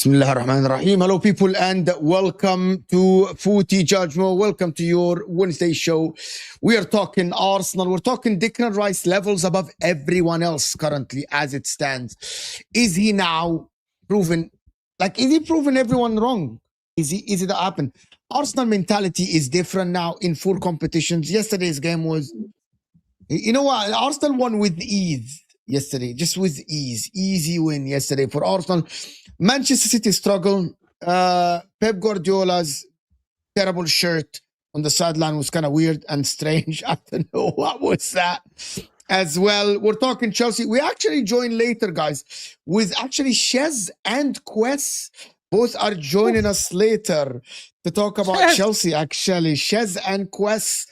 Bismillah ar-Rahman ar-Rahim. Hello, people, and welcome to Footy Judgment. Welcome to your Wednesday show. We are talking Arsenal. We're talking Declan Rice levels above everyone else currently as it stands. Is he now proven, is he proving everyone wrong? Is it that happened? Arsenal mentality is different now in 4 competitions. Yesterday's game was, you know what? Arsenal won with ease yesterday, just with ease. Easy win yesterday for Arsenal. Manchester City struggle. Pep Guardiola's terrible shirt on the sideline was kind of weird and strange. I don't know what was that as well. We're talking Chelsea. We actually join later, guys, with actually Shez and Quest. Both are joining us later to talk about Chelsea, actually. Shez and Quest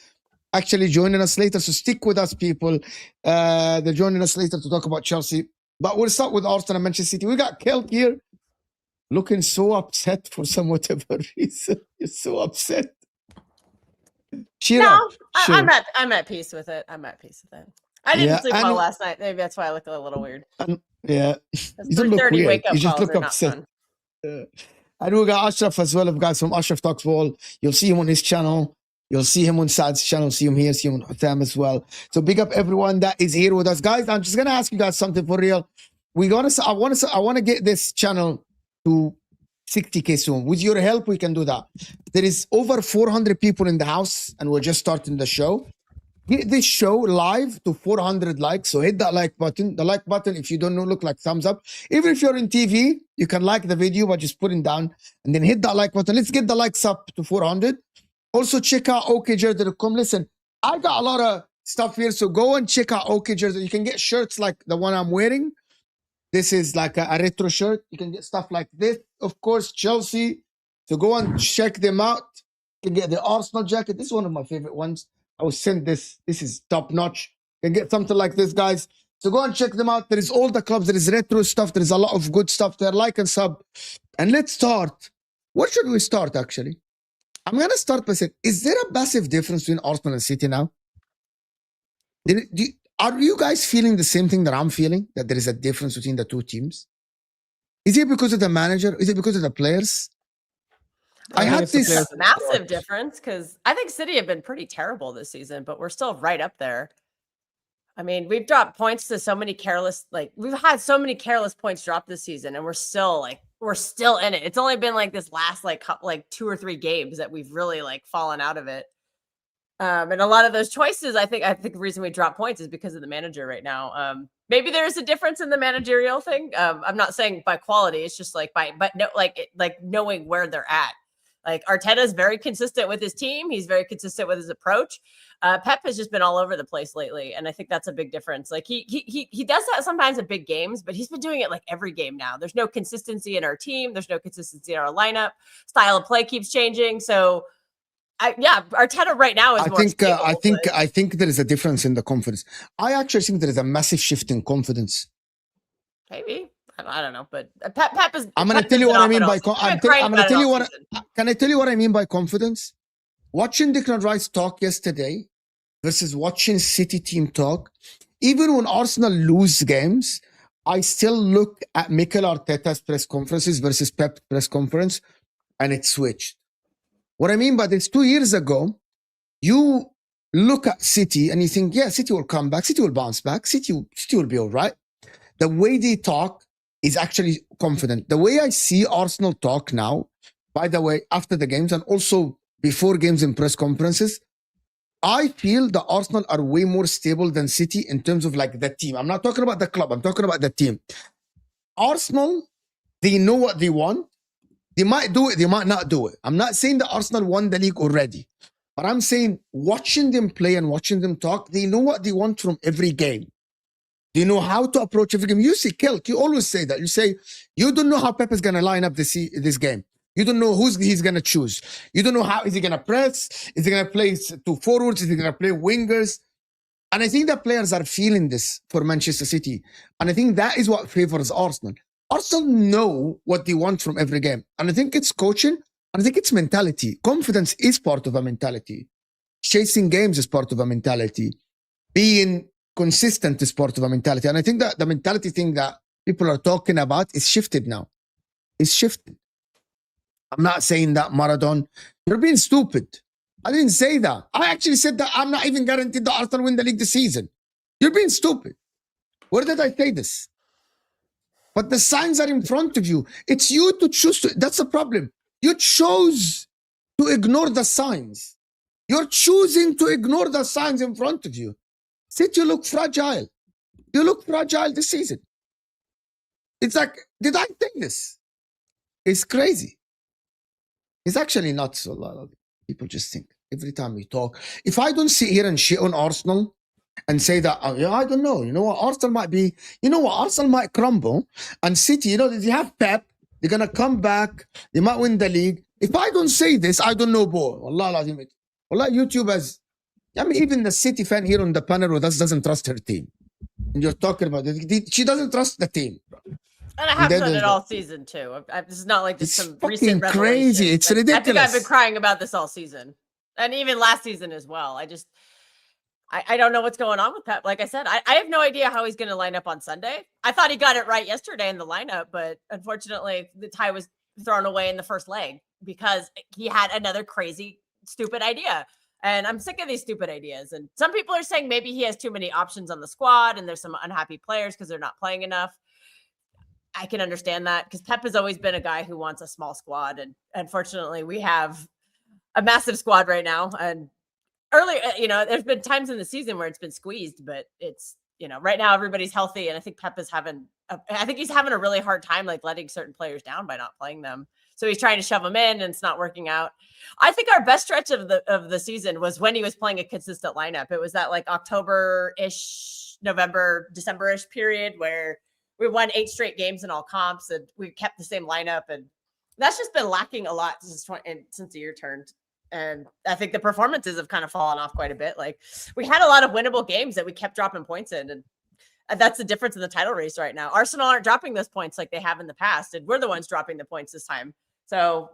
actually joining us later. So stick with us, people. They're joining us later to talk about Chelsea. But we'll start with Arsenal and Manchester City. We got Kelk here looking so upset for some whatever reason. You're so upset. Cheer up. Sure. I'm at peace with it. I'm at peace with it. I didn't sleep well last night. Maybe that's why I look a little weird. Yeah. You don't look weird. Wake up you just calls look upset. And we got Ashraf as well. We've got from Ashraf Talks Ball. You'll see him on his channel. You'll see him on Saad's channel. See him here. See him on Hutam as well. So big up everyone that is here with us. Guys, I'm just going to ask you guys something for real. I want to get this channel to 60K soon. With your help, we can do that. There is over 400 people in the house, and we're just starting the show. Get this show live to 400 likes. So hit that like button. The like button, if you don't know, look like thumbs up. Even if you're in TV, you can like the video by just putting down and then hit that like button. Let's get the likes up to 400. Also, check out okjersey.com. Listen, I got a lot of stuff here, so go and check out okjersey. You can get shirts like the one I'm wearing. This is like a retro shirt. You can get stuff like this. Of course, Chelsea. So go and check them out. You can get the Arsenal jacket. This is one of my favorite ones. I was sent this. This is top notch. You can get something like this, guys. So go and check them out. There is all the clubs. There is retro stuff. There is a lot of good stuff there. Like and sub. And let's start. What should we start, actually? I'm going to start by saying, is there a massive difference between Arsenal and City now? Are you guys feeling the same thing that I'm feeling? That there is a difference between the two teams? Is it because of the manager? Is it because of the players? I had this massive difference because I think City have been pretty terrible this season, but we're still right up there. I mean, we've dropped points to so many careless, we've had so many careless points dropped this season, and we're still in it. It's only been this last 2 or 3 games that we've really fallen out of it. And a lot of those choices, I think the reason we drop points is because of the manager right now. Maybe there's a difference in the managerial thing. I'm not saying by quality. It's just by knowing where they're at. Like Arteta is very consistent with his team. He's very consistent with his approach. Pep has just been all over the place lately, and I think that's a big difference. Like he does that sometimes in big games, but he's been doing it like every game now. There's no consistency in our team. There's no consistency in our lineup. Style of play keeps changing. So, Arteta right now is. I think there is a difference in the confidence. I actually think there is a massive shift in confidence. Maybe. I don't know, but Pep is. I'm going to tell you what I mean by. I'm going to tell you what. Can I tell you what I mean by confidence? Watching Declan Rice talk yesterday versus watching City team talk, even when Arsenal lose games, I still look at Mikel Arteta's press conferences versus Pep's press conference, and it switched. What I mean by this, 2 years ago, you look at City and you think, yeah, City will come back, City will bounce back, City will be all right. The way they talk is actually confident. The way I see Arsenal talk now, by the way, after the games and also before games and press conferences, I feel the Arsenal are way more stable than City in terms of like the team. I'm not talking about the club. I'm talking about the team. Arsenal, they know what they want. They might do it. They might not do it. I'm not saying that Arsenal won the league already. But I'm saying watching them play and watching them talk, they know what they want from every game. They know how to approach every game. You see, Kelk, you always say that. You say, you don't know how Pep is going to line up this game. You don't know who's he's going to choose. You don't know how is he going to press? Is he going to play two forwards? Is he going to play wingers? And I think that players are feeling this for Manchester City. And I think that is what favors Arsenal. Arsenal know what they want from every game. And I think it's coaching. And I think it's mentality. Confidence is part of a mentality. Chasing games is part of a mentality. Being consistent is part of a mentality. And I think that the mentality thing that people are talking about is shifted now. It's shifted. I'm not saying that, Maradona. You're being stupid. I didn't say that. I actually said that I'm not even guaranteed that Arsenal win the league this season. You're being stupid. Where did I say this? But the signs are in front of you. It's you to choose. That's the problem. You chose to ignore the signs. You're choosing to ignore the signs in front of you. City, you look fragile. You look fragile this season. It's like, did I think this? It's crazy. It's actually not so. A lot of people just think every time we talk. If I don't sit here and shit on Arsenal and say that, oh, yeah, I don't know. You know what? Arsenal might be, you know what? Arsenal might crumble. And City, you know, they have Pep. They're going to come back. They might win the league. If I don't say this, I don't know, boy. Wallah, YouTube has, I mean, even the City fan here on the panel with us doesn't trust her team. And you're talking about it. She doesn't trust the team. And I have done it all season, too. This is not like just some recent revelation. Crazy. It's ridiculous. I think I've been crying about this all season. And even last season as well. I don't know what's going on with Pep. Like I said, I have no idea how he's going to line up on Sunday. I thought he got it right yesterday in the lineup, but unfortunately, the tie was thrown away in the first leg because he had another crazy, stupid idea. And I'm sick of these stupid ideas. And some people are saying maybe he has too many options on the squad and there's some unhappy players because they're not playing enough. I can understand that because Pep has always been a guy who wants a small squad. And unfortunately, we have a massive squad right now. And earlier, you know, there's been times in the season where it's been squeezed, but it's, you know, right now everybody's healthy. And I think Pep is he's having a really hard time, like letting certain players down by not playing them. So he's trying to shove them in and it's not working out. I think our best stretch of the season was when he was playing a consistent lineup. It was that like October-ish, November, December-ish period where we won 8 straight games in all comps and we kept the same lineup. And that's just been lacking a lot since the year turned. And I think the performances have kind of fallen off quite a bit. Like we had a lot of winnable games that we kept dropping points in. And that's the difference in the title race right now. Arsenal aren't dropping those points like they have in the past. And we're the ones dropping the points this time. So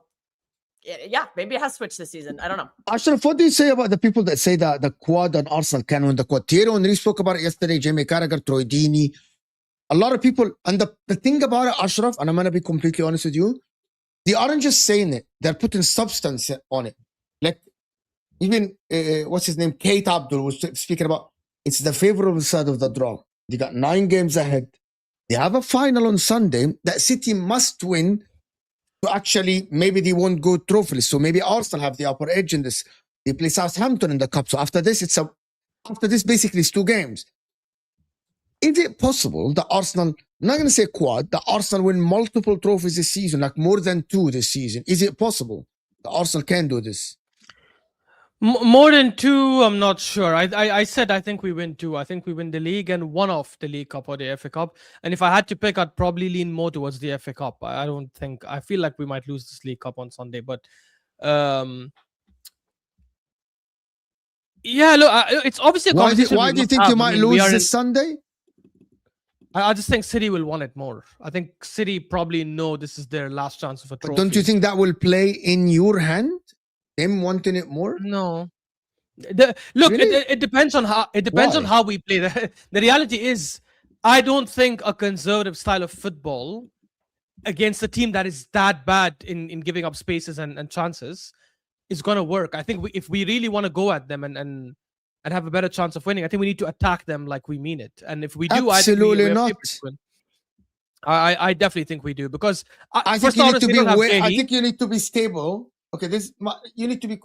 yeah, maybe it has switched this season. I don't know. Ashraf, what do you say about the people that say that the quad and Arsenal can win the quad? Thierry Henry spoke about it yesterday, Jamie Carragher, Troy Deeney. A lot of people, and the thing about it, Ashraf, and I'm going to be completely honest with you, they aren't just saying it. They're putting substance on it. Like, even, what's his name? Kate Abdul was speaking about, it's the favorable side of the draw. They got 9 games ahead. They have a final on Sunday that City must win to actually, maybe they won't go trophyless. So maybe Arsenal have the upper edge in this. They play Southampton in the cup. So after this, basically it's 2 games. Is it possible that Arsenal, I'm not going to say quad, that Arsenal win multiple trophies this season, like more than 2 this season? Is it possible? Arsenal can do this. More than 2, I'm not sure. I said I think we win 2. I think we win the league and one of the League Cup or the FA Cup. And if I had to pick, I'd probably lean more towards the FA Cup. I feel like we might lose this League Cup on Sunday, but yeah, look, it's obviously a competition. Why do you think you might lose this Sunday? I just think City will want it more. I think City probably know this is their last chance of a trophy. But don't you think that will play in your hand? Them wanting it more? No. Look, Really? it depends on how on how we play. The reality is, I don't think a conservative style of football against a team that is that bad in giving up spaces and chances is going to work. I think if we really want to go at them and have a better chance of winning, I think we need to attack them like we mean it. And if we do, absolutely not. I definitely think we do, because I think you need to be. I think you need to be stable. Okay, you need to be.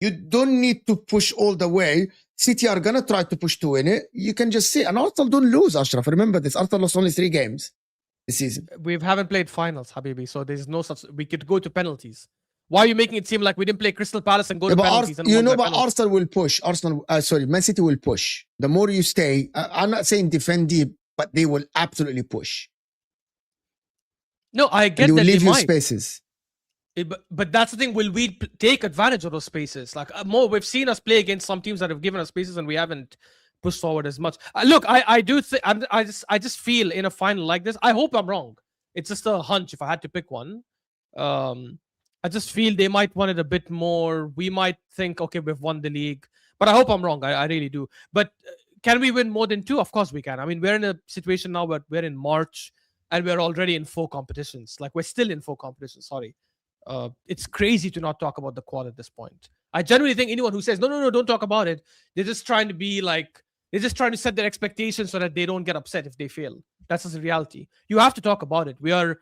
You don't need to push all the way. City are gonna try to push to win it. You can just see, and Arsenal don't lose. Ashraf, remember this. Arsenal lost only 3 games this season. We haven't played finals, Habibi. So there's no such. We could go to penalties. Why are you making it seem like we didn't play Crystal Palace and go to penalties? But Arsenal will push. Man City will push. The more you stay, I'm not saying defend deep, but they will absolutely push. No, I get that. They will leave you might. spaces. But that's the thing. Will we take advantage of those spaces? Like we've seen us play against some teams that have given us spaces, and we haven't pushed forward as much. Look, I do think I just feel in a final like this. I hope I'm wrong. It's just a hunch. If I had to pick one, I just feel they might want it a bit more. We might think, okay, we've won the league, but I hope I'm wrong. I really do. But can we win more than 2? Of course we can. I mean, we're in a situation now where we're in March and we're already in 4 competitions. Like, we're still in 4 competitions. Sorry. It's crazy to not talk about the quad at this point. I genuinely think anyone who says, no, don't talk about it, they're just trying to be like, they're just trying to set their expectations so that they don't get upset if they fail. That's just the reality. You have to talk about it. We are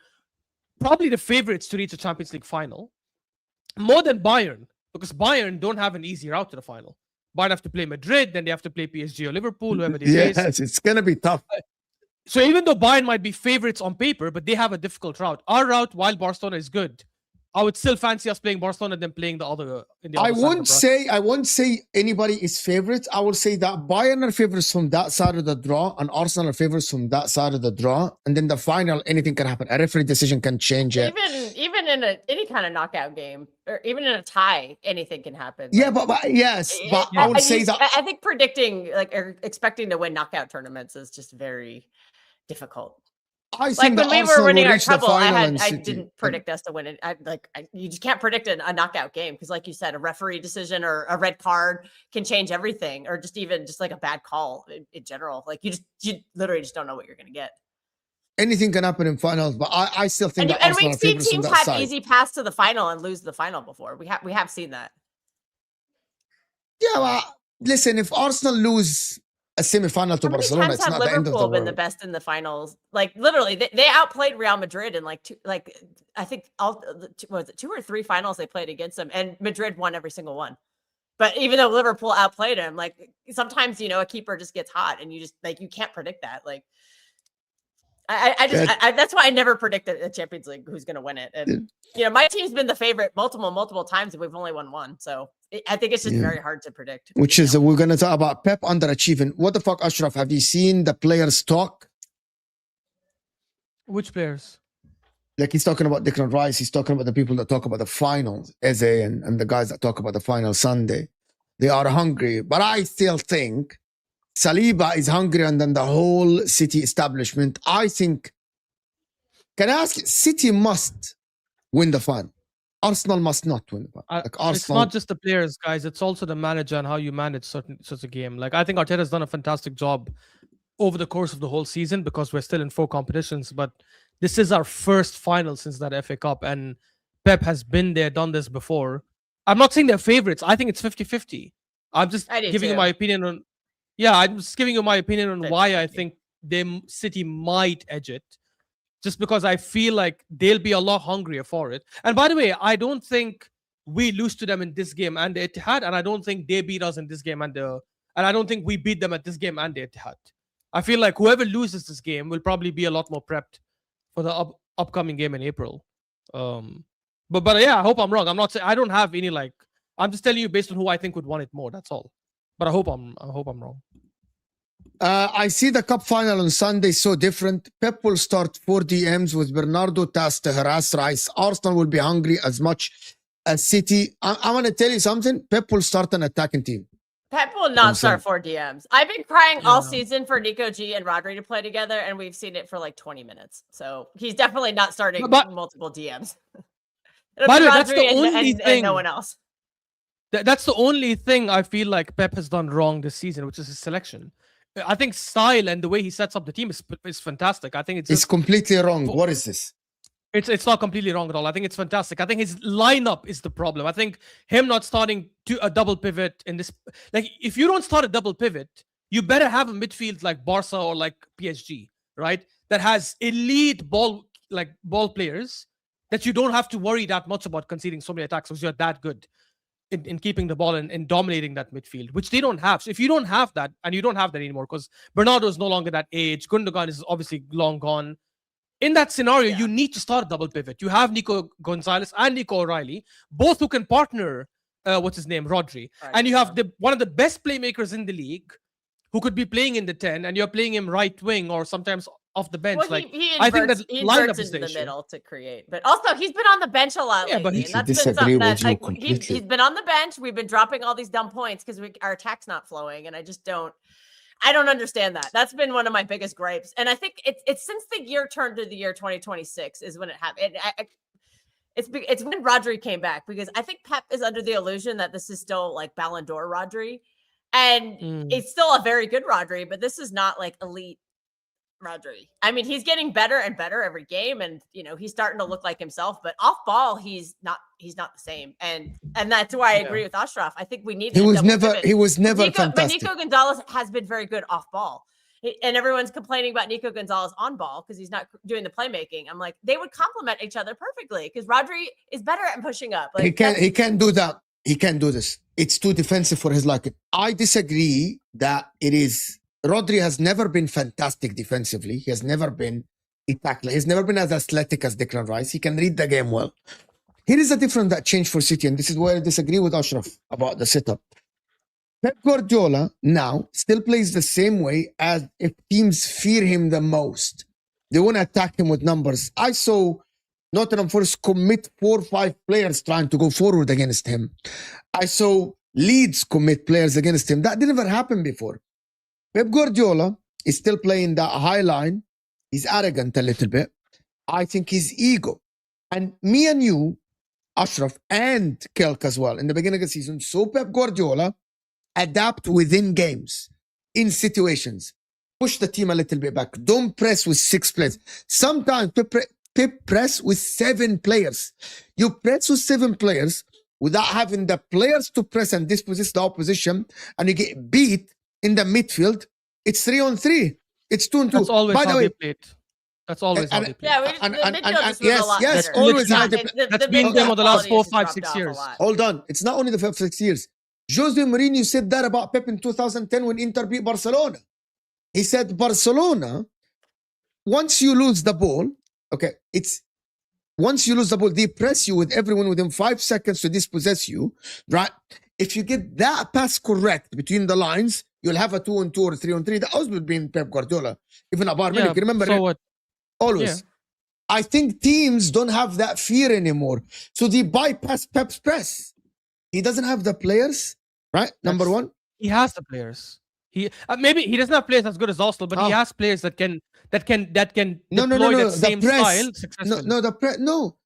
probably the favorites to reach a Champions League final, more than Bayern, because Bayern don't have an easy route to the final. Bayern have to play Madrid, then they have to play PSG or Liverpool, whoever they face. Yes, it's going to be tough. So even though Bayern might be favorites on paper, but they have a difficult route. Our route, while Barcelona is good, I would still fancy us playing Barcelona than playing the other. I won't say anybody is favorites. I will say that Bayern are favorites from that side of the draw, and Arsenal are favorites from that side of the draw. And then the final, anything can happen. A referee decision can change it. Even in any kind of knockout game, or even in a tie, anything can happen. Yeah, but yes, but I would say that I think predicting, like, or expecting to win knockout tournaments is just very difficult. I like when we were winning our treble, I City. didn't predict us to win it. You just can't predict a knockout game because, like you said, a referee decision or a red card can change everything, or just like a bad call in general. Like you literally just don't know what you're going to get. Anything can happen in finals, but I still think that Arsenal we've seen teams have easy pass to the final and lose the final before. We have seen that. Yeah, well, listen, if Arsenal lose a semi-final to Barcelona, it's not the end of the world. Been the best in the finals. Like literally, they outplayed Real Madrid in I think was it 2 or 3 finals they played against them, and Madrid won every single one. But even though Liverpool outplayed them, like sometimes a keeper just gets hot, and you just you can't predict that. Like I that's why I never predicted a Champions League who's going to win it. And my team's been the favorite multiple times, and we've only won 1. So I think it's just very hard to predict. Which is we're going to talk about Pep underachieving. What the fuck, Ashraf? Have you seen the players talk? Which players? Like he's talking about Declan Rice. He's talking about the people that talk about the finals, Eze and the guys that talk about the final Sunday. They are hungry, but I still think Saliba is hungry, and then the whole City establishment. I think, can I ask you, City must win the final. Arsenal must not win the final. It's not just the players, guys. It's also the manager and how you manage such a game. Like I think Arteta has done a fantastic job over the course of the whole season because we're still in 4 competitions. But this is our first final since that FA Cup, and Pep has been there, done this before. I'm not saying they're favorites. I think it's 50-50. I'm just giving you my opinion on. Yeah, I'm just giving you my opinion on why I think City might edge it. Just because I feel like they'll be a lot hungrier for it. And by the way, I don't think we lose to them in this game and the Etihad, and I don't think they beat us in this game and I don't think we beat them at this game and the Etihad. I feel like whoever loses this game will probably be a lot more prepped for the upcoming game in April. But yeah, I hope I'm wrong. I'm not saying I don't have any like. I'm just telling you based on who I think would want it more. That's all. But I hope I'm wrong. I see the cup final on Sunday so different. Pep will start 4 DMs with Bernardo tasked to harass Rice. Arsenal will be hungry as much as City. I want to tell you something. Pep will start an attacking team. Pep will not start 4 DMs. I've been crying all season for Nico G and Rodri to play together, and we've seen it for like 20 minutes. So he's definitely not starting multiple DMs. By the way, that's the only thing. And no one else. That's the only thing I feel like Pep has done wrong this season, which is his selection. I think style and the way he sets up the team is fantastic. I think it's completely wrong. What is this? It's not completely wrong at all. I think it's fantastic. I think his lineup is the problem. I think him not starting a double pivot in this, like if you don't start a double pivot, you better have a midfield like Barca or like PSG, right? That has elite ball players that you don't have to worry that much about conceding so many attacks because you're that good in keeping the ball and dominating that midfield, which they don't have. So if you don't have that, and you don't have that anymore because Bernardo is no longer that age, Gundogan is obviously long gone. In that scenario, you need to start a double pivot. You have Nico Gonzalez and Nico O'Reilly, both who can partner, Rodri. And you have one of the best playmakers in the league who could be playing in the 10, and you're playing him right wing or sometimes off the bench. Well, like he I think that he lineup inverts is the into the issue. middle to create. But also, he's been on the bench a lot lately. But And that's been something that he's been on the bench. We've been dropping all these dumb points because our attack's not flowing, and I don't understand that. That's been one of my biggest gripes. And I think it's since the year turned to the year 2026 is when it happened. It's when Rodri came back, because I think Pep is under the illusion that this is still like Ballon d'Or Rodri. And it's still a very good Rodri, but this is not like elite Rodri. I mean, he's getting better and better every game, and he's starting to look like himself, but off ball he's not the same. And that's why I agree with Ashraf. I think we need he was never fantastic. But Nico Gonzalez has been very good off ball. And everyone's complaining about Nico Gonzalez on ball because he's not doing the playmaking. I'm like, they would complement each other perfectly because Rodri is better at pushing up. Like, he can't do that. He can't do this. It's too defensive for his liking. I disagree that it is. Rodri has never been fantastic defensively. He has never been a tackler. He's never been as athletic as Declan Rice. He can read the game well. Here is a difference that changed for City, and this is where I disagree with Ashraf about the setup. Pep Guardiola now still plays the same way as if teams fear him the most. They want to attack him with numbers. I saw Nottingham Forest commit 4 or 5 players trying to go forward against him. I saw Leeds commit players against him. That never happened before. Pep Guardiola is still playing that high line. He's arrogant a little bit. I think his ego. And me and you, Ashraf and Kelk as well, in the beginning of the season, so Pep Guardiola adapt within games, in situations. Push the team a little bit back. Don't press with 6 players. Sometimes Pep press with 7 players. You press with 7 players without having the players to press and dispossess the opposition, and you get beat in the midfield. It's 3-on-3. It's 2-on-2. That's always how they played. That's always how they play. Yeah, the midfield just was a lot better. Always how they play. That's been them for the last 4, 5, 6 years. Hold on. It's not only the 5, 6 years. Jose Mourinho said that about Pep in 2010 when Inter beat Barcelona. He said, Barcelona, once you lose the ball, once you lose the ball, they press you with everyone within 5 seconds to dispossess you, right? If you get that pass correct between the lines, you'll have a 2-on-2 or 3-on-3. That always been Pep Guardiola. Even Bayern Munich, remember? So what? Always. Yeah. I think teams don't have that fear anymore. So they bypass Pep's press. He doesn't have the players, right? Number one. He has the players. He maybe he doesn't have players as good as Arsenal, but he has players that can deploy that same style successfully. No.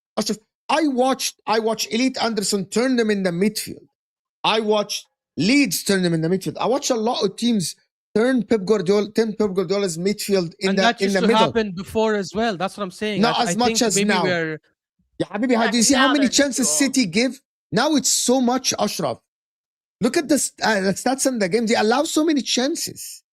I watched Elite Anderson turn them in the midfield. I watched Leeds turn them in the midfield. I watched a lot of teams turn Pep Guardiola's midfield in the middle. And that used to happen before as well. That's what I'm saying. Not as much as now. Yeah, Habibi, how do you see how many chances City give? Now it's so much, Ashraf. Look at the stats in the game. They allow so many chances.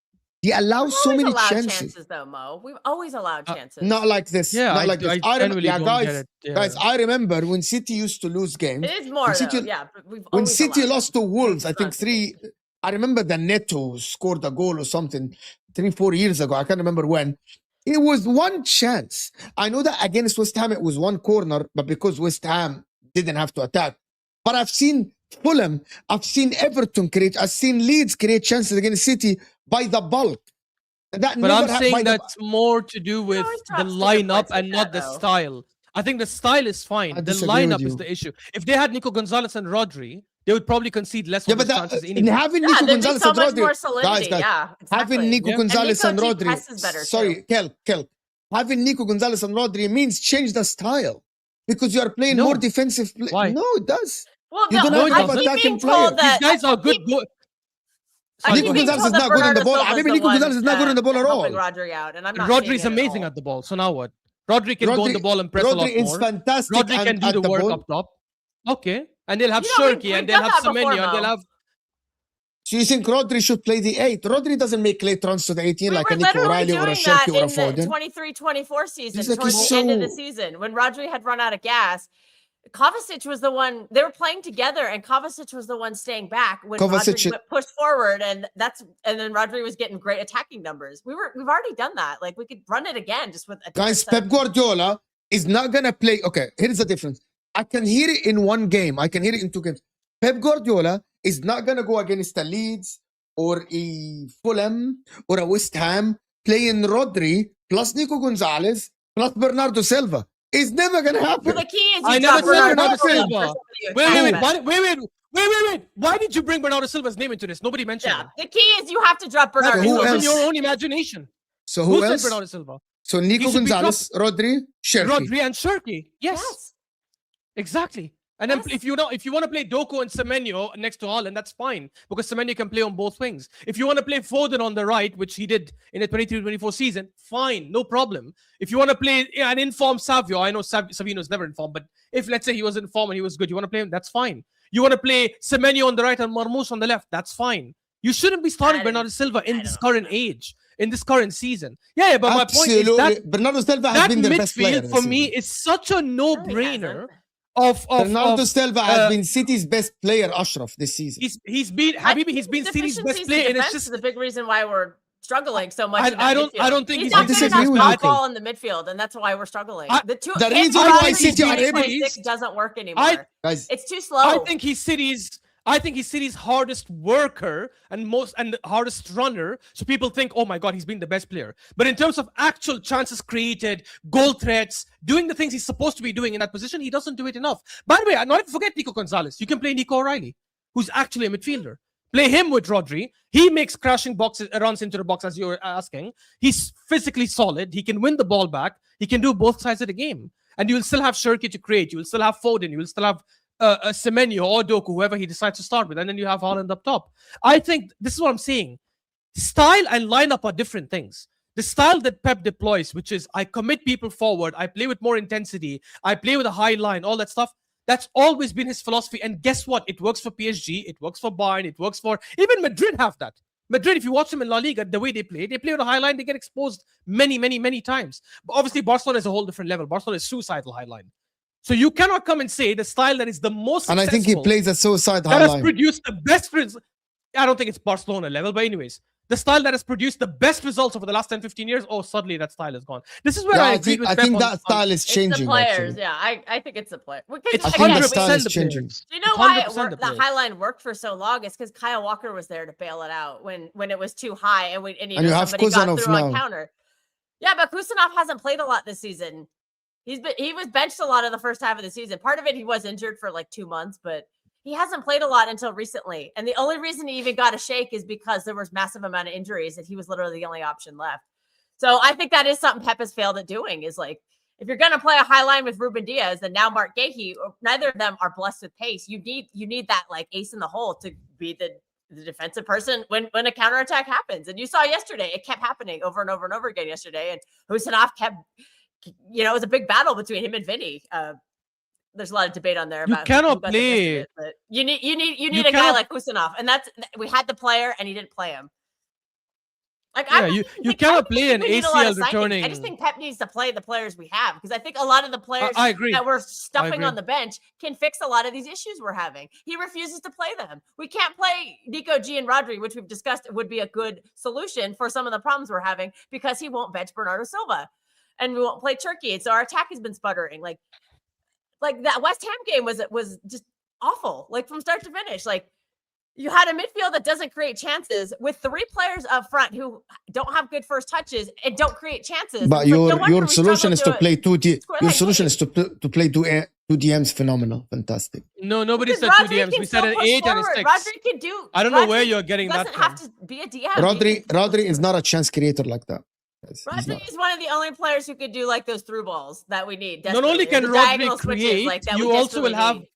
They allow so many chances. Though, Mo. We've always allowed chances. Not like this. Yeah, not like this. Guys, I remember when City used to lose games. It is more, but we've when City lost to Wolves, I think 3. I remember the Neto scored a goal or something 3-4 years ago. I can't remember when. It was one chance. I know that against West Ham, it was one corner, but because West Ham didn't have to attack. But I've seen Fulham, I've seen Everton create, I've seen Leeds create chances against City by the bulk. That But I'm never saying by the, that's more to do with always the drop sticker lineup points like and not that, the though. style. I think the style is fine. I The disagree with lineup is you. the issue. If they had Nico Gonzalez and Rodri, they would probably concede less yeah, of but those that, chances in anyway. having Yeah, Nico there'd be Gonzalez so and much Rodri, more solidity. guys, Yeah, having exactly. Nico Yeah. Gonzalez and Nico G Rodri, presses better, sorry, too. Kel, having Nico Gonzalez and Rodri means change the style because you are playing No. more defensive. Why? No, it does. Well, You no, don't No, it have I doesn't. keep attacking being told players. These that guys are good. Sorry, Nico go being ahead. Gonzalez told is that not good on the Bernardo ball. Silva is Maybe the Nico one Gonzalez is not good on the ball at helping all. Rodri out, and I'm not Rodri seeing is it at amazing all. at the ball. So now what? Rodri can go on the ball and press a lot Rodri is more. fantastic Rodri can do at the work ball. up top. Okay. And they'll have You know, Shirky we've and they'll done have that before, Semenyo and they'll though. have. So you think Rodri should play the 8? Rodri doesn't make late runs to the 18 We like were a Nico literally O'Reilly or a doing that Shirky or a in the Foden. 23-24 season, He's like, towards he's the end of the so- season, when Rodri had run out of gas. Kovacic was the one, they were playing together, and Kovacic was the one staying back when Rodri pushed forward, and then Rodri was getting great attacking numbers. We've already done that. Like, we could run it again just with a Guys, Pep Guardiola is not gonna play. Okay, here's the difference. I can hear it in one game. I can hear it in 2 games. Pep Guardiola is not gonna go against a Leeds or a Fulham or a West Ham playing Rodri plus Nico Gonzalez plus Bernardo Silva. It's never gonna happen. Well, the key is I you never drop said Bernardo Bernardo Silva. Wait. Why did you bring Bernardo Silva's name into this? Nobody mentioned Yeah, him. the key is you have to drop Bernardo who It was Silva. in else? your own imagination. So Who who said else? Bernardo Silva? So Nico He should be Gonzalez, Rodri, Shirky. Rodri and Shirky. Yes, Yes. exactly. And then Yes. if you want to play Doku and Semenyo next to Haaland, that's fine because Semenyo can play on both wings. If you want to play Foden on the right, which he did in the 23-24 season, fine, no problem. If you want to play an informed Savio, I know Savino's never in form, but if let's say he was in form and he was good, you want to play him, that's fine. You want to play Semenyo on the right and Marmoush on the left, that's fine. You shouldn't be starting Bernardo Silva in this current age, in this current season. Yeah, but my point is that Bernardo Silva has that been their best player midfield for me is such a no-brainer. Bernardo Silva has been City's best player, Ashraf, this season. He's been City's best player, and it's just the big reason why we're struggling so much. I don't think he's I not good disagree enough with on you. ball in the midfield, and that's why we're struggling. The reason why City are able doesn't work anymore. Guys, it's too slow. I think he's City's hardest worker and the hardest runner. So people think, oh my God, he's been the best player. But in terms of actual chances created, goal threats, doing the things he's supposed to be doing in that position, he doesn't do it enough. By the way, not even forget Nico Gonzalez. You can play Nico O'Reilly, who's actually a midfielder. Play him with Rodri. He makes crashing runs into the box, as you were asking. He's physically solid. He can win the ball back. He can do both sides of the game. And you will still have Shirky to create. You will still have Foden. You will still have Semenyo or Doku, whoever he decides to start with. And then you have Haaland up top. I think this is what I'm saying. Style and lineup are different things. The style that Pep deploys, which is I commit people forward, I play with more intensity, I play with a high line, all that stuff. That's always been his philosophy. And guess what? It works for PSG. It works for Bayern. It works for... Even Madrid have that. Madrid, if you watch them in La Liga, the way they play with a high line, they get exposed many times. But obviously, Barcelona is a whole different level. Barcelona is suicidal high line. So you cannot come and say the style that is the most and I think he plays a suicide high that line. has produced the best results. I don't think it's Barcelona level, but anyways, the style that has produced the best results over the last 10-15 years, suddenly that style is gone. This is where I agree with Pep. I think that style is changing. It's the players, actually. yeah. I think it's the player. It's I think the style is the changing. players. Do you know why the high line worked for so long? It's because Kyle Walker was there to bail it out when it was too high, and you have somebody got through on counter. Yeah, but Kusanov hasn't played a lot this season. He was benched a lot of the first half of the season. Part of it, he was injured for like 2 months, but he hasn't played a lot until recently. And the only reason he even got a shake is because there was massive amount of injuries and he was literally the only option left. So I think that is something Pep has failed at doing, is like, if you're going to play a high line with Ruben Diaz and now Mark Gahey, neither of them are blessed with pace. You need that like ace in the hole to be the defensive person when a counterattack happens. And you saw yesterday, it kept happening over and over and over again yesterday. And Husanov kept, it was a big battle between him and Vinny. There's a lot of debate on there. You about cannot play. But you need a guy like Husanov, and we had the player, and he didn't play him. Like, yeah, you cannot play an ACL returning. I just think Pep needs to play the players we have, because I think a lot of the players I agree. that we're stuffing on the bench can fix a lot of these issues we're having. He refuses to play them. We can't play Nico G and Rodri, which we've discussed would be a good solution for some of the problems we're having, because he won't bench Bernardo Silva, and we won't play Turkey. So our attack has been sputtering. Like, like that West Ham game was just awful, like from start to finish. Like you had a midfield that doesn't create chances with 3 players up front who don't have good first touches and don't create chances. But It's like, no wonder your we solution is to struggle play score your that solution game. is to play two DMs. Phenomenal, fantastic. No, nobody Because said 2 Rodri DMs. can We said still an push 8 and a forward. 6. Rodri can do. I don't know where Rodri you're getting that doesn't from. have to be a DM. Rodri is not a chance creator like that. He's Rodri not. is one of the only players who could do like those through balls that we need. Not only desperately, can or the Rodri diagonal switches, create, like that you we also will desperately have, need.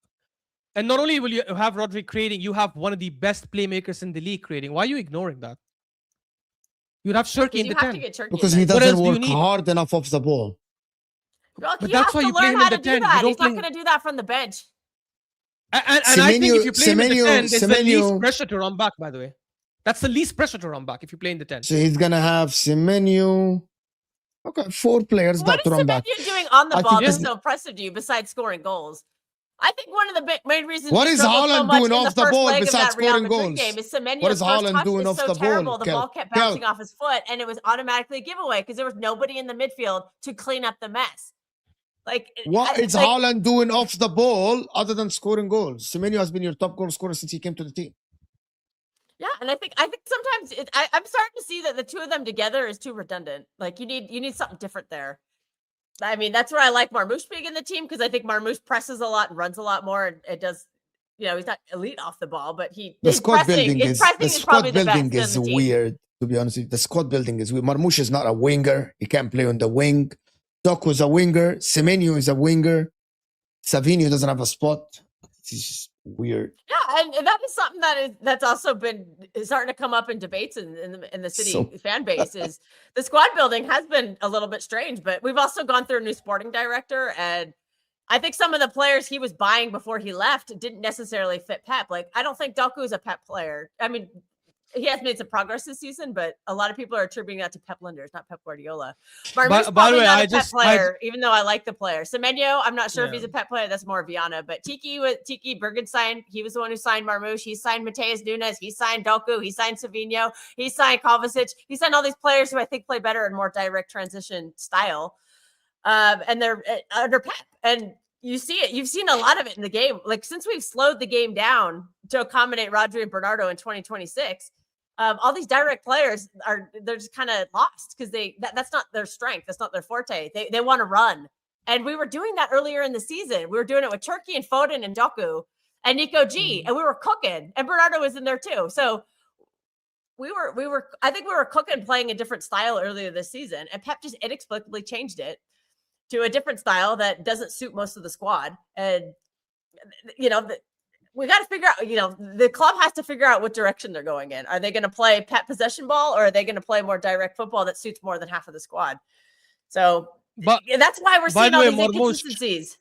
and not only will you have Rodri creating, you have one of the best playmakers in the league creating. Why are you ignoring that? You'd have Shirky in You the have to 10. get Turkey. Because in he there. What else doesn't do you work need? hard enough off the ball. Well, But he that's has why to you play learn him in how the to do 10. You that. don't He's not play- going to do that from the bench. And I think if you play him in the 10, there's the least Semenyo- pressure to run back, by the way. That's the least pressure to run back if you play in the 10. So he's gonna have Semenyo. Okay, 4 players What back is to run back. Semenyo doing on the I ball think that's this- so impressive to you besides scoring goals? I think one of the main reasons What we is struggled so Haaland much doing in off the first ball leg of besides that Real scoring Madrid goals? game is Semenyo's What is first Haaland touch doing was off so the ball, terrible. The Kel? ball kept Kel. bouncing off his foot, and it was automatically a giveaway because there was nobody in the midfield to clean up the mess. Like What is like, Haaland doing off the ball other than scoring goals? Semenyo has been your top goal scorer since he came to the team. Yeah, and I think sometimes I'm starting to see that the two of them together is too redundant. Like you need something different there. I mean, that's where I like Marmoush being in the team because I think Marmoush presses a lot and runs a lot more, and it does. You know, he's not elite off the ball, but The his squad pressing, building his is pressing is probably the best is in the team. weird. To be honest with you, the squad building is weird. Marmoush is not a winger. He can't play on the wing. Doku is a winger. Semenyo is a winger. Savinho doesn't have a spot. It's just weird. Yeah, and that is something that's also been starting to come up in debates in the city So- fan base. Is the squad building has been a little bit strange, but we've also gone through a new sporting director, and I think some of the players he was buying before he left didn't necessarily fit Pep. Like I don't think Doku is a Pep player. I mean, he has made some progress this season, but a lot of people are attributing that to Pep Linders, not Pep Guardiola. Marmoush's by the probably way, not I a Pep just- player, even though I like the player. Semenyo, I'm not sure if Yeah. he's a Pep player. That's more Viana. But Tiki Bergenstein, he was the one who signed Marmoush. He signed Mateus Nunes. He signed Doku. He signed Savinho. He signed Kovacic. He signed all these players who I think play better in more direct transition style. And they're under Pep. And you see it. You've seen a lot of it in the game. Like since we've slowed the game down to accommodate Rodri and Bernardo in 2026, all these direct players they're just kind of lost because that's not their strength. That's not their forte. They want to run. And we were doing that earlier in the season. We were doing it with Turkey and Foden and Doku and Nico G, and we were cooking. And Bernardo was in there too. So I think we were cooking playing a different style earlier this season. And Pep just inexplicably changed it to a different style that doesn't suit most of the squad. And you know, we got to figure out, you know, the club has to figure out what direction they're going in. Are they going to play Pep possession ball, or are they going to play more direct football that suits more than half of the squad? So But that's why we're by seeing the all way, these Marmoush- inconsistencies.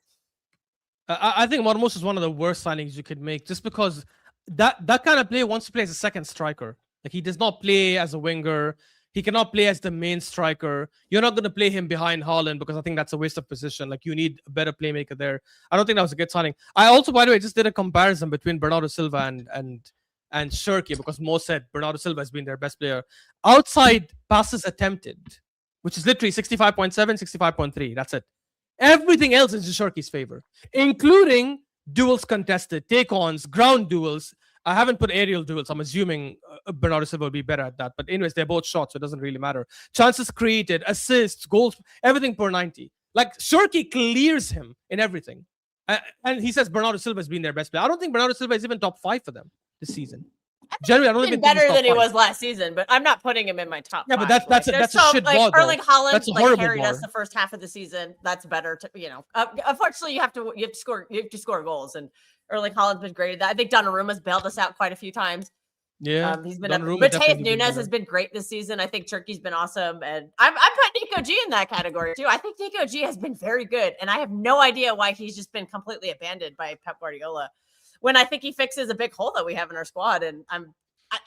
I think Marmoush is one of the worst signings you could make, just because that kind of player wants to play as a second striker. Like he does not play as a winger. He cannot play as the main striker. You're not going to play him behind Haaland because I think that's a waste of position. Like you need a better playmaker there. I don't think that was a good signing. I also, by the way, just did a comparison between Bernardo Silva and Shirky because Mo said Bernardo Silva has been their best player. Outside passes attempted, which is literally 65.7, 65.3. That's it. Everything else is in Shirky's favor, including duels contested, take-ons, ground duels. I haven't put aerial duels. I'm assuming Bernardo Silva will be better at that. But anyways, they're both shots, so it doesn't really matter. Chances created, assists, goals, everything per 90. Like Shirky clears him in everything. And he says Bernardo Silva has been their best player. I don't think Bernardo Silva is even top 5 for them this season. Generally, I don't He's even been think he's better top than he 5. was last season, but I'm not putting him in my top. Yeah, but 5. that's a there's shit bar, though. Erling Haaland That's a like horrible carried us bar. the first half of the season. That's better to unfortunately you have to score goals, and Erling Haaland's been great at that. I think Donnarumma's bailed us out quite a few times. Yeah, He's been Donnarumma Mateus definitely been Nunes better. has been great this season. I think Turkey's been awesome, and I put Nico G in that category too. I think Nico G has been very good, and I have no idea why he's just been completely abandoned by Pep Guardiola. When I think he fixes a big hole that we have in our squad, and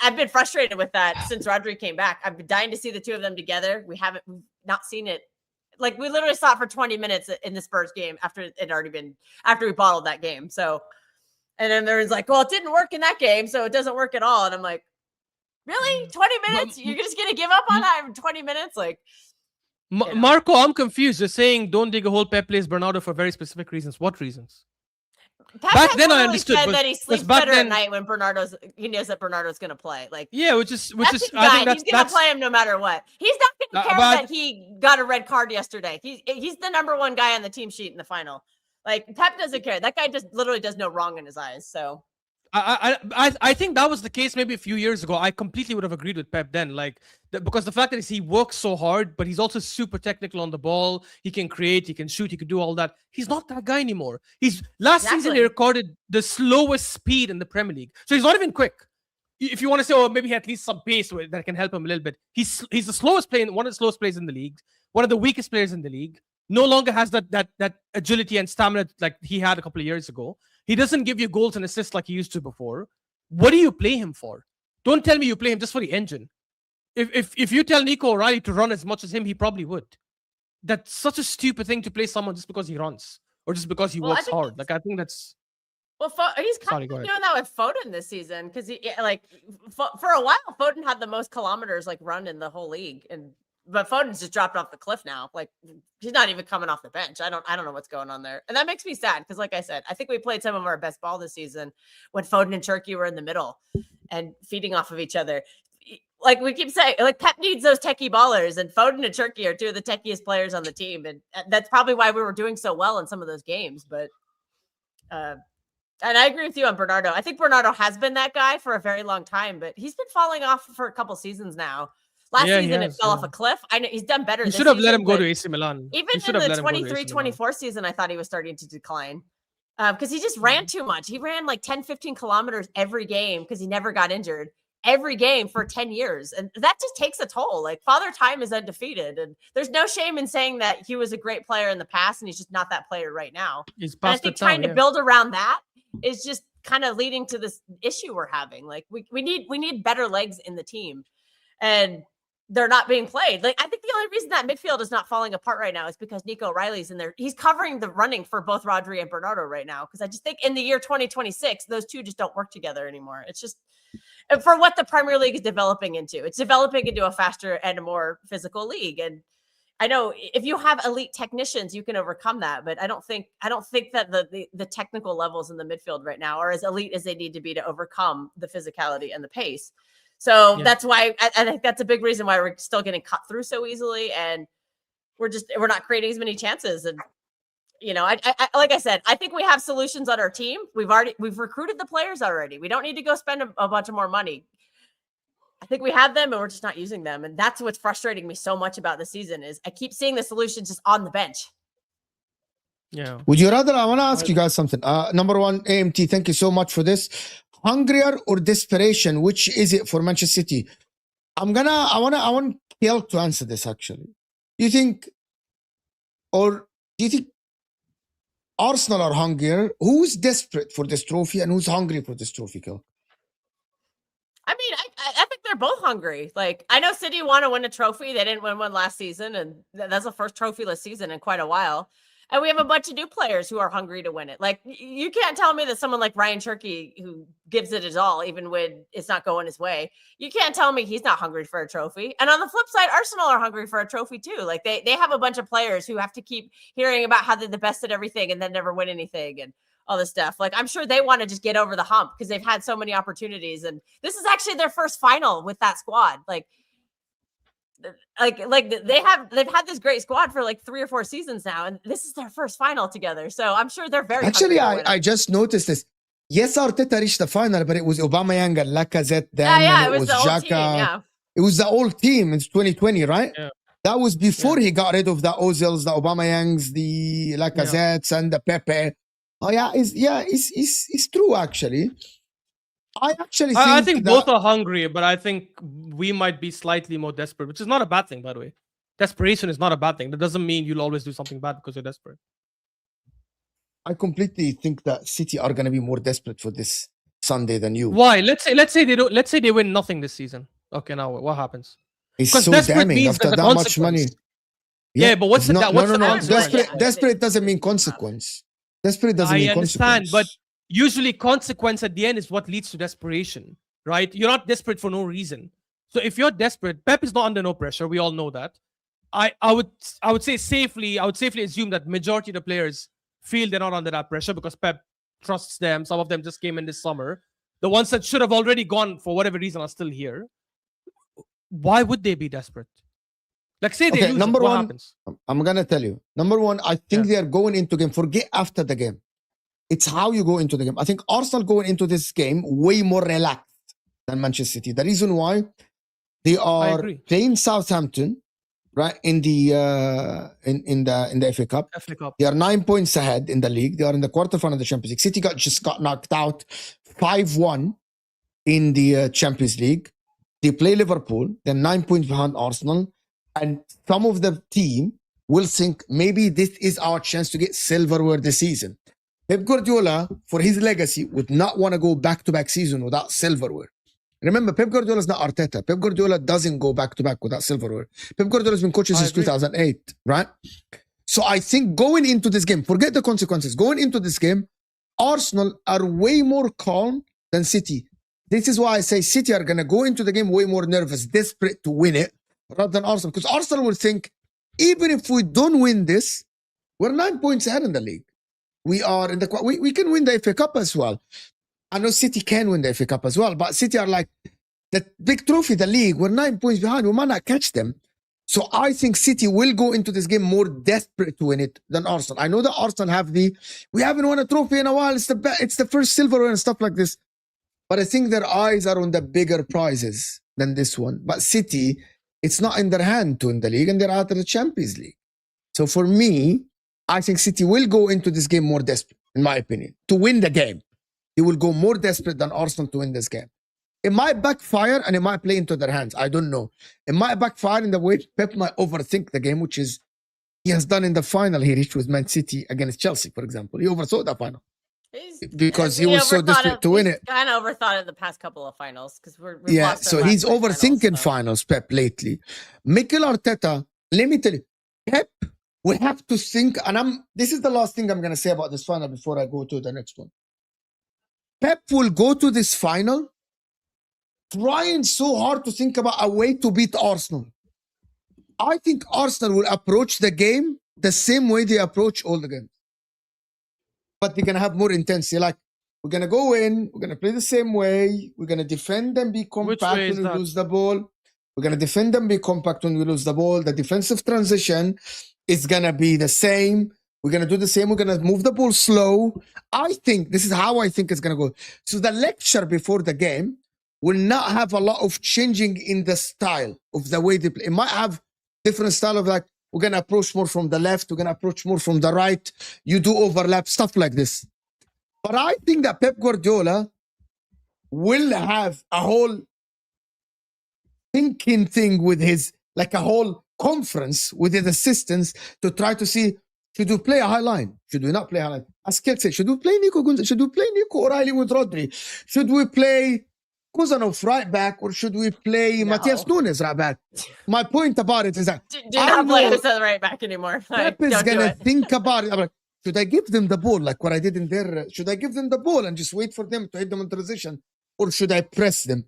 I've been frustrated with that since Rodri came back. I've been dying to see the two of them together. We've not seen it. Like we literally saw it for 20 minutes in the Spurs game after we bottled that game. So, and then there's like, well, it didn't work in that game, so it doesn't work at all. And I'm like, really? 20 minutes? You're just gonna give up on that in 20 minutes? Like, Marco, I'm confused. You're saying don't dig a hole. Pep plays Bernardo for very specific reasons. What reasons? Pep Back has then I literally understood, said but- that he because sleeps back better then- at night when he knows that Bernardo's going to play. Like, Yeah, which is that's his I guy. think He's going to play him no matter what. He's not going to care but- that he got a red card yesterday. He's the number one guy on the team sheet in the final. Like, Pep doesn't care. That guy just literally does no wrong in his eyes. So I think that was the case maybe a few years ago. I completely would have agreed with Pep then, like because the fact that he works so hard, but he's also super technical on the ball. He can create, he can shoot, he can do all that. He's not that guy anymore. He's last season Exactly. he recorded the slowest speed in the Premier League, so he's not even quick. If you want to say, oh, maybe he had at least some pace that can help him a little bit. He's the slowest player, one of the slowest players in the league, one of the weakest players in the league. No longer has that agility and stamina like he had a couple of years ago. He doesn't give you goals and assists like he used to before. What do you play him for? Don't tell me you play him just for the engine. If you tell Nico O'Reilly to run as much as him, he probably would. That's such a stupid thing to play someone just because he runs or just because he works hard. Like I think that's. Well, he's kind of go doing ahead. that with Foden this season because for a while Foden had the most kilometers like run in the whole league, but Foden's just dropped off the cliff now. Like he's not even coming off the bench. I don't know what's going on there, and that makes me sad because, like I said, I think we played some of our best ball this season when Foden and Turkey were in the middle and feeding off of each other. Like we keep saying, like Pep needs those techie ballers, and Foden and Turkey are two of the techiest players on the team, and that's probably why we were doing so well in some of those games. But and I agree with you on Bernardo. I think Bernardo has been that guy for a very long time, but he's been falling off for a couple seasons now. Last season, it fell off a cliff. I know he's done better. You this should have let season, him go but to AC Milan. Even You in should have let the him go to AC Milan. 23-24 season, I thought he was starting to decline because he just ran too much. He ran like 10, 15 kilometers every game because he never got injured. Every game for 10 years. And that just takes a toll. Like Father Time is undefeated. And there's no shame in saying that he was a great player in the past and he's just not that player right now. He's And I past think the trying town, to build around that is just kind of leading to this issue we're having. Like we need better legs in the team. And they're not being played. Like I think the only reason that midfield is not falling apart right now is because Nico O'Reilly's in there. He's covering the running for both Rodri and Bernardo right now. Because I just think in the year 2026, those two just don't work together anymore. It's just for what the Premier League is developing into. It's developing into a faster and a more physical league. And I know if you have elite technicians, you can overcome that. But I don't think that the technical levels in the midfield right now are as elite as they need to be to overcome the physicality and the pace. So that's why I think that's a big reason why we're still getting cut through so easily, and we're not creating as many chances. And you know, I like I said, I think we have solutions on our team. We've recruited the players already. We don't need to go spend a bunch of more money. I think we have them, and we're just not using them. And that's what's frustrating me so much about the season is I keep seeing the solutions just on the bench. Yeah. Would you rather? I want to ask you guys something. Number one, AMT, thank you so much for this. Hungrier or desperation? Which is it for Manchester City? I want Mikel to answer this actually. Do you think Arsenal are hungrier? Who's desperate for this trophy and who's hungry for this trophy, Kel? I mean, I think they're both hungry. Like, I know City want to win a trophy. They didn't win one last season, and that's the first trophyless season in quite a while. And we have a bunch of new players who are hungry to win it. Like, you can't tell me that someone like Ryan Cherky, who gives it his all, even when it's not going his way, you can't tell me he's not hungry for a trophy. And on the flip side, Arsenal are hungry for a trophy too. Like, they have a bunch of players who have to keep hearing about how they're the best at everything and then never win anything and all this stuff. Like, I'm sure they want to just get over the hump because they've had so many opportunities. And this is actually their first final with that squad. Like they've had this great squad for like 3 or 4 seasons now, and this is their first final together. So I'm sure they're very actually. hungry to win I it. just noticed this. Yes, Arteta reached the final, but it was Aubameyang and Lacazette then. Yeah, and it was the old Xhaka. team. Yeah, It was the old team in 2020, right? Yeah. That was before he got rid of the Ozils, the Aubameyangs, the Lacazettes, and the Pepe. Oh yeah, it's true actually. I think both are hungry, but I think we might be slightly more desperate, which is not a bad thing, by the way. Desperation is not a bad thing. That doesn't mean you'll always do something bad because you're desperate. I completely think that City are going to be more desperate for this Sunday than you. Why? Let's say they win nothing this season. Okay, now what happens? It's Because so desperate damning means after there's a that much money. consequence. Yeah, but what's it's the- not, what's the no. consequence? Desperate doesn't mean consequence. Desperate doesn't I mean understand, consequence. but usually consequence at the end is what leads to desperation, right? You're not desperate for no reason. So if you're desperate, Pep is not under no pressure. We all know that. I would say safely, I would safely assume that majority of the players feel they're not under that pressure because Pep trusts them. Some of them just came in this summer. The ones that should have already gone for whatever reason are still here. Why would they be desperate? Like, say they lose, number what one, happens? I'm gonna tell you. Number one, I think they are going into game. Forget after the game. It's how you go into the game. I think Arsenal going into this game way more relaxed than Manchester City. The reason why, they are playing Southampton, right, in the FA Cup. They are 9 points ahead in the league. They are in the quarterfinal of the Champions League. City just got knocked out 5-1 in the Champions League. They play Liverpool. They're 9 points behind Arsenal. And some of the team will think maybe this is our chance to get silverware this season. Pep Guardiola, for his legacy, would not want to go back-to-back season without silverware. Remember, Pep Guardiola is not Arteta. Pep Guardiola doesn't go back-to-back without silverware. Pep Guardiola has been coaching since 2008, right? So I think going into this game, forget the consequences. Going into this game, Arsenal are way more calm than City. This is why I say City are going to go into the game way more nervous, desperate to win it, rather than Arsenal. Because Arsenal will think, even if we don't win this, we're 9 points ahead in the league. We are in the we can win the FA Cup as well. I know City can win the FA Cup as well, but City are like the big trophy, the league. We're 9 points behind. We might not catch them. So I think City will go into this game more desperate to win it than Arsenal. I know that Arsenal have we haven't won a trophy in a while. It's the first silverware and stuff like this. But I think their eyes are on the bigger prizes than this one. But City, it's not in their hand to win the league, and they're out of the Champions League. So for me, I think City will go into this game more desperate, in my opinion, to win the game. They will go more desperate than Arsenal to win this game. It might backfire and it might play into their hands. I don't know. It might backfire in the way Pep might overthink the game, which is he has done in the final he reached with Man City against Chelsea, for example. He overthought that final. Because he was so desperate to win it. Kind of overthought it the past couple of finals because so he's overthinking finals, Pep, lately. Mikel Arteta, let me tell you, Pep will have to think, and this is the last thing I'm going to say about this final before I go to the next one. Pep will go to this final trying so hard to think about a way to beat Arsenal. I think Arsenal will approach the game the same way they approach all the games. But they're going to have more intensity. Like, we're going to go in, we're going to play the same way, we're going to defend and be compact when we lose the ball. We're going to defend and be compact when we lose the ball. The defensive transition is going to be the same. We're going to do the same. We're going to move the ball slow. I think this is how I think it's going to go. So the lecture before the game will not have a lot of changing in the style of the way they play. It might have different style of like, we're going to approach more from the left. We're going to approach more from the right. You do overlap, stuff like this. But I think that Pep Guardiola will have a whole thinking thing with his, like a whole conference with his assistants to try to see, should we play a high line? Should we not play a high line? As Kel said, should we play Nico Gonzalez? Should we play Nico O'Reilly with Rodri? Should we play Kozanov right back, or should we play Matthias Nunes right back? My point about it is that do not play us at right back anymore. Pep is gonna think about it. Like, should I give them the ball like what I did in there? Should I give them the ball and just wait for them to hit them in transition, or should I press them?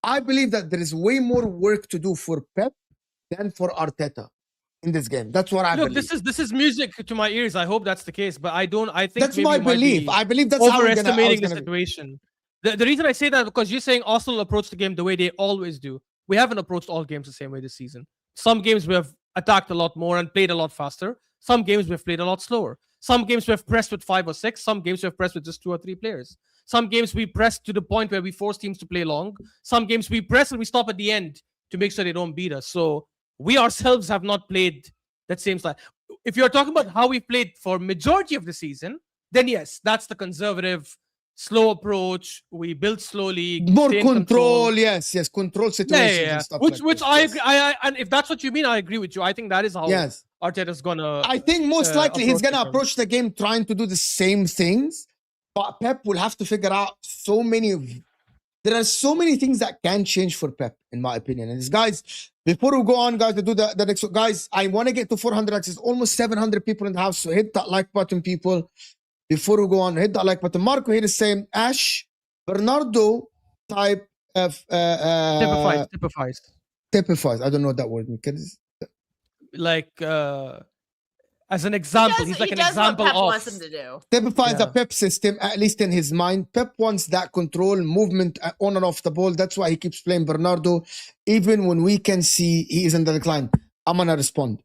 I believe that there is way more work to do for Pep than for Arteta in this game. That's what I believe. This is music to my ears. I hope that's the case, but I think that's my belief. I believe that's how overestimating the situation. The reason I say that because you're saying Arsenal approach the game the way they always do. We haven't approached all games the same way this season. Some games we have attacked a lot more and played a lot faster. Some games we've played a lot slower. Some games we've pressed with 5 or 6. Some games we've pressed with just 2 or 3 players. Some games we press to the point where we force teams to play long. Some games we press and we stop at the end to make sure they don't beat us. So we ourselves have not played that same style. If you're talking about how we played for majority of the season, then yes, that's the conservative, slow approach. We build slowly, more control. Yes, control situations and stuff. Which I agree. And if that's what you mean, I agree with you. I think that is how Arteta's gonna. I think most likely he's gonna approach the game trying to do the same things, but Pep will have to figure out so many. There are so many things that can change for Pep, in my opinion. And guys, before we go on, guys, to do the next one, guys, I want to get to 400 likes. There's almost 700 people in the house, so hit that like button, people. Before we go on, hit that like button. Marco here is saying, Ash, Bernardo type of... typifies. Typifies. I don't know what that word means. as an example. He's like he an does example what Pep of. wants him to do. Typifies Yeah. a Pep system, at least in his mind. Pep wants that control, movement on and off the ball. That's why he keeps playing Bernardo, even when we can see he is in the decline. I'm gonna respond.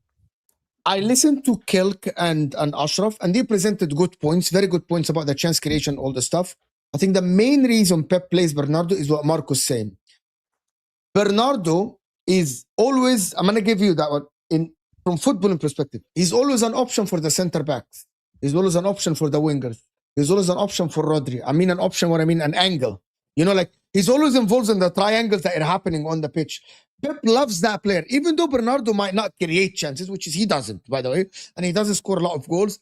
I listened to Kilk and Ashraf, and they presented good points, very good points about the chance creation, all the stuff. I think the main reason Pep plays Bernardo is what Marco's saying. Bernardo is always, I'm gonna give you that one from footballing perspective. He's always an option for the center backs. He's always an option for the wingers. He's always an option for Rodri. I mean an option, what I mean, an angle. You know, like he's always involved in the triangles that are happening on the pitch. Pep loves that player, even though Bernardo might not create chances, which is he doesn't, by the way, and he doesn't score a lot of goals.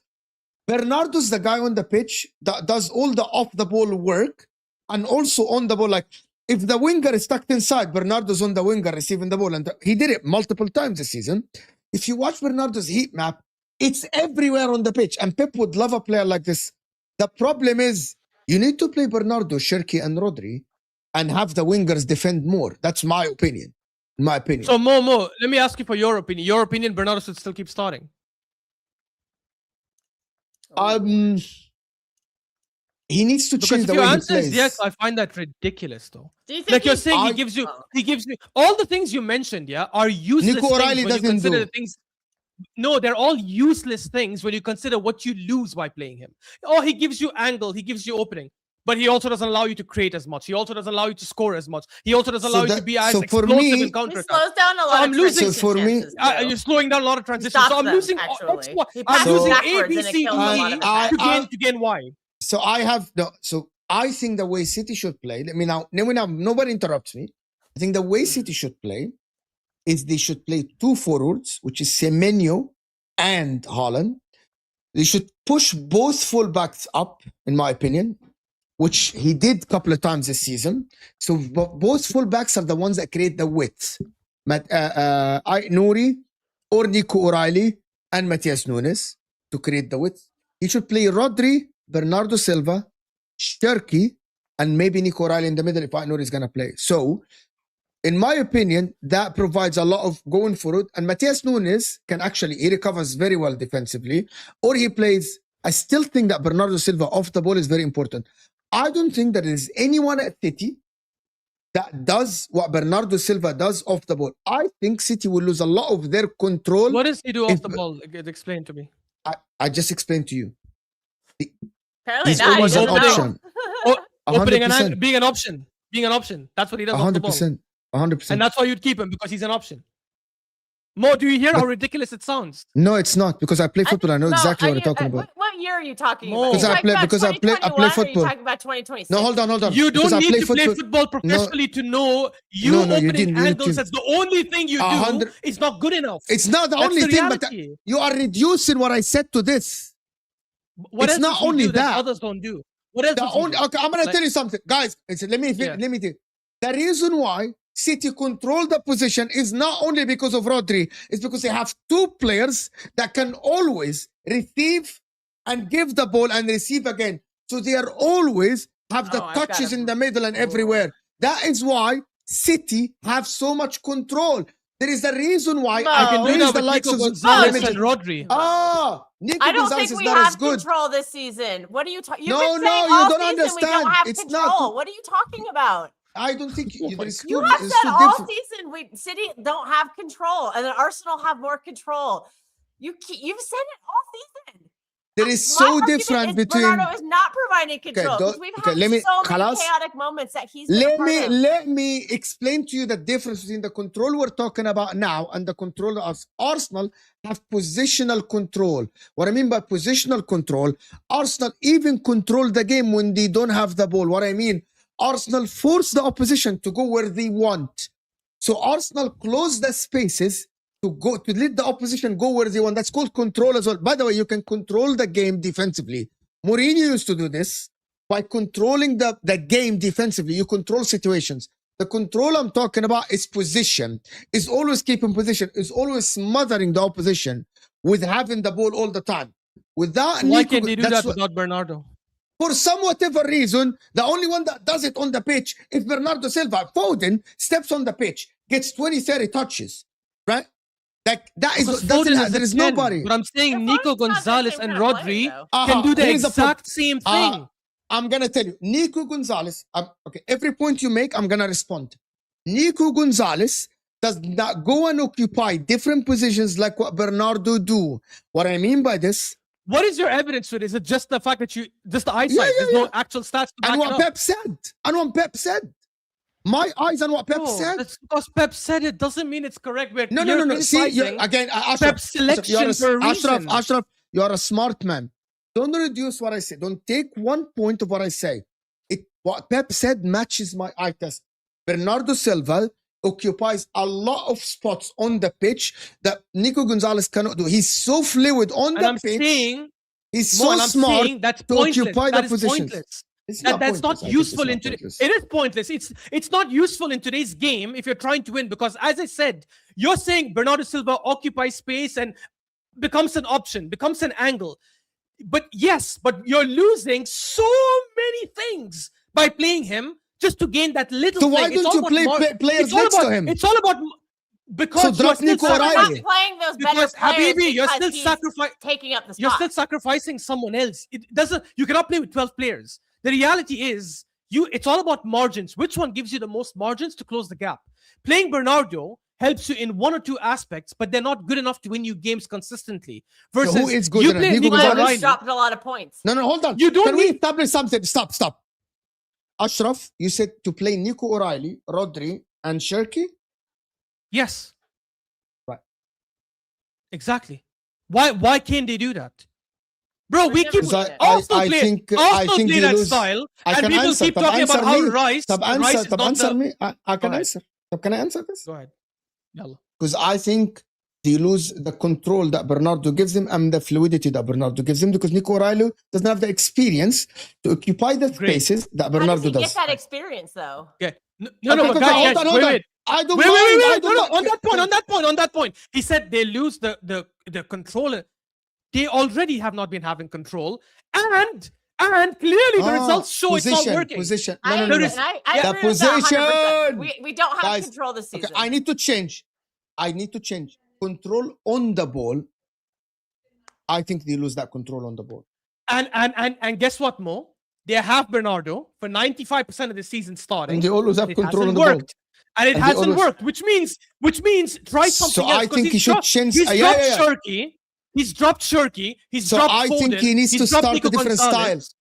Bernardo's the guy on the pitch that does all the off-the-ball work and also on the ball. Like if the winger is tucked inside, Bernardo's on the winger receiving the ball, and he did it multiple times this season. If you watch Bernardo's heat map, it's everywhere on the pitch, and Pep would love a player like this. The problem is you need to play Bernardo, Shirky, and Rodri, and have the wingers defend more. That's my opinion. My opinion. So Mo, let me ask you for your opinion. Your opinion, Bernardo should still keep starting. He needs to Because change if the your way he answer is plays. yes, I find that ridiculous though. Do you think Like you're he's- saying, he gives you all the things you mentioned, yeah, are useless Nico things O'Reilly when you doesn't consider do. the things. No, they're all useless things when you consider what you lose by playing him. Oh, he gives you angle, he gives you opening, but he also doesn't allow you to create as much. He also doesn't allow you to score as much. He also doesn't So allow you to that- be as so for explosive me- in He counter. slows down a lot I'm of losing- transition So for me- chances, too. You're slowing down a lot of transitions. stops So I'm them, losing. actually. That's why He I'm passes losing A, backwards B, and it C, kills a lot D of to attacks. gain Y. So I have no. So I think the way City should play. Let me now. Nobody interrupts me. I think the way City should play is they should play two forwards, which is Semenyo and Haaland. They should push both fullbacks up, in my opinion, which he did a couple of times this season. So both fullbacks are the ones that create the width. Nouri or Nico O'Reilly and Matthias Nunes to create the width. He should play Rodri, Bernardo Silva, Shirky, and maybe Nico O'Reilly in the middle if Nouri is going to play. So, in my opinion, that provides a lot of going forward. And Matthias Nunes he recovers very well defensively, or he plays. I still think that Bernardo Silva off the ball is very important. I don't think there is anyone at City that does what Bernardo Silva does off the ball. I think City will lose a lot of their control. What does he do If- off the ball? Explain to me. I just explained to you. Apparently He's not. He always an doesn't know. option. Opening 100%. being an option. Being an option. That's what he does off the ball. 100%. 100%. And that's why you'd keep him, because he's an option. Mo, do you hear how ridiculous it sounds? No, it's not, because I play football. I know exactly what you're talking about. What year are you talking Mo. about? Because I play- because I play- I play 2021 or are football. you talking about 2026? No, hold on. You Because don't I need play to play football professionally to know you No, you opening didn't. You angles. didn't. That's the only thing you do 100 is not good enough. It's not the That's only the thing, but reality. you are reducing what I said to this. What it's else not does he only do that. others don't do? What else? The does he only, do? okay, I'm gonna Like- tell you something, guys. Let me Yeah. think. The reason why City control the position is not only because of Rodri, it's because they have two players that can always receive and give the ball and receive again. So they are always have the Oh, I've got touches it. in the middle and everywhere. That is why City have so much control. There is a reason why No. I You can do praise that the with likes Nico of Gonzalez Limited. and Rodri. Nico I don't Gonzalez think is we not as have good. control this season. What are you talking? No, You've been no, saying you all don't season we understand. don't have It's control. not- What are you talking about? I don't think Oh my it's You too, have it's said too all different. season City don't have control, and then Arsenal have more control. You've said it all season. There is My so argument different is between. Bernardo is not providing control because don't- we've okay, had let me- so many Khalas? chaotic moments that he's been a part of. Let me explain to you the difference between the control we're talking about now and the control of Arsenal have positional control. What I mean by positional control, Arsenal even control the game when they don't have the ball. What I mean, Arsenal force the opposition to go where they want. So Arsenal close the spaces to let the opposition go where they want. That's called control as well. By the way, you can control the game defensively. Mourinho used to do this by controlling the game defensively. You control situations. The control I'm talking about is position. Is always keeping position. Is always smothering the opposition with having the ball all the time. Without Why Nico, can't they do that's that what- without Bernardo? for some whatever reason, the only one that does it on the pitch is Bernardo Silva. Foden steps on the pitch, gets 20, 30 touches, right? Like that is Because doesn't Foden have, is there a is 10, nobody. But I'm saying But Nico Foden's not the Gonzalez same and kind of player, Rodri though. can do the Here's exact same thing. I'm gonna tell you, Nico Gonzalez. Okay, every point you make, I'm gonna respond. Nico Gonzalez does not go and occupy different positions like what Bernardo do. What I mean by this, What is your evidence for it? Is it just the fact that just the eyesight? yeah, There's yeah. no actual stats to back and it what up. Pep said, my eyes on what Pep No, said. that's because Pep said it doesn't mean it's correct. We're No. you're See, criticizing again, Ashraf, Pep's selection for a reason. Ashraf, you're a smart man. Don't reduce what I say. Don't take one point of what I say. What Pep said matches my eye test. Bernardo Silva occupies a lot of spots on the pitch that Nico Gonzalez cannot do. He's so fluid on And the I'm pitch. saying, He's Mo, so and I'm smart saying that's to pointless. occupy That the is positions. pointless. It's That's pointless. not I think useful it's in not today. pointless. It is pointless. It's not useful in today's game if you're trying to win, because as I said, you're saying Bernardo Silva occupies space and becomes an option, becomes an angle. But yes, but you're losing so many things by playing him just to gain that little So thing. why It's don't all you about play players it's all next about, to him? It's all about because So you're drop still Nico So we're not O'Reilly. playing those better Because players Habibi, you're because still he's sacrificing. taking up the You're spot. still sacrificing someone else. It doesn't. You cannot play with 12 players. The reality is, it's all about margins. Which one gives you the most margins to close the gap? Playing Bernardo helps you in one or two aspects, but they're not good enough to win you games consistently. Versus who is good you enough? play Nico Nico Gonzalez? He's O'Reilly. dropped a lot of points. No, hold on. You don't Can we need- establish something? Stop. Ashraf, you said to play Nico O'Reilly, Rodri, and Shirky? Yes. Right. Exactly. Why can't they do that? Bro, we keep Because Arsenal I play think play they that lose. style, I and can people answer. keep طب talking about answer how me. Rice is not answer the... me. I can Go ahead. answer. Can I answer this? Go ahead. Yalla. Because I think they lose the control that Bernardo gives them and the fluidity that Bernardo gives them, because Nico O'Reilly doesn't have the experience to occupy the Great. spaces that How does Bernardo he get does. that experience, though? Okay. No, Okay, but guys, hold on. wait. I don't Wait, mind. I no, don't no. mind. On that point. He said they lose the control. They already have not been having control, and clearly the results show it's not working. Position. I No. agree with that 100%. We don't have Guys, control this season. Okay, I need to change. Control on the ball. I think they lose that control on the ball. And guess what, Mo? They have Bernardo for 95% of the season starting. And they always have It control on hasn't the ball. worked. And it And they hasn't always- worked, which means try something So else. I 'cause think he he's should dropped- change. He's Yeah. dropped Shirky. He's dropped Shirky. He's So dropped I think Foden, he needs he's to dropped start Nico a different Gonzalez.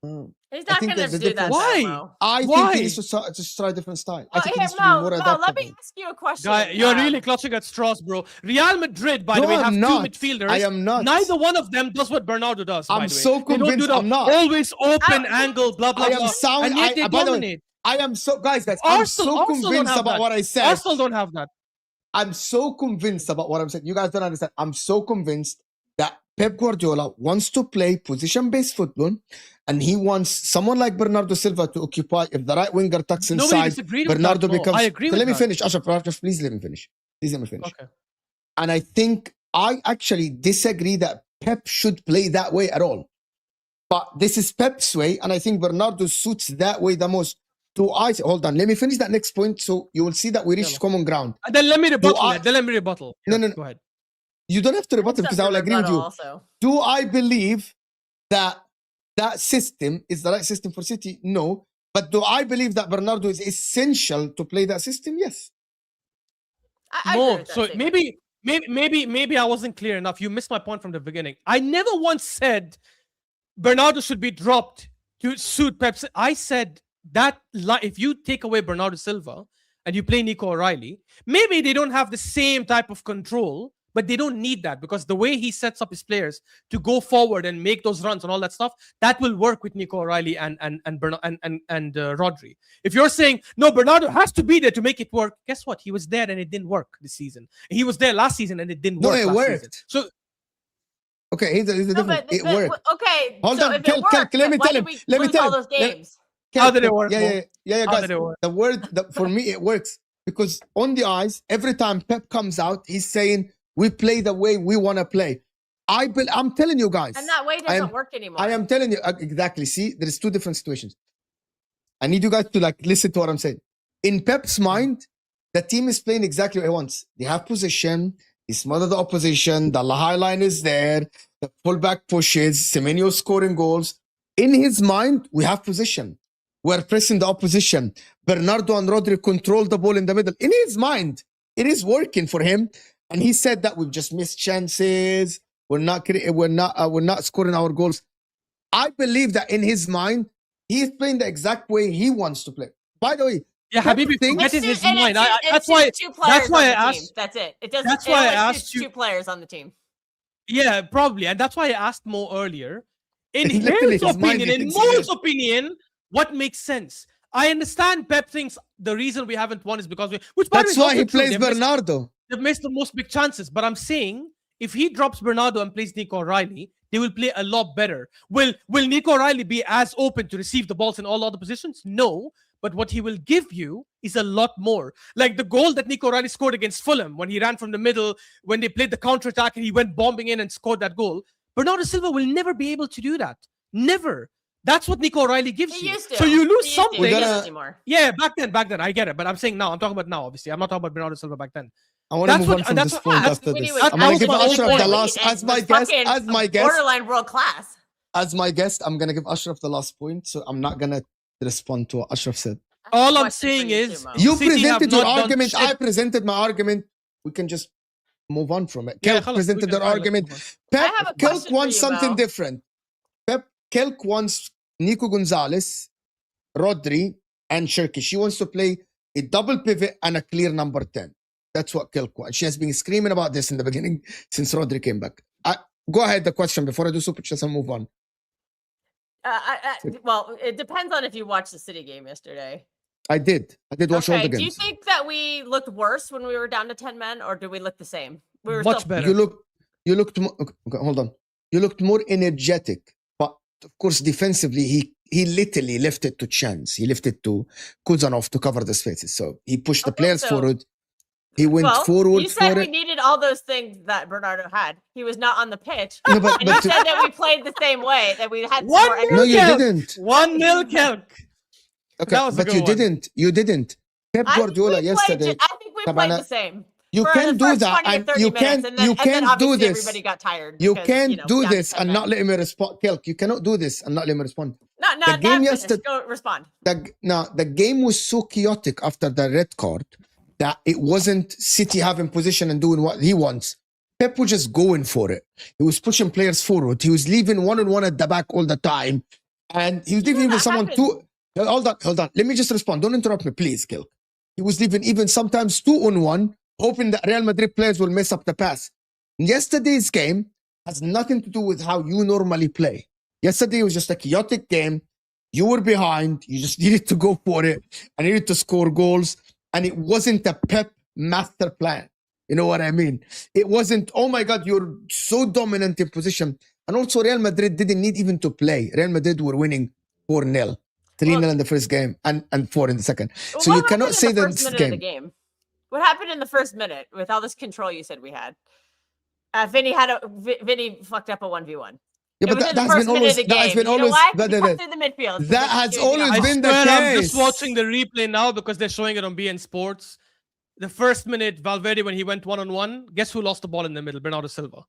style. He's I not think going there's to a do that. difference. Why? Though, Mo. I think Why? he needs to try a different style. I Well, think he here, needs to be more Mo, adaptable. let me ask you a question. Guy, you're really clutching at straws, bro. Real Madrid, by the way, I'm have not. two midfielders. I am not. Neither one of them does what Bernardo does. I'm by the way. so They don't do convinced the I'm not. always open I- angle, blah blah I am blah. sound. And yet they by the way, dominate. I am so guys. I'm Arsenal so don't convinced have about that. what I said. Arsenal don't have that. I'm so convinced about what I'm saying. You guys don't understand. I'm so convinced that Pep Guardiola wants to play position-based football, and he wants someone like Bernardo Silva to occupy. If the right winger tucks Nobody inside, disagreed with Bernardo that, Mo. becomes. I agree So with let me that. finish, Ashraf. Please let me finish. Okay. And I think I actually disagree that Pep should play that way at all. But this is Pep's way, and I think Bernardo suits that way the most. Hold on, let me finish that next point so you will see that we reached common ground. And then let me rebuttal I- it. Then let me rebuttal. No, Yeah, no. Go ahead. You don't have to rebut it That's because I will agree with you. also. Do I believe that that system is the right system for City? No. But do I believe that Bernardo is essential to play that system? Yes. I agree Mo, with that so statement. maybe I wasn't clear enough. You missed my point from the beginning. I never once said Bernardo should be dropped to suit Pep. I said that if you take away Bernardo Silva and you play Nico O'Reilly, maybe they don't have the same type of control, but they don't need that because the way he sets up his players to go forward and make those runs and all that stuff, that will work with Nico O'Reilly and Rodri. If you're saying no, Bernardo has to be there to make it work, guess what? He was there and it didn't work this season. He was there last season and it didn't No, work. it last worked. season. So Okay, here's the No, difference. It worked. Okay. Hold so on, if it Kel, worked, let me why tell did him. we Let me lose tell all him. those games? How did it work, Yeah, How guys. did it work? The word for me it works because on the eyes, every time Pep comes out, he's saying we play the way we want to play. I'm telling you guys. And that way doesn't work anymore. I am telling you exactly. See, there is two different situations. I need you guys to listen to what I'm saying. In Pep's mind, the team is playing exactly what he wants. They have possession. He smothered the opposition. The high line is there. The fullback pushes. Semenyo scoring goals. In his mind, we have possession. We're pressing the opposition. Bernardo and Rodri control the ball in the middle. In his mind, it is working for him. And he said that we've just missed chances. We're not scoring our goals. I believe that in his mind, he's playing the exact way he wants to play. By the way, Yeah, Habibi, thinks- that is his And mind. it's That's just why. two players why on I the asked- team. That's it. It doesn't. that's it why I only asked shoots you- two players on the team. Yeah, probably, and that's why I asked Mo earlier. In Literally his his mind, opinion, he in thinks he Mo's is. opinion, what makes sense? I understand Pep thinks the reason we haven't won is because which by the way That's is why also he true. plays They've missed- Bernardo. They've missed the most big chances, but I'm saying if he drops Bernardo and plays Nico O'Reilly, they will play a lot better. Will Nico O'Reilly be as open to receive the balls in all other positions? No, but what he will give you is a lot more. Like the goal that Nico O'Reilly scored against Fulham when he ran from the middle, when they played the counter-attack and he went bombing in and scored that goal. Bernardo Silva will never be able to do that. Never. That's what Nico O'Reilly gives He you. used to. So you lose He used to. something. He We're doesn't gonna- anymore. Yeah, back then, I get it. But I'm saying now, I'm talking about now, obviously. I'm not talking about Bernardo Silva back then. I want to That's move what- on from that's this what- point that's after when he this. was I'm going to give my whole Ashraf point. the last, And as my was guest, fucking as my guest, borderline world class. as my guest, I'm going to give Ashraf the last point. So I'm not going to respond to what Ashraf said. All I'm Question for saying you is- too, Mo. You City have presented your not done argument. shit. I presented my argument. We can just move on from it. Yeah, Kelk خلاص, we presented can their try, let's argument. move on. Pep, I have a Kelk question for wants you, something Mo. different. Kelk wants Nico Gonzalez, Rodri, and Cherki. She wants to play a double pivot and a clear number 10. That's what Kelk wants. She has been screaming about this in the beginning since Rodri came back. Go ahead, the question before I do super chats and move on. Well, it depends on if you watched the City game yesterday. I did watch all the Do you games. think that we looked worse when we were down to 10 men, or do we look the same? We were Much still better. You looked more, okay, hold on. You looked more energetic, but of course defensively he literally left it to chance. He left it to Kuzanov to cover the spaces. So he pushed the Okay, players so- forward. He went forward You said for we it. needed all those things that Bernardo had. He was not on the pitch. No, but, And you but said that we played the same way, that we had some One more nil no, energy. you Kelk. didn't. 1-0 Kelk. Okay, That was a but good you one. didn't. You didn't. Pep I think Guardiola we played yesterday. I think we played Tabana, the same. You For can the do first that, 20 or and 30 you minutes, can't. and then, You and then can't do obviously this. everybody got tired. You because, can't you know, do down to this 10 and men. not let me respond. Kelk, you cannot do this and not let me respond. Not the game finished. yesterday- Go respond. The game was so chaotic after the red card that it wasn't City having position and doing what he wants. Pep was just going for it. He was pushing players forward. He was leaving one-on-one at the back all the time. And he was leaving even that someone happened. two. Hold on. Let me just respond. Don't interrupt me, please, Kelk. He was leaving even sometimes 2-on-1, hoping that Real Madrid players will mess up the pass. Yesterday's game has nothing to do with how you normally play. Yesterday was just a chaotic game. You were behind. You just needed to go for it. I needed to score goals. And it wasn't a Pep master plan. You know what I mean? It wasn't, oh my God, you're so dominant in position. And also Real Madrid didn't need even to play. Real Madrid were winning 4-0. 3-0 in the first game and 4 in the second. So What you cannot happened say in the that first this minute of the game. game. What happened in the first minute with all this control you said we had? Vinny fucked up a 1v1. Yeah, but It was in that the has first been minute always, of the that has game. been You know always, why? that- We that- cut through the midfield. so that they has could always get I been the swear I'm just case. watching the replay now because they're showing it on BN Sports. The first minute, Valverde, when he went 1-on-1, guess who lost the ball in the middle? Bernardo Silva.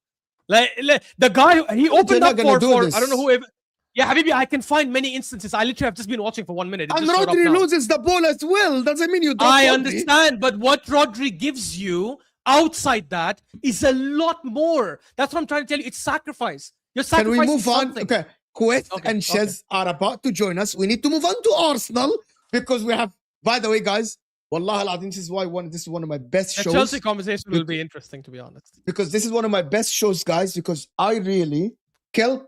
Like the guy, he opened not up gonna do for this. I don't know who. Yeah, Habibi, I can find many instances. I literally have just been watching for 1 minute. It And just showed up Rodri now. loses the ball as well. Doesn't mean you drop I Rodri. understand, but what Rodri gives you outside that is a lot more. That's what I'm trying to tell you. It's sacrifice. You're Can sacrificing we move on? something. Okay. Quest Okay, and okay. Shez are about to join us. We need to move on to Arsenal because we have, by the way, guys, Wallah al-Azim, this is one of my best The shows. Chelsea conversation will be interesting, to be honest. Because this is one of my best shows, guys, because I really, Kel,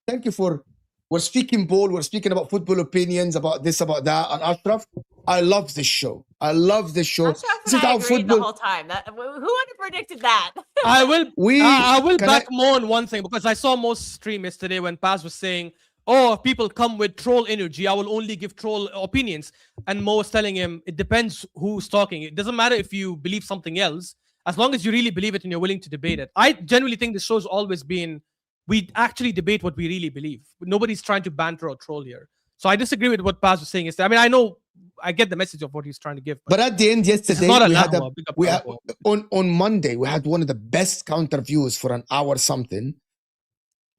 thank you for, we're speaking ball, we're speaking about football opinions, about this, about that, and Ashraf, I love this show. I love this show. Ashraf This and is I how agreed the football, whole time. Who would have predicted that? I will I will can back Mo on one thing because I saw Mo's stream yesterday when Paz was saying, oh, if people come with troll energy, I will only give troll opinions. And Mo was telling him, it depends who's talking. It doesn't matter if you believe something else, as long as you really believe it and you're willing to debate it. I genuinely think the show's always been, we actually debate what we really believe. Nobody's trying to banter or troll here. So I disagree with what Paz was saying yesterday. I mean, I know I get the message of what he's trying to give. But at the end, this is yesterday, not a we had Lambo, big up we had, Lambo. on Monday, we had one of the best counter views for an hour something,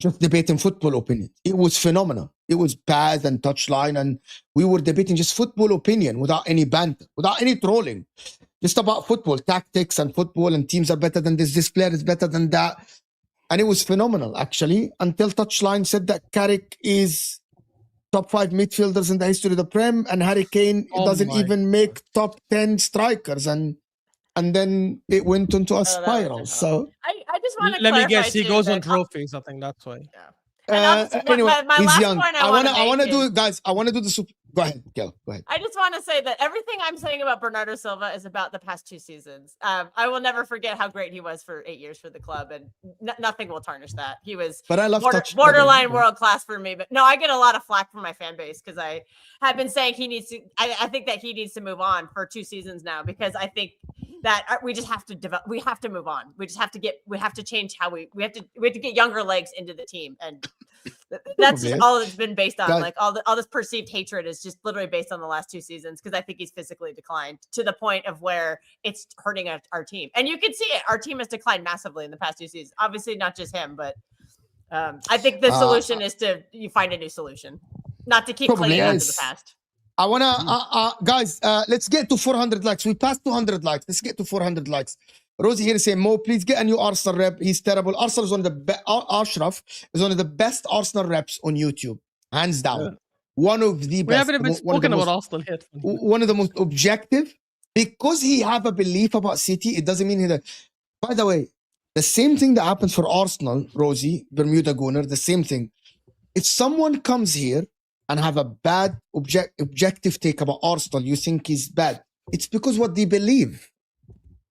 just debating football opinion. It was phenomenal. It was pass and touchline, and we were debating just football opinion without any banter, without any trolling. Just about football, tactics and football, and teams are better than this player is better than that. And it was phenomenal, actually, until Touchline said that Carrick is top 5 midfielders in the history of the Prem, and Harry Kane doesn't even make top 10 strikers. And then it went into a spiral. So I just want to let me guess, he too, goes on trophies. I think that's why. Yeah. And anyway, my he's last young. point I want to make do is- it, guys. I want to do the super. Go ahead, Gil. Go ahead. I just want to say that everything I'm saying about Bernardo Silva is about the past 2 seasons. I will never forget how great he was for 8 years for the club, and nothing will tarnish that. He was But I love borderline world class for me. But no, I get a lot of flack from my fan base because I have been saying he needs to. I think that he needs to move on for 2 seasons now, because I think that we just have to develop. We have to move on. We just have to get. We have to change how we have to get younger legs into the team, and that's just all it's been based on. Like all this perceived hatred is just literally based on the last 2 seasons, because I think he's physically declined to the point of where it's hurting our team. And you can see it. Our team has declined massively in the past 2 seasons. Obviously, not just him, but I think the solution is you find a new solution, not to keep clinging on to the past. I want to, guys, let's get to 400 likes. We passed 200 likes. Let's get to 400 likes. Rosie here is saying, Mo, please get a new Arsenal rep. He's terrible. Arsenal is one of the best. Ashraf is one of the best Arsenal reps on YouTube. Hands down. Yeah. One of the best. We haven't even spoken about Arsenal yet. One of the most objective. Because he have a belief about City, it doesn't mean that. By the way, the same thing that happens for Arsenal, Rosie, Bermuda Gooner, the same thing. If someone comes here and have a bad objective take about Arsenal, you think he's bad. It's because what they believe.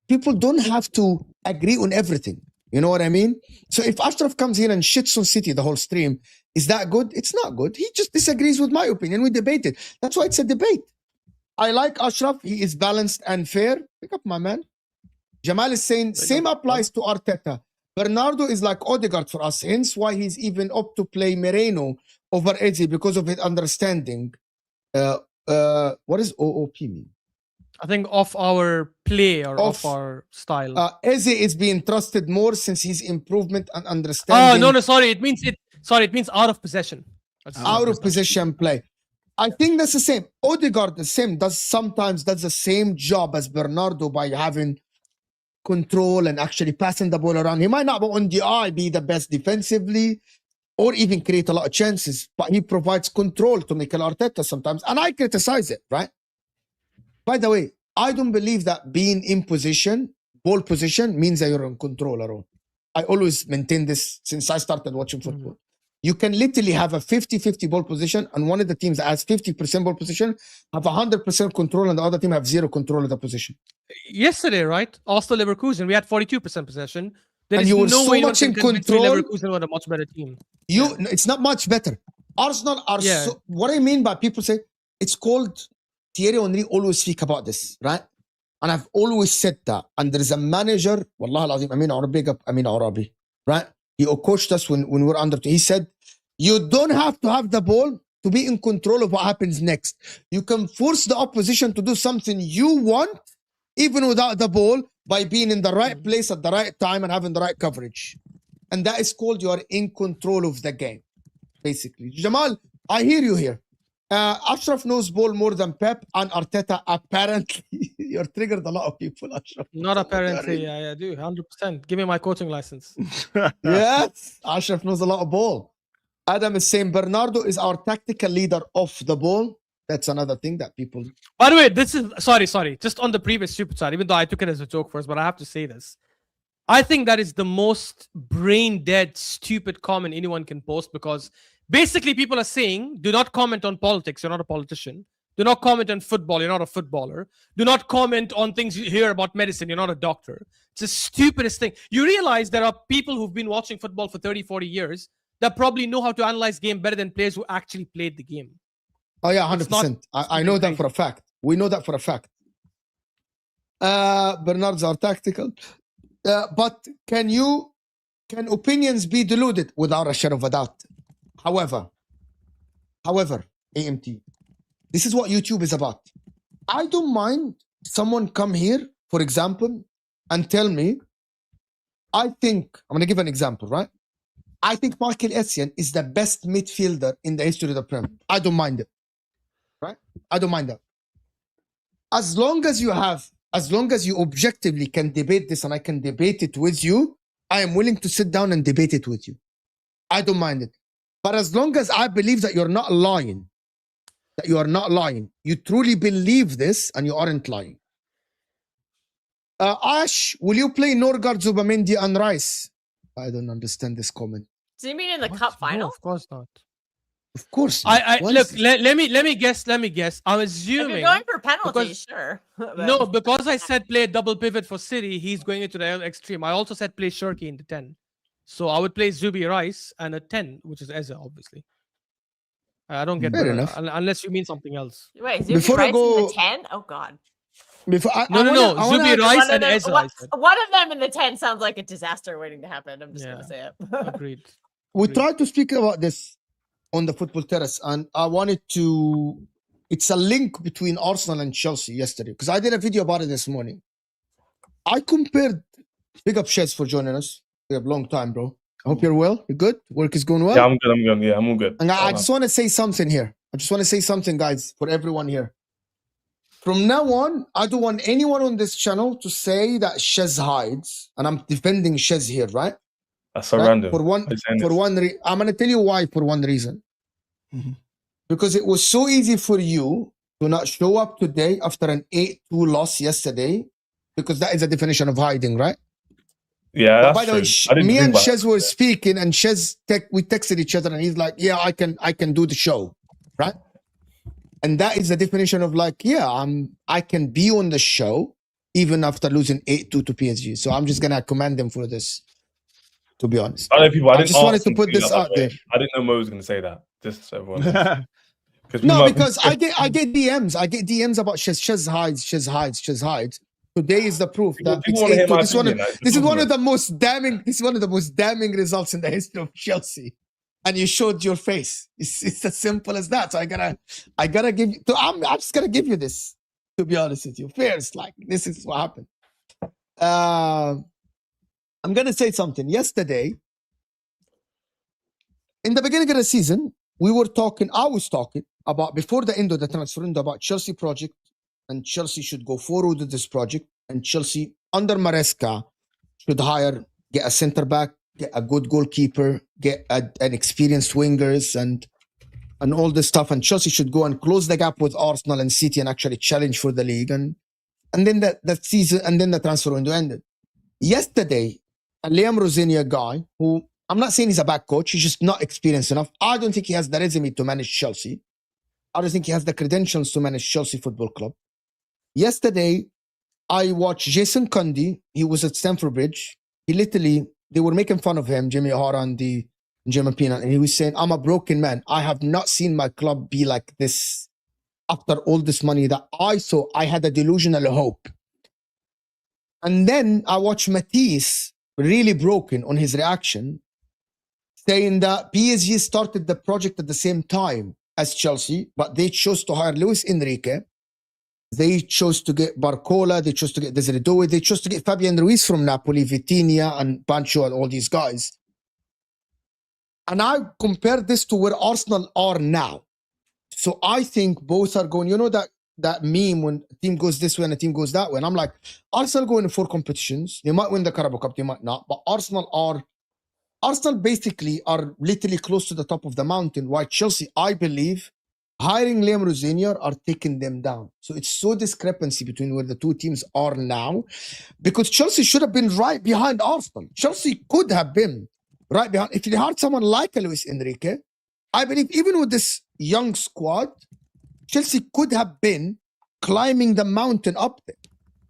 People don't have to agree on everything. You know what I mean? So if Ashraf comes here and shits on City the whole stream, is that good? It's not good. He just disagrees with my opinion. We debate it. That's why it's a debate. I like Ashraf. He is balanced and fair. Pick up, my man. Jamal is saying, same applies to Arteta. Bernardo is like Odegaard for us, hence why he's even up to play Moreno over Eze because of his understanding. What does OOP mean? I think of our play or of our style. Eze is being trusted more since his improvement and understanding. Oh no, sorry. It means out of possession. Out of possession play. I think that's the same. Odegaard the same. Sometimes does the same job as Bernardo by having control and actually passing the ball around. He might not on the eye be the best defensively or even create a lot of chances, but he provides control to Mikel Arteta sometimes. And I criticize it, right? By the way, I don't believe that being in position, ball position, means that you're in control at all. I always maintain this since I started watching football. Mm-hmm. You can literally have a 50-50 ball position, and one of the teams that has 50% ball position have 100% control, and the other team have 0 control of the position. Yesterday, right? Arsenal Leverkusen, we had 42% possession. There and is you were no so way much in control. Leverkusen were a much better team. It's not much better. Arsenal are so. What I mean by people say it's called. Thierry Henry always speak about this, right? And I've always said that. And there is a manager, Wallah al-Azim, Amin Arabi, right? He coached us when we were under. He said, you don't have to have the ball to be in control of what happens next. You can force the opposition to do something you want, even without the ball, by being in the right place at the right time and having the right coverage. And that is called you are in control of the game, basically. Jamal, I hear you here. Ashraf knows ball more than Pep and Arteta. Apparently, you're triggered a lot of people, Ashraf. Not apparently, I do 100%. Give me my coaching license. Yes, Ashraf knows a lot of ball. Adam is saying Bernardo is our tactical leader off the ball. That's another thing that people. By the way, this is sorry. Just on the previous stupid side, even though I took it as a joke first, but I have to say this. I think that is the most brain dead, stupid comment anyone can post, because basically people are saying, do not comment on politics, you're not a politician. Do not comment on football, you're not a footballer. Do not comment on things you hear about medicine, you're not a doctor. It's the stupidest thing. You realize there are people who've been watching football for 30, 40 years that probably know how to analyze game better than players who actually played the game. Oh yeah, 100%. I know that for a fact. We know that for a fact. Bernards are tactical. But can opinions be diluted? Without a shadow of a doubt. However, AMT, this is what YouTube is about. I don't mind someone come here, for example, and tell me, I think, I'm going to give an example, right? I think Mikel Essien is the best midfielder in the history of the Premier. I don't mind it, right? I don't mind that. As long as you objectively can debate this and I can debate it with you, I am willing to sit down and debate it with you. I don't mind it. But as long as I believe that you're not lying, you truly believe this and you aren't lying. Ash, will you play Norgard, Zubamendi and Rice? I don't understand this comment. Do you mean in the What? cup No, final? of course not. Of course. I What look. is- Let me guess. I'm If you're assuming. going for penalties, because- sure. But- No, because I said play double pivot for City, he's going into the extreme. I also said play Shirky in the 10. So I would play Zubi Rice and a 10, which is Eze, obviously. I don't get Fair that, enough. unless you mean something else. Wait, Zubi Before I Rice in go- the 10? Oh, God. Before I No, Zubi Rice One of and them- Eze. I one, said. one of them in the 10 sounds like a disaster waiting to happen. I'm just going to say it. Agreed. we tried to speak about this on the football terrace, and I wanted to. It's a link between Arsenal and Chelsea yesterday because I did a video about it this morning. I compared. Big up Shez for joining us. We have a long time, bro. I hope you're well. You're good. Work is going well. Yeah, I'm good. I'm good. Yeah, I'm all good. And I just want to say something here. I just want to say something, guys, for everyone here. From now on, I don't want anyone on this channel to say that Shez hides, and I'm defending Shez here, right? That's so Right? random. For one, Why are you saying this? I'm gonna tell you why. For one reason, because it was so easy for you to not show up today after an 8-2 loss yesterday, because that is a definition of hiding, right? Yeah, But that's by the way, true. I didn't me think and about Shez that. were speaking, and we texted each other, and he's like, "Yeah, I can do the show," right? And that is the definition of like, yeah, I can be on the show even after losing 8-2 to PSG. So I'm just gonna commend them for this. To be honest, I know people. I didn't just wanted ask to them put do this that, by out the way. there. I didn't know Mo was going to say that. Just so everyone knows. No, because I get DMs about Shez hides. Today is the proof that people it's want to hear 8-2. my This is one of- opinion, like, this is one of people- the most damning. This is one of the most damning results in the history of Chelsea, and you showed your face. It's as simple as that. So I gotta give you. I'm just gonna give you this. To be honest with you, first, like this is what happened. I'm gonna say something. Yesterday, in the beginning of the season, I was talking about before the end of the transfer window about Chelsea project, and Chelsea should go forward with this project, and Chelsea under Maresca should get a center back, get a good goalkeeper, get an experienced wingers, and all this stuff, and Chelsea should go and close the gap with Arsenal and City and actually challenge for the league, and then that season, and then the transfer window ended. Yesterday, a Liam Rosenior guy who, I'm not saying he's a bad coach, he's just not experienced enough. I don't think he has the resume to manage Chelsea. I don't think he has the credentials to manage Chelsea Football Club. Yesterday, I watched Jason Cundy. He was at Stamford Bridge. They were making fun of him, Jimmy O'Hara and Jim Pina, and he was saying, "I'm a broken man. I have not seen my club be like this after all this money that I saw. I had a delusional hope." And then I watched Matisse, really broken on his reaction, saying that PSG started the project at the same time as Chelsea, but they chose to hire Luis Enrique. They chose to get Barcola. They chose to get Desiree Doué. They chose to get Fabian Ruiz from Napoli, Vitinha and Pancho and all these guys. And I compare this to where Arsenal are now. So I think both are going, you know that meme when a team goes this way and a team goes that way. And I'm like, Arsenal going in 4 competitions. They might win the Carabao Cup, they might not. But Arsenal basically are literally close to the top of the mountain. While Chelsea, I believe, hiring Liam Rosenior are taking them down. So it's so discrepancy between where the two teams are now. Because Chelsea should have been right behind Arsenal. Chelsea could have been right behind. If they hired someone like Luis Enrique, I believe even with this young squad, Chelsea could have been climbing the mountain up there.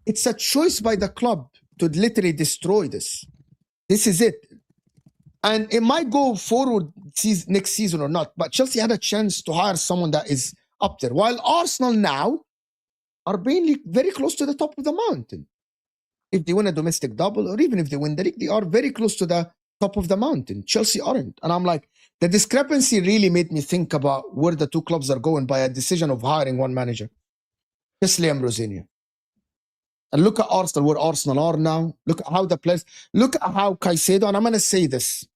It's a choice by the club to literally destroy this. This is it. And it might go forward next season or not, but Chelsea had a chance to hire someone that is up there. While Arsenal now are being very close to the top of the mountain. If they win a domestic double, or even if they win the league, they are very close to the top of the mountain. Chelsea aren't. And I'm like, the discrepancy really made me think about where the two clubs are going by a decision of hiring one manager. Just Liam Rosenior. And look at Arsenal, where Arsenal are now. Look at how the players, look at how Caicedo, and I'm going to say this,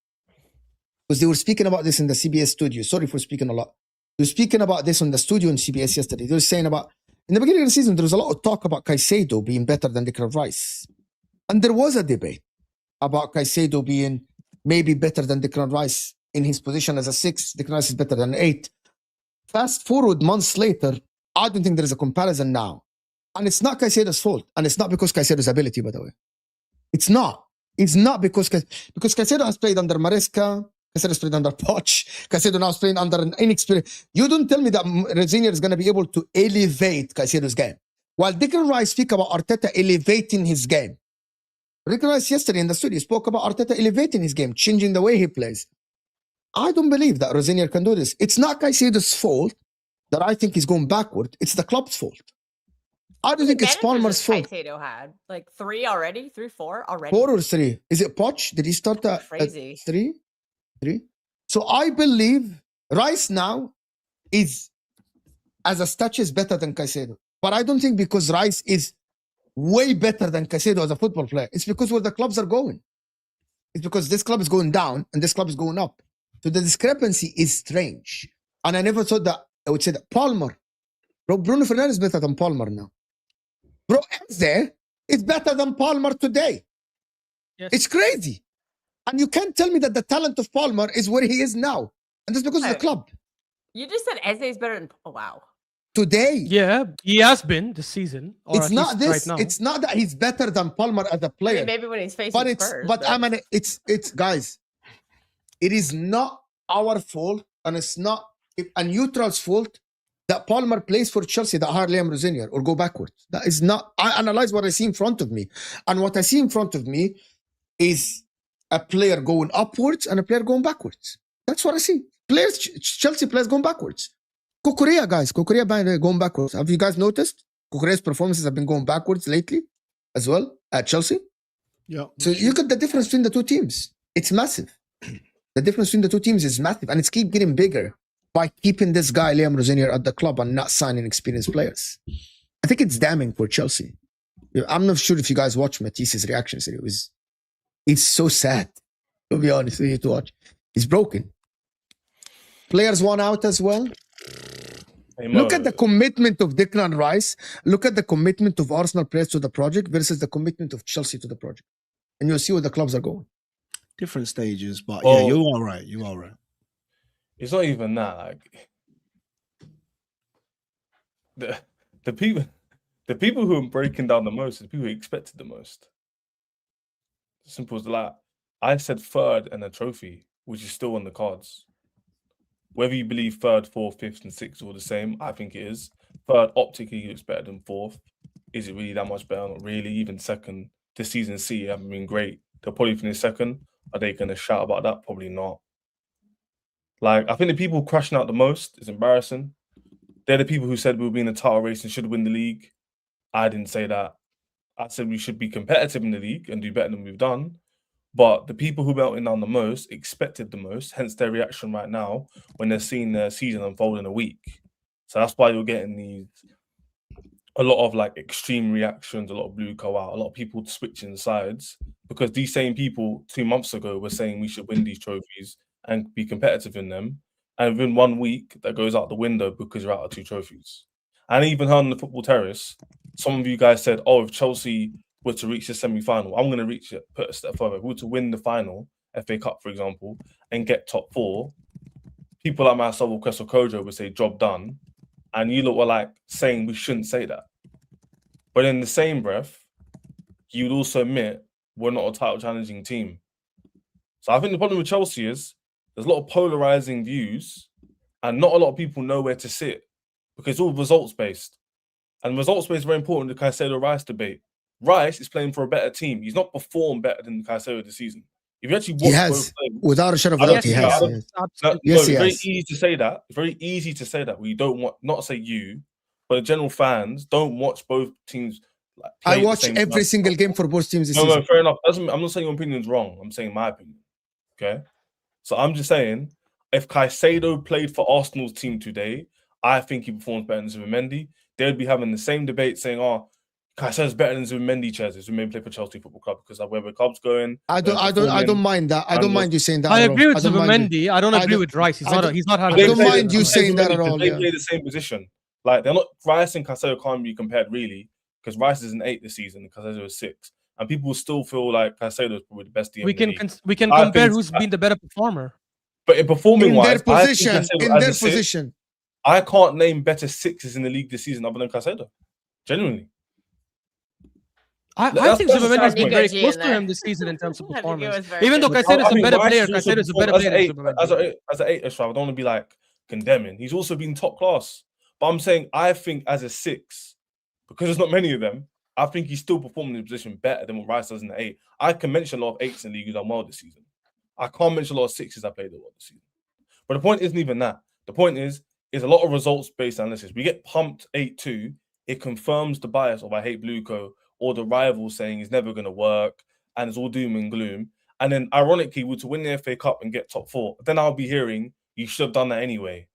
because they were speaking about this in the CBS studio. Sorry for speaking a lot. They were speaking about this on the studio in CBS yesterday. They were saying about, in the beginning of the season, there was a lot of talk about Caicedo being better than Declan Rice. And there was a debate about Caicedo being maybe better than Declan Rice in his position as a 6. Declan Rice is better than 8. Fast forward months later, I don't think there is a comparison now. And it's not Caicedo's fault. And it's not because Caicedo's ability, by the way. It's not. It's not because Caicedo has played under Maresca. Caicedo has played under Poch. Caicedo now is playing under an inexperienced. You don't tell me that Rosenior is going to be able to elevate Caicedo's game. While Declan Rice speak about Arteta elevating his game. Declan Rice yesterday in the studio spoke about Arteta elevating his game, changing the way he plays. I don't believe that Rosenior can do this. It's not Caicedo's fault that I think he's going backward. It's the club's fault. I don't think it's Palmer's fault. Caicedo had like 3 already, 3, 4 already. 4 or 3? Is it Poch? Did he start at Crazy. 3? 3. So I believe Rice now is, as a stature, is better than Caicedo. But I don't think because Rice is way better than Caicedo as a football player. It's because where the clubs are going. It's because this club is going down and this club is going up. So the discrepancy is strange. And I never thought that I would say that Palmer. Bro, Bruno Fernandes is better than Palmer now. Bro, Eze is better than Palmer today. Yes. It's crazy. And you can't tell me that the talent of Palmer is where he is now. And that's because of the club. You just said Eze is better than... Oh, wow. Today. Yeah, he has been this season. Or It's at not least this. right now. It's not that he's better than Palmer as a I player. mean, maybe when he's facing But it's, Spurs. but I mean, it's guys, it is not our fault, and it's not a neutral's fault that Palmer plays for Chelsea that hire Liam Rosenior or go backwards. That is not. I analyze what I see in front of me, and what I see in front of me is a player going upwards and a player going backwards. That's what I see. Players, Chelsea players going backwards. Kukurea, guys, Kukurea going backwards. Have you guys noticed? Kukurea's performances have been going backwards lately as well at Chelsea. Yeah. So you look at the difference between the two teams. It's massive. The difference between the two teams is massive, and it's keep getting bigger by keeping this guy Liam Rosenior at the club and not signing experienced players. I think it's damning for Chelsea. I'm not sure if you guys watched Matisse's reactions. It's so sad, to be honest with you, to watch. He's broken. Players want out as well. Hey, Look at the commitment of Declan Rice. Look at the commitment of Arsenal players to the project versus the commitment of Chelsea to the project. And you'll see where the clubs are going. Different stages, but Oh. yeah, you are right. You are right. It's not even that. Like the people who are breaking down the most are the people who expected the most. Simple as that. I said 3rd and a trophy, which is still on the cards. Whether you believe 3rd, 4th, 5th, and 6th are all the same, I think it is. 3rd optically looks better than 4th. Is it really that much better? Not really. Even 2nd. This season, City haven't been great. They'll probably finish 2nd. Are they going to shout about that? Probably not. Like, I think the people crashing out the most is embarrassing. They're the people who said we'll be in the title race and should win the league. I didn't say that. I said we should be competitive in the league and do better than we've done. But the people who melted down the most expected the most, hence their reaction right now when they're seeing their season unfold in a week. So that's why you're getting a lot of like extreme reactions, a lot of blue go out, a lot of people switching sides, because these same people 2 months ago were saying we should win these trophies and be competitive in them. And within 1 week, that goes out the window because you're out of 2 trophies. And even on the football terrace, some of you guys said, oh, if Chelsea were to reach the semi-final, I'm going to reach it, put a step further. If we were to win the final, FA Cup, for example, and get top 4, people like myself or Cressel Kojo would say, job done. And you lot were like saying we shouldn't say that. But in the same breath, you would also admit we're not a title challenging team. So I think the problem with Chelsea is there's a lot of polarizing views and not a lot of people know where to sit because it's all results based. And results based is very important in the Caicedo Rice debate. Rice is playing for a better team. He's not performed better than Caicedo this season. If you actually watch He has. Without a shadow of a doubt, he has. No, Yes, it's he very has. easy to say that. It's very easy to say that. We don't want, not say you, but the general fans don't watch both teams. Like, play I at the watch same every time. single game for both teams this No, season. fair enough. I'm not saying your opinion's wrong. I'm saying my opinion. Okay? So I'm just saying, if Caicedo played for Arsenal's team today, I think he performs better than Zubimendi they would be having the same debate saying, "Oh, Caicedo's better than Zubimendi chairs. Zubimendi play for Chelsea Football Club because of where the club's going." I don't mind that. I don't mind you saying that. I at all. agree with I don't mind you. Zubimendi. I don't I agree don't- with Rice. He's I not. don't- He's not I having. don't mind you saying that at all. They Yeah. play the same position. Like they're not. Rice and Caicedo can't be compared really because Rice is an 8 this season, Caicedo is 6, and people still feel like Caicedo is probably the best DM. We in the can league. we can I compare think- who's been the better performer. But in performing In wise, their position, position, I can't name better 6s in the league this season other than Caicedo. Genuinely. I That's- think that's Zubimendi has been Nico very G close in to there. him this season in terms of I think it performance. was very Even though good. Caicedo is I a mean, better Rice player, is also Caicedo is a better performed player as than an Zubimendi. as an 8 I don't want to be like condemning. He's also been top class. But I'm saying I think as a 6, because there's not many of them, I think he's still performing in the position better than what Rice does in the 8. I can mention a lot of 8s in the league who've done well this season. I can't mention a lot of 6s I played well this season. But the point isn't even that. The point is a lot of results-based analysis. We get pumped 8-2, it confirms the bias of I hate Blueco or the rival saying it's never going to work and it's all doom and gloom. And then ironically, we're to win the FA Cup and get top 4. Then I'll be hearing you should have done that anyway.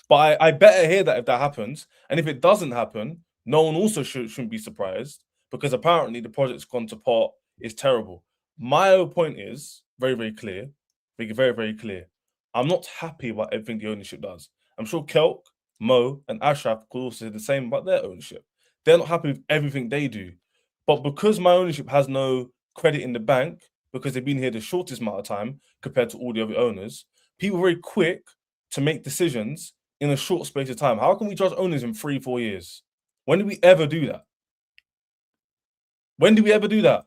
But I better hear that if that happens. And if it doesn't happen, no one also shouldn't be surprised because apparently the project's gone to pot. It's terrible. My own point is very, very clear. Very, very clear. I'm not happy about everything the ownership does. I'm sure Kelk, Mo, and Ashraf could also say the same about their ownership. They're not happy with everything they do. But because my ownership has no credit in the bank, because they've been here the shortest amount of time compared to all the other owners, people are very quick to make decisions in a short space of time. How can we judge owners in 3-4 years? When did we ever do that? When did we ever do that?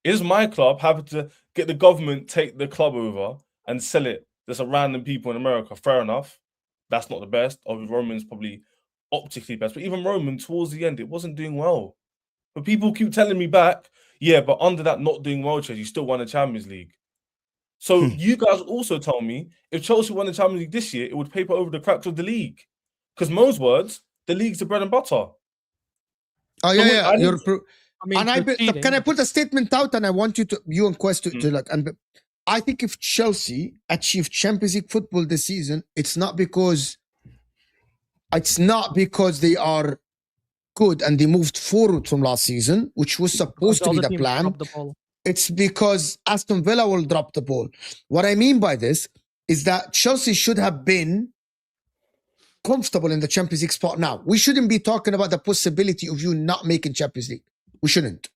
Is my club happy to get the government take the club over and sell it? There's some random people in America. Fair enough. That's not the best. Obviously, Roman's probably optically best. But even Roman, towards the end, it wasn't doing well. But people keep telling me back, yeah, but under that not doing well, Chelsea, you still won the Champions League. So you guys also tell me if Chelsea won the Champions League this year, it would paper over the cracks of the league. Because Mo's words, the league's the bread and butter. Oh yeah, I yeah. didn't- I mean, Can I put a statement out and I want you and Quest to like and I think if Chelsea achieve Champions League football this season, it's not because they are good and they moved forward from last season, which was supposed to be the plan. It's because Aston Villa will drop the ball. What I mean by this is that Chelsea should have been comfortable in the Champions League spot now. We shouldn't be talking about the possibility of you not making Champions League. We shouldn't.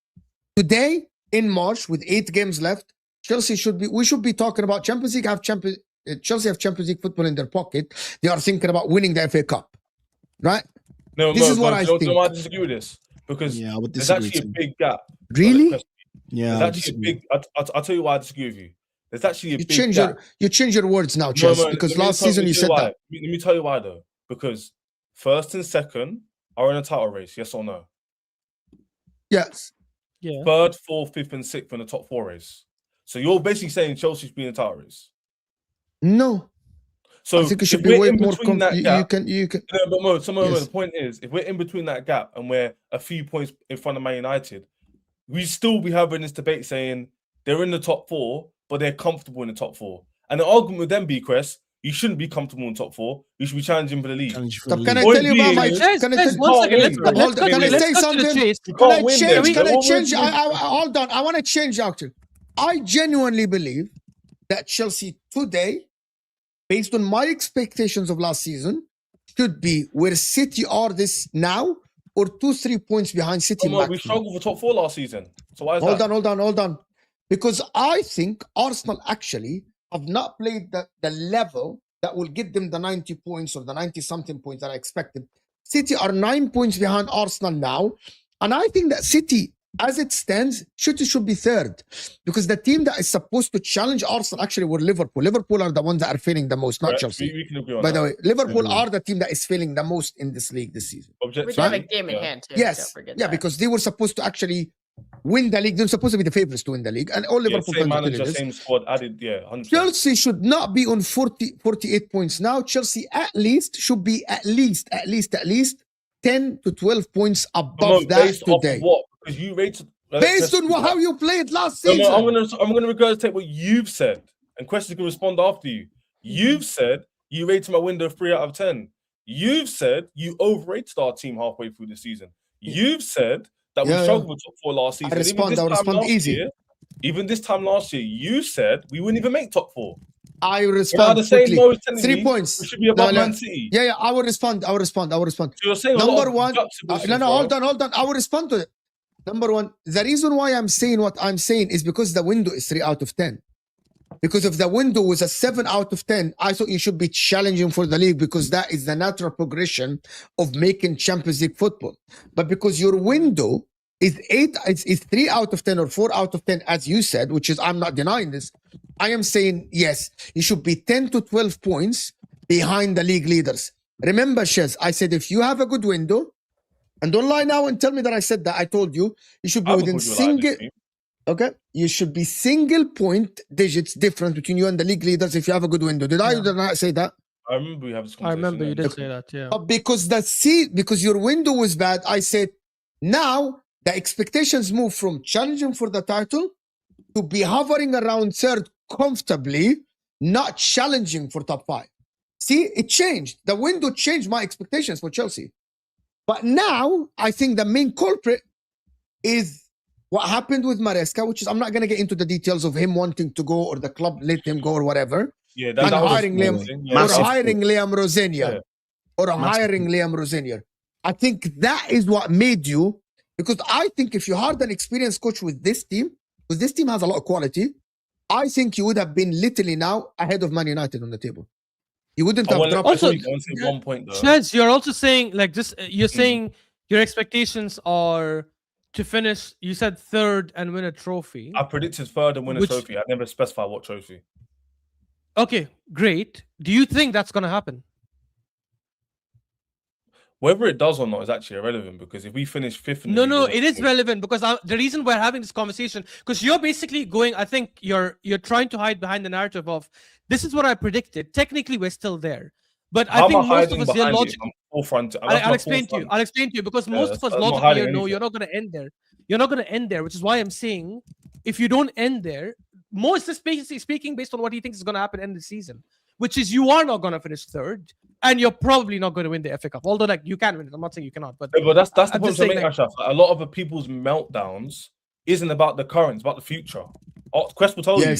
Today, in March, with 8 games left, we should be talking about Champions League. Chelsea have Champions League football in their pocket. They are thinking about winning the FA Cup, right? No, This is what I think. I disagree with this because Yeah, I would there's disagree actually a too. big gap. Really? Yeah, There's I would actually a disagree. big. I'll tell you why I disagree with you. There's actually a You big gap. change your words now, Chelsea, because let me last tell- season let me you tell said why. that. Let me tell you why though. Because first and second are in a title race, yes or no? Yes. Yeah. Third, fourth, fifth, and sixth in the top 4 race. So you're basically saying Chelsea's being a title race. No. So I think it should if be we're way in more between that gap, you can no, but Mo, Yes. the point is, if we're in between that gap and we're a few points in front of Man United, we still be having this debate saying they're in the top 4, but they're comfortable in the top 4. And the argument with them be, Quest, you shouldn't be comfortable in the top 4. You should be challenging for the league. Challenge for Stop, the can I league. tell you about my? Guys, Can I guys, tell- one second. Let's Hold on, can I say something? You Can I can't win change? them. Can I They're change? always- Hold on. I want to change actually. I genuinely believe that Chelsea today, based on my expectations of last season, should be where City are this now, or 2-3 points behind City. We maximum. struggled for top 4 last season. So why is Hold that? on. Because I think Arsenal actually have not played the level that will get them the 90 points or the 90-something points that I expected. City are 9 points behind Arsenal now. And I think that City, as it stands, should be third. Because the team that is supposed to challenge Arsenal actually were Liverpool. Liverpool are the ones that are failing the most, not Correct. Chelsea. We can agree on By that. the way, Liverpool Agree. are the team that is failing the most in this league this season. We Objective. do have a Right? game in Yeah. hand too. Yes. Don't forget Yeah, that. because they were supposed to actually win the league. They're supposed to be the favorites to win the league. And all Yeah, Liverpool same fans are telling manager, this. same squad, added, 100%. Chelsea should not be on 48 points now. Chelsea at least should be at least 10 to 12 points above that based off today. what? Because you rated Based on how you played last No, season. I'm gonna regurgitate what you've said, and questions can respond after you. You've said you rated my window 3 out of 10. You've said you overrated our team halfway through the season. You've said that we Yeah, struggled with top 4 last season. I'll respond easy. Even this time last year, you said we wouldn't even make top 4. I Now respond the same quickly. Mo is telling 3 me points. we should be above No, Man City. Yeah, I will respond. So So you're saying number one. juxtapositions, No, bro. hold on. I will respond to it. Number one, the reason why I'm saying what I'm saying is because the window is 3 out of 10. Because if the window was a 7 out of 10, I thought you should be challenging for the league because that is the natural progression of making Champions League football. But because your window is 3 out of 10 or 4 out of 10, as you said, which is, I'm not denying this. I am saying, yes, you should be 10 to 12 points behind the league leaders. Remember, Shez, I said, if you have a good window, and don't lie now and tell me that I said that, I told you, you should be within single... Okay, you should be single point digits different between you and the league leaders if you have a good window. Did I or did I not say that? I remember we have this conversation. I remember you did say that, yeah. But because because your window was bad, I said now the expectations move from challenging for the title to be hovering around third comfortably, not challenging for top 5. See, it changed. The window changed my expectations for Chelsea. But now I think the main culprit is what happened with Maresca, which is, I'm not going to get into the details of him wanting to go or the club let him go or whatever. Yeah, and hiring Liam Rosenior. Yeah. Or hiring Liam Rosenior. I think that is what made you, because I think if you hired an experienced coach with this team, because this team has a lot of quality, I think you would have been literally now ahead of Man United on the table. You wouldn't have dropped. Also, 1 point though. Chance, you're also saying like this. You're saying your expectations are to finish. You said third and win a trophy. I predicted third and win a trophy. I never specified what trophy. Okay, great. Do you think that's going to happen? Whether it does or not is actually irrelevant, because if we finish 5th in the No, it is relevant, because the reason we're having this conversation, because you're basically going, I think you're trying to hide behind the narrative of this is what I predicted. Technically, we're still there. But I think most of us here logically... I'll explain to you, because most of us logically here know you're not going to end there. You're not going to end there, which is why I'm saying if you don't end there, Mo is just basically speaking based on what he thinks is going to happen in the season, which is you are not going to finish third, and you're probably not going to win the FA Cup. Although, like, you can win it. I'm not saying you cannot, but that's the point to make, Ashraf. A lot of the people's meltdowns isn't about the current; it's about the future. Quest will tell you.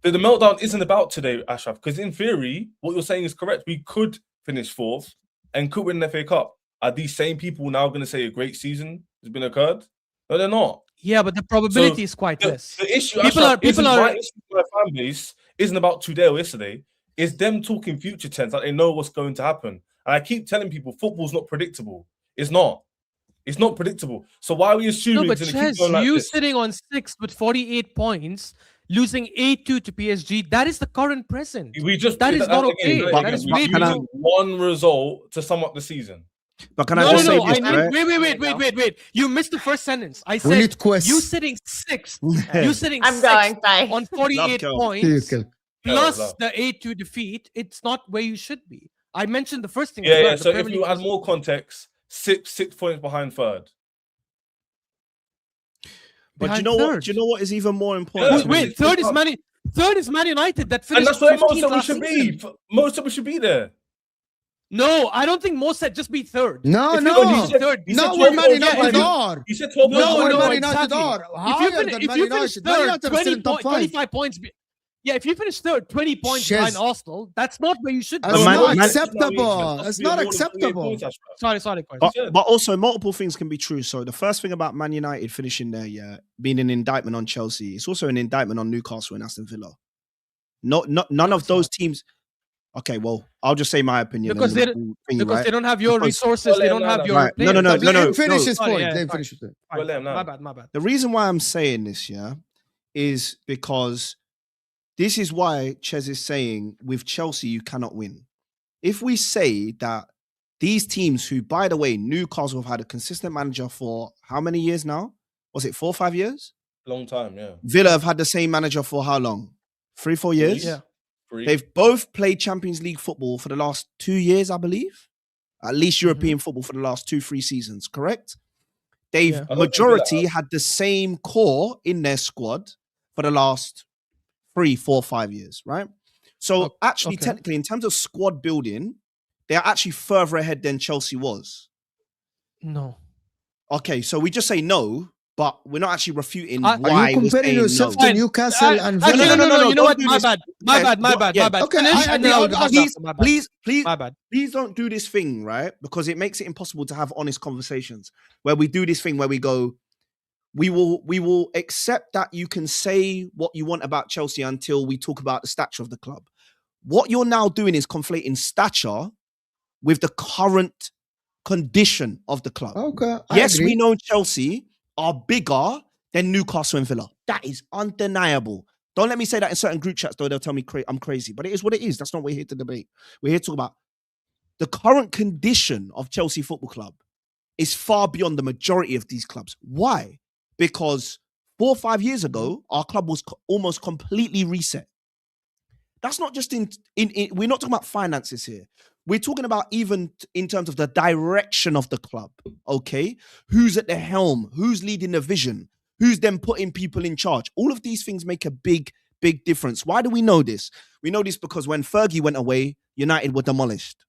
The meltdown isn't about today, Ashraf, because in theory, what you're saying is correct. We could finish 4th and could win the FA Cup. Are these same people now going to say a great season has been occurred? No, they're not. Yeah, but the probability is quite less. The issue, my fan base isn't about today or yesterday. It's them talking future tense, like they know what's going to happen. And I keep telling people, football's not predictable. It's not. It's not predictable. So why are we assuming? No, but Ches, you sitting on 6th with 48 points, losing 8-2 to PSG, that is the current present. That is not okay. That is way too. One result to sum up the season. But can I just say this? Wait. You missed the first sentence. I said you sitting 6th. You sitting I'm going by on 48 points plus the 8-2 defeat. It's not where you should be. I mentioned the first thing. Yeah. So if you add more context, 6 points behind third. But do you know what? Do you know what is even more important? Wait, third is Man United that finished. And that's where most of us should be. Most of us should be there. No, I don't think Mo said just be third. No. Third. No, we're Man United are. He said 12 points. No, we're Man United are. If you finish third, 25 points. Yeah, if you finish third, 20 points behind Arsenal, that's not where you should be. That's not acceptable. It's not acceptable. Sorry. But also, multiple things can be true. So the first thing about Man United finishing there, being an indictment on Chelsea, it's also an indictment on Newcastle and Aston Villa. None of those teams. Okay, well, I'll just say my opinion. Because they don't have your resources. They don't have your... No. Finish his point. Finish his point. My bad. The reason why I'm saying this, is because this is why Ches is saying with Chelsea, you cannot win. If we say that these teams who, by the way, Newcastle have had a consistent manager for how many years now? Was it 4 or 5 years? Long time, yeah. Villa have had the same manager for how long? 3-4 years? Yeah. They've both played Champions League football for the last 2 years, I believe. At least European football for the last 2-3 seasons, correct? They've majority had the same core in their squad for the last 3, 4, 5 years, right? So technically, in terms of squad building, they're actually further ahead than Chelsea was. No. Okay, so we just say no, but we're not actually refuting Are why Are you we're comparing saying yourself no. to Newcastle and Actually, Villa? no. You know don't what? do My this. bad. Yeah. Okay, Finish I and then agree. I'll have Please, after. My bad. please, My bad. please don't do this thing, right? Because it makes it impossible to have honest conversations where we do this thing where we go, we will accept that you can say what you want about Chelsea until we talk about the stature of the club. What you're now doing is conflating stature with the current condition of the club. Okay, I Yes, agree. we know Chelsea are bigger than Newcastle and Villa. That is undeniable. Don't let me say that in certain group chats, though. They'll tell me I'm crazy. But it is what it is. That's not what we're here to debate. We're here to talk about the current condition of Chelsea Football Club is far beyond the majority of these clubs. Why? Because 4 or 5 years ago, our club was almost completely reset. That's not just in we're not talking about finances here. We're talking about even in terms of the direction of the club, okay? Who's at the helm? Who's leading the vision? Who's then putting people in charge? All of these things make a big, big difference. Why do we know this? We know this because when Fergie went away, United were demolished.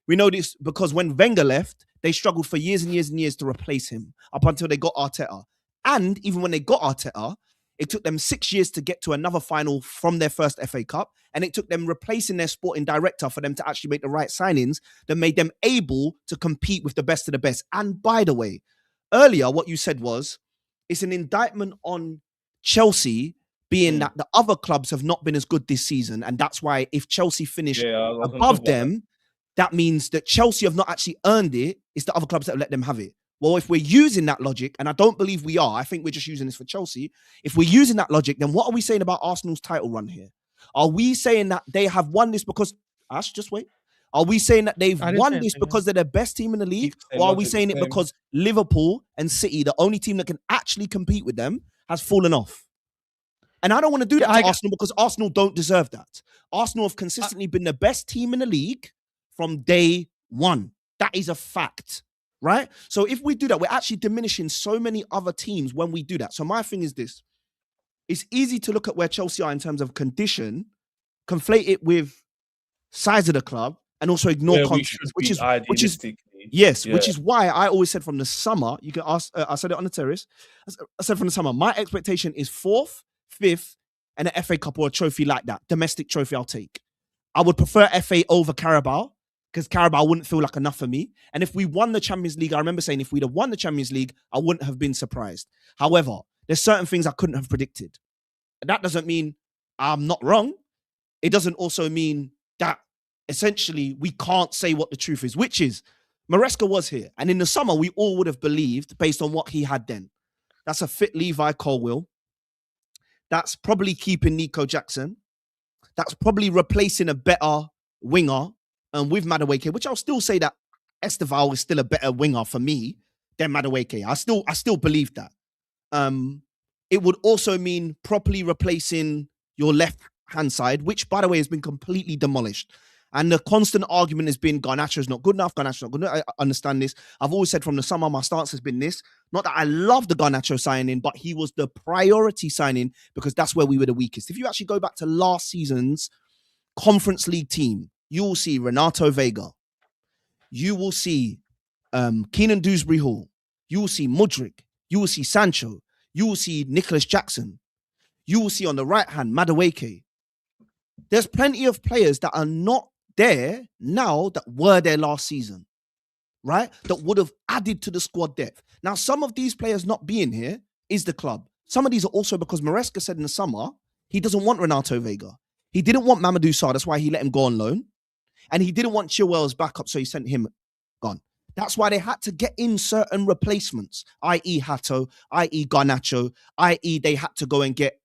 We know this because when Wenger left, they struggled for years and years and years to replace him up until they got Arteta. And even when they got Arteta, it took them 6 years to get to another final from their first FA Cup. And it took them replacing their sporting director for them to actually make the right signings that made them able to compete with the best of the best. And by the way, earlier, what you said was, it's an indictment on Chelsea being that the other clubs have not been as good this season. And that's why if Chelsea finish above them, that means that Chelsea have not actually earned it. It's the other clubs that have let them have it. Well, if we're using that logic, and I don't believe we are, I think we're just using this for Chelsea. If we're using that logic, then what are we saying about Arsenal's title run here? Are we saying that they have won this because... Ash, just wait. Are we saying that they've won this because they're the best team in the league? Or are we saying it because Liverpool and City, the only team that can actually compete with them, has fallen off? And I don't want to do that to Arsenal because Arsenal don't deserve that. Arsenal have consistently been the best team in the league from day one. That is a fact, right? So if we do that, we're actually diminishing so many other teams when we do that. So my thing is this. It's easy to look at where Chelsea are in terms of condition, conflate it with size of the club, and also ignore context, which is why I always said from the summer, you can ask, I said it on the terrace, I said from the summer, my expectation is 4th, 5th, and an FA Cup or a trophy like that. Domestic trophy I'll take. I would prefer FA over Carabao, because Carabao wouldn't feel like enough for me. And if we won the Champions League, I remember saying if we'd have won the Champions League, I wouldn't have been surprised. However, there's certain things I couldn't have predicted. And that doesn't mean I'm not wrong. It doesn't also mean that essentially we can't say what the truth is, which is Maresca was here. And in the summer, we all would have believed based on what he had then. That's a fit Levi Colwill. That's probably keeping Nico Jackson. That's probably replacing a better winger with Madueke, which I'll still say that Esteval is still a better winger for me than Madueke. I still believe that. It would also mean properly replacing your left-hand side, which, by the way, has been completely demolished. And the constant argument has been Garnacho is not good enough. Garnacho not good enough. I understand this. I've always said from the summer, my stance has been this. Not that I love the Garnacho signing, but he was the priority signing because that's where we were the weakest. If you actually go back to last season's Conference League team, you will see Renato Vega. You will see Keenan Dewsbury Hall. You will see Mudryk. You will see Sancho. You will see Nicholas Jackson. You will see on the right hand, Madueke. There's plenty of players that are not there now that were there last season, right? That would have added to the squad depth. Now, some of these players not being here is the club. Some of these are also because Maresca said in the summer, he doesn't want Renato Vega. He didn't want Mamadou Sarr. That's why he let him go on loan. And he didn't want Chilwell's backup, so he sent him gone. That's why they had to get in certain replacements, i.e. Hato, i.e. Garnacho, i.e. they had to go and get,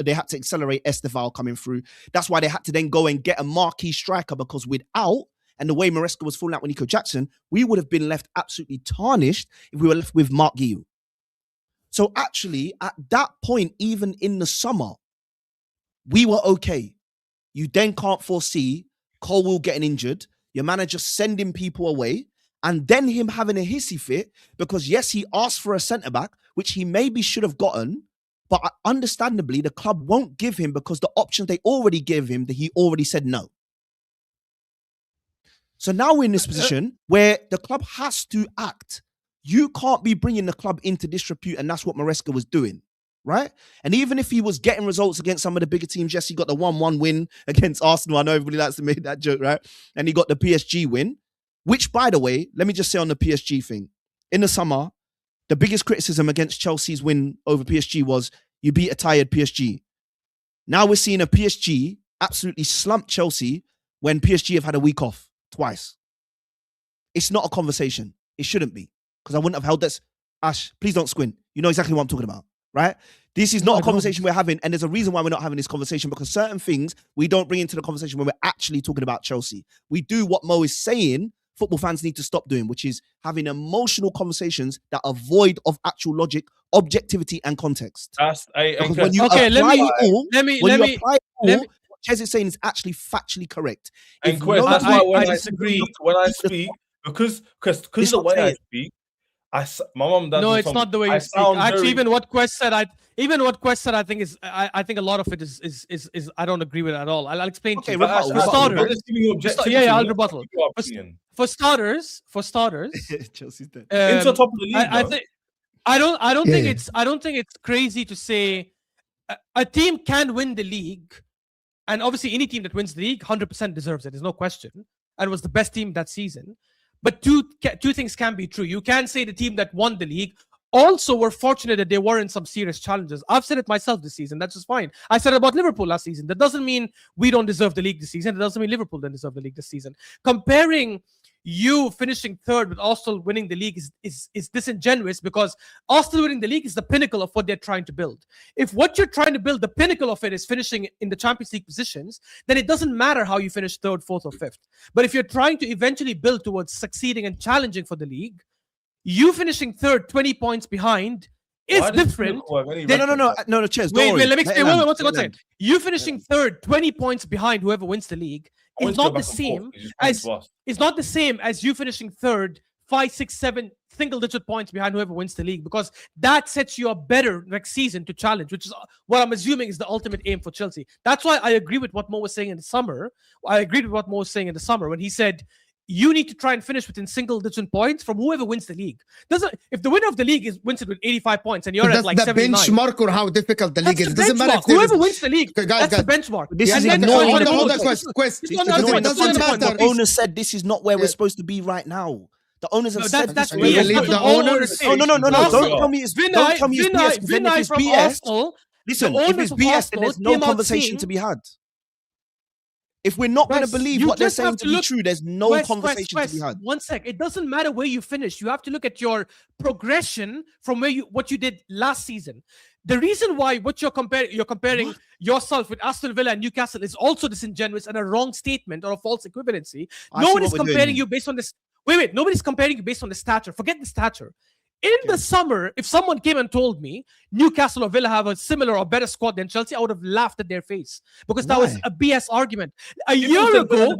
they had to accelerate Esteval coming through. That's why they had to then go and get a marquee striker because without, and the way Maresca was falling out with Nico Jackson, we would have been left absolutely tarnished if we were left with Mark Guillou. So actually, at that point, even in the summer, we were okay. You then can't foresee Colwill getting injured, your manager sending people away, and then him having a hissy fit because, yes, he asked for a centre-back, which he maybe should have gotten, but understandably, the club won't give him because the options they already gave him, that he already said no. So now we're in this position where the club has to act. You can't be bringing the club into disrepute, and that's what Maresca was doing, right? And even if he was getting results against some of the bigger teams, yes, he got the 1-1 win against Arsenal. I know everybody likes to make that joke, right? And he got the PSG win, which, by the way, let me just say on the PSG thing. In the summer, the biggest criticism against Chelsea's win over PSG was you beat a tired PSG. Now we're seeing a PSG absolutely slump Chelsea when PSG have had a week off twice. It's not a conversation. It shouldn't be, because I wouldn't have held this. Ash, please don't squint. You know exactly what I'm talking about, right? This is not a conversation we're having, and there's a reason why we're not having this conversation, because certain things we don't bring into the conversation when we're actually talking about Chelsea. We do what Mo is saying football fans need to stop doing, which is having emotional conversations that are void of actual logic, objectivity, and context. That's Because when you apply it all, what Ches is saying is actually factually correct. And Quest, that's why when I disagree, when I speak, because the way I speak, my mom does. No, it's not the way you speak. Actually, even what Quest said, I think is, I think a lot of it is I don't agree with it at all. I'll explain to you. For starters, I'll rebuttal. For starters, Chelsea's dead. Into top of the league. I don't think it's crazy to say a team can win the league, and obviously any team that wins the league 100% deserves it. There's no question, and was the best team that season. But two things can be true. You can say the team that won the league also were fortunate that they were in some serious challenges. I've said it myself this season. That's just fine. I said it about Liverpool last season. That doesn't mean we don't deserve the league this season. It doesn't mean Liverpool don't deserve the league this season. Comparing you finishing third with Arsenal winning the league is disingenuous, because Arsenal winning the league is the pinnacle of what they're trying to build. If what you're trying to build, the pinnacle of it, is finishing in the Champions League positions, then it doesn't matter how you finish third, fourth, or fifth. But if you're trying to eventually build towards succeeding and challenging for the league, you finishing third 20 points behind is different. No, Ches, wait, let me explain. One second. You finishing third 20 points behind whoever wins the league is not the same as you finishing third 5, 6, 7 single-digit points behind whoever wins the league, because that sets you up better next season to challenge, which is what I'm assuming is the ultimate aim for Chelsea. That's why I agree with what Mo was saying in the summer. When he said you need to try and finish within single-digit points from whoever wins the league. If the winner of the league wins it with 85 points and you're at like 79, that's the benchmark or how difficult the league is. It doesn't matter if whoever wins the league. That's the benchmark. This is hold on, Quest. The owner said this is not where we're supposed to be right now. The owners have said that's this. the owners. No. Don't tell me it's BS. Then if it's BS, listen, if it's BS, then there's no conversation to be had. If we're not going to believe what they're saying to be true, there's no conversation to be had. One sec. It doesn't matter where you finish. You have to look at your progression from what you did last season. The reason why you're comparing yourself with Aston Villa and Newcastle is also disingenuous and a wrong statement or a false equivalency. No one is comparing you based on this. Wait. Nobody's comparing you based on the stature. Forget the stature. In the summer, if someone came and told me Newcastle or Villa have a similar or better squad than Chelsea, I would have laughed at their face, because that was a BS argument. A year ago,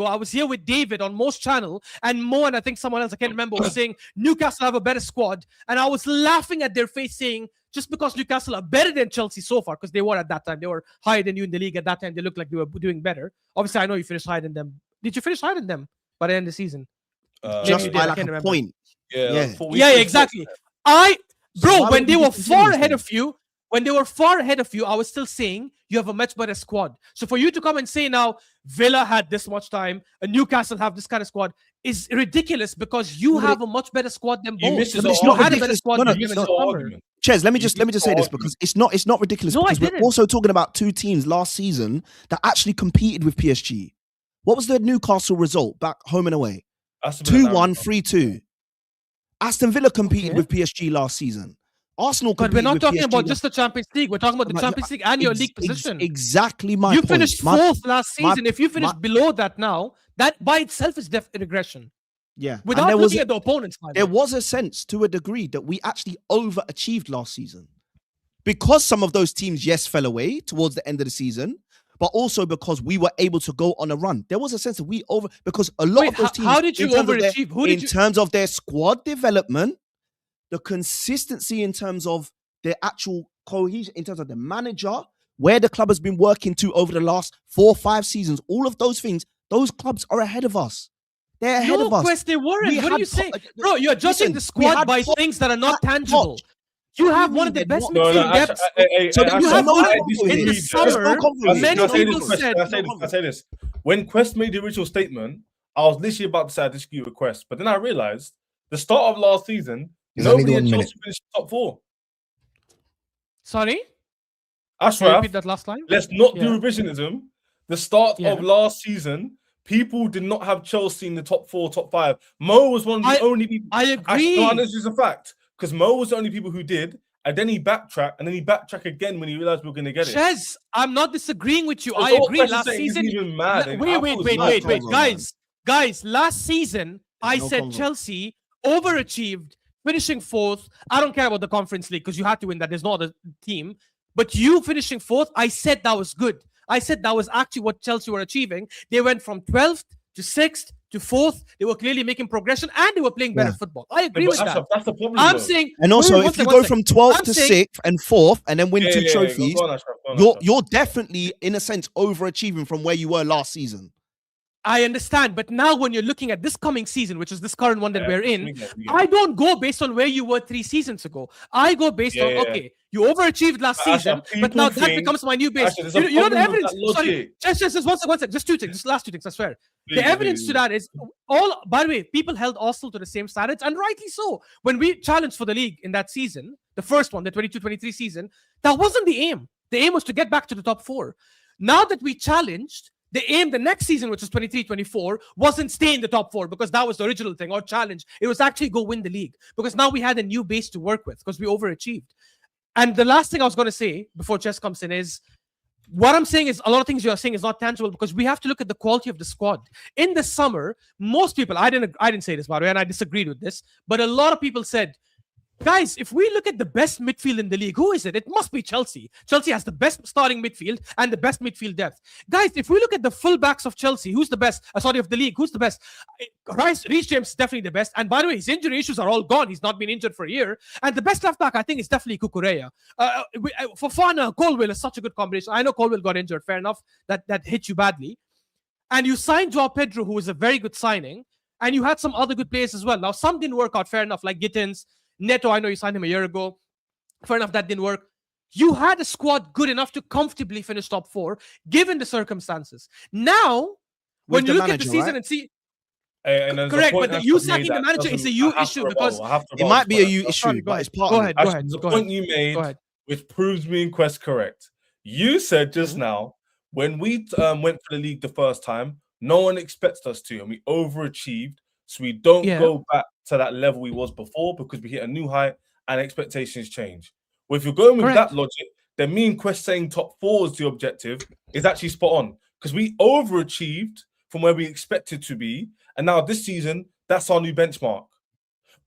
I was here with David on Mo's channel, and Mo and I think someone else, I can't remember, was saying Newcastle have a better squad, and I was laughing at their face saying, just because Newcastle are better than Chelsea so far, because they were at that time, they were higher than you in the league at that time, they looked like they were doing better. Obviously, I know you finished higher than them. Did you finish higher than them by the end of the season? Just by like a point. Yeah, exactly. When they were far ahead of you, I was still saying you have a much better squad. So for you to come and say now Villa had this much time and Newcastle have this kind of squad is ridiculous, because you have a much better squad than both. You had a better squad than you in the summer. Ches, let me just say this, because it's not ridiculous. No, because we're also talking about two teams last season that actually competed with PSG. What was the Newcastle result back home and away? 2-1, 3-2. Aston Villa competed with PSG last season. Arsenal competed with PSG. But we're not talking about just the Champions League. We're talking about the Champions League and your league position. Exactly my point. You finished fourth last season. If you finish below that now, that by itself is regression. Yeah. Without looking at the opponents. There was a sense, to a degree, that we actually overachieved last season. Because some of those teams, yes, fell away towards the end of the season, but also because we were able to go on a run. There was a sense that because a lot of those teams, how did you overachieve? In terms of their squad development, the consistency in terms of their actual cohesion, in terms of the manager, where the club has been working to over the last 4 or 5 seasons, all of those things, those clubs are ahead of us. They're ahead of us. No, Quest, they weren't. We What are had you po- saying? Bro, you're judging listen, the we squad had by po- things that are not had tangible. Poch. You What have do one you of the mean best they're not? midfield depths. So then you there's have no one convo in here. the There's no summer. convo here. Many Can I say people this? said, Can I say this? When Quest made the original statement, I was literally about to say I disagree with Quest, but then I realized the start of last season, There's only nobody 1 had minute. Chelsea finished top 4. sorry? Can you Ashraf, repeat that last line? let's not do Yeah. revisionism. The start Yeah. of last season, people did not have Chelsea in the top 4, top 5. Mo was one of the only people. I agree. No, this is a fact because Mo was the only people who did, and then he backtracked, and then he backtracked again when he realized we were going to get it. Chez, I'm not disagreeing with you. So I what agree. Quest is Last saying isn't season, even mad. I wait, thought it was wait, mad. guys. Last season, I no said convo. Chelsea overachieved, finishing 4th. I don't care about the Conference League because you had to win that. There's no other team. But you finishing 4th, I said that was good. I said that was actually what Chelsea were achieving. They went from 12th to 6th to 4th. They were clearly making progression and they were playing better football. I agree with that. Ashraf, that's the problem. I'm though. saying, And also, wait, if you one go sec. from 12th I'm to saying- 6th and 4th and then win Yeah, 2 yeah, trophies, go on, Ashraf, go on, Ashraf. you're definitely, in a sense, overachieving from where you were last season. I understand, but now when you're looking at this coming season, which is this current one that we're in, we get it. I don't go based on where you were 3 seasons ago. I go based on, Yeah. okay, you overachieved last But season, Ashraf, but now people that think- becomes my new base. Ashraf, there's a You know the problem with evidence? that Sorry, logic. just one second. Just 2 things. Just last 2 things, I swear. Please, The evidence please. to that is all, by the way, people held Arsenal to the same standards, and rightly so. When we challenged for the league in that season, the first one, the 22-23 season, that wasn't the aim. The aim was to get back to the top 4. Now that we challenged, the aim the next season, which was 23-24, wasn't stay in the top 4 because that was the original thing or challenge. It was actually go win the league because now we had a new base to work with because we overachieved. And the last thing I was going to say before Chess comes in is what I'm saying is a lot of things you're saying is not tangible because we have to look at the quality of the squad. In the summer, most people, I didn't say this, by the way, and I disagreed with this, but a lot of people said, guys, if we look at the best midfield in the league, who is it? It must be Chelsea. Chelsea has the best starting midfield and the best midfield depth. Guys, if we look at the fullbacks of Chelsea, who's the best? Of the league, who's the best? Reece James is definitely the best. And by the way, his injury issues are all gone. He's not been injured for a year. And the best left back, I think, is definitely Cucurella. Fofana, Colwill is such a good combination. I know Colwill got injured. Fair enough. That hit you badly. And you signed Joao Pedro, who was a very good signing. And you had some other good players as well. Now, some didn't work out. Fair enough, like Gittins. Neto, I know you signed him a year ago. Fair enough, that didn't work. You had a squad good enough to comfortably finish top 4, given the circumstances. Now, when you look at the season and see... Correct, but you sacking the manager is a you issue because... It might be a you issue, but it's part of it. Go ahead. The point you made, which proves me in Quest correct. You said just now, when we went for the league the first time, no one expects us to, and we overachieved, so we don't go back to that level we was before because we hit a new height and expectations change. Well, if you're going with that logic, then me and Quest saying top 4 is the objective is actually spot on because we overachieved from where we expected to be, and now this season that's our new benchmark.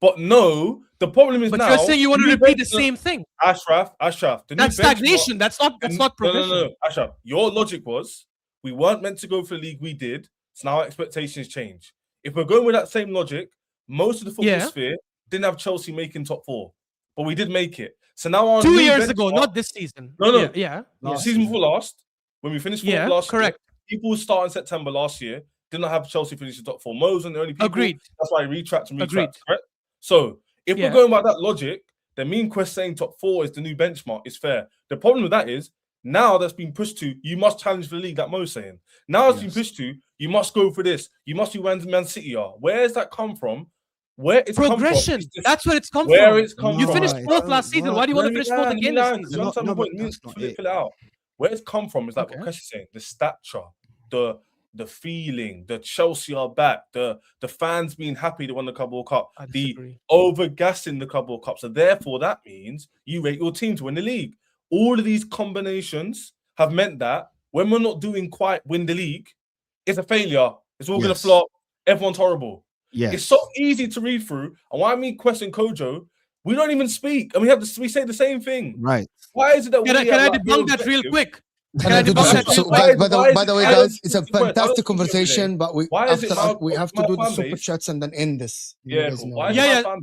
But no, the problem is now. But you're saying you want to repeat the same thing. Ashraf. That's stagnation. That's not progression. No. Ashraf, your logic was we weren't meant to go for the league we did, so now our expectations change. If we're going with that same logic, most of the football sphere didn't have Chelsea making top 4, but we did make it. So now our 2 years ago, not this season. No. Yeah. Season before last, when we finished 4th last correct. year, people start in September last year did not have Chelsea finish the top 4. Mo wasn't the only people. Agreed. That's why I retracked and retracked. Correct? So if we're going by that logic, then me and Quest saying top 4 is the new benchmark is fair. The problem with that is now that's been pushed to, you must challenge for the league, that Mo's saying. Now it's been pushed to, you must go for this. You must be where Man City are. Where has that come from? Where it's progression. Come from? That's where it's come where from. It's come you from. finished 4th last season. Why do you want to finish 4th again this season? Fill it out. Where it's come from is like what Quest is saying. The stature, the feeling, the Chelsea are back, the fans being happy they won the Carabao Cup, the over-gassing the Carabao Cup. So therefore, that means you rate your team to win the league. All of these combinations have meant that when we're not doing quite win the league, it's a failure. It's all going to flop. Everyone's horrible. It's so easy to read through. And why me question Kojo, we don't even speak. And we say the same thing. Right. Why is it that can I debunk that real quick? By the way, guys, it's a fantastic conversation, but we have to do the super chats and then end this. Why is my fan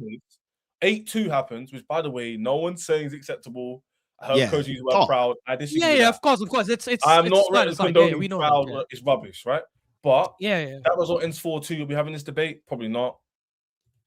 base 8-2 happens, which by the way, no one's saying is acceptable. I heard Yeah. coaches were Oh. proud. I disagree. Yeah, with yeah, that. of course, of course. It's I'm it's not fine, it's fine. condoning Yeah, we know proud. that. It's rubbish, right? But Yeah, yeah. that result ends 4-2. You'll be having this debate? Probably not.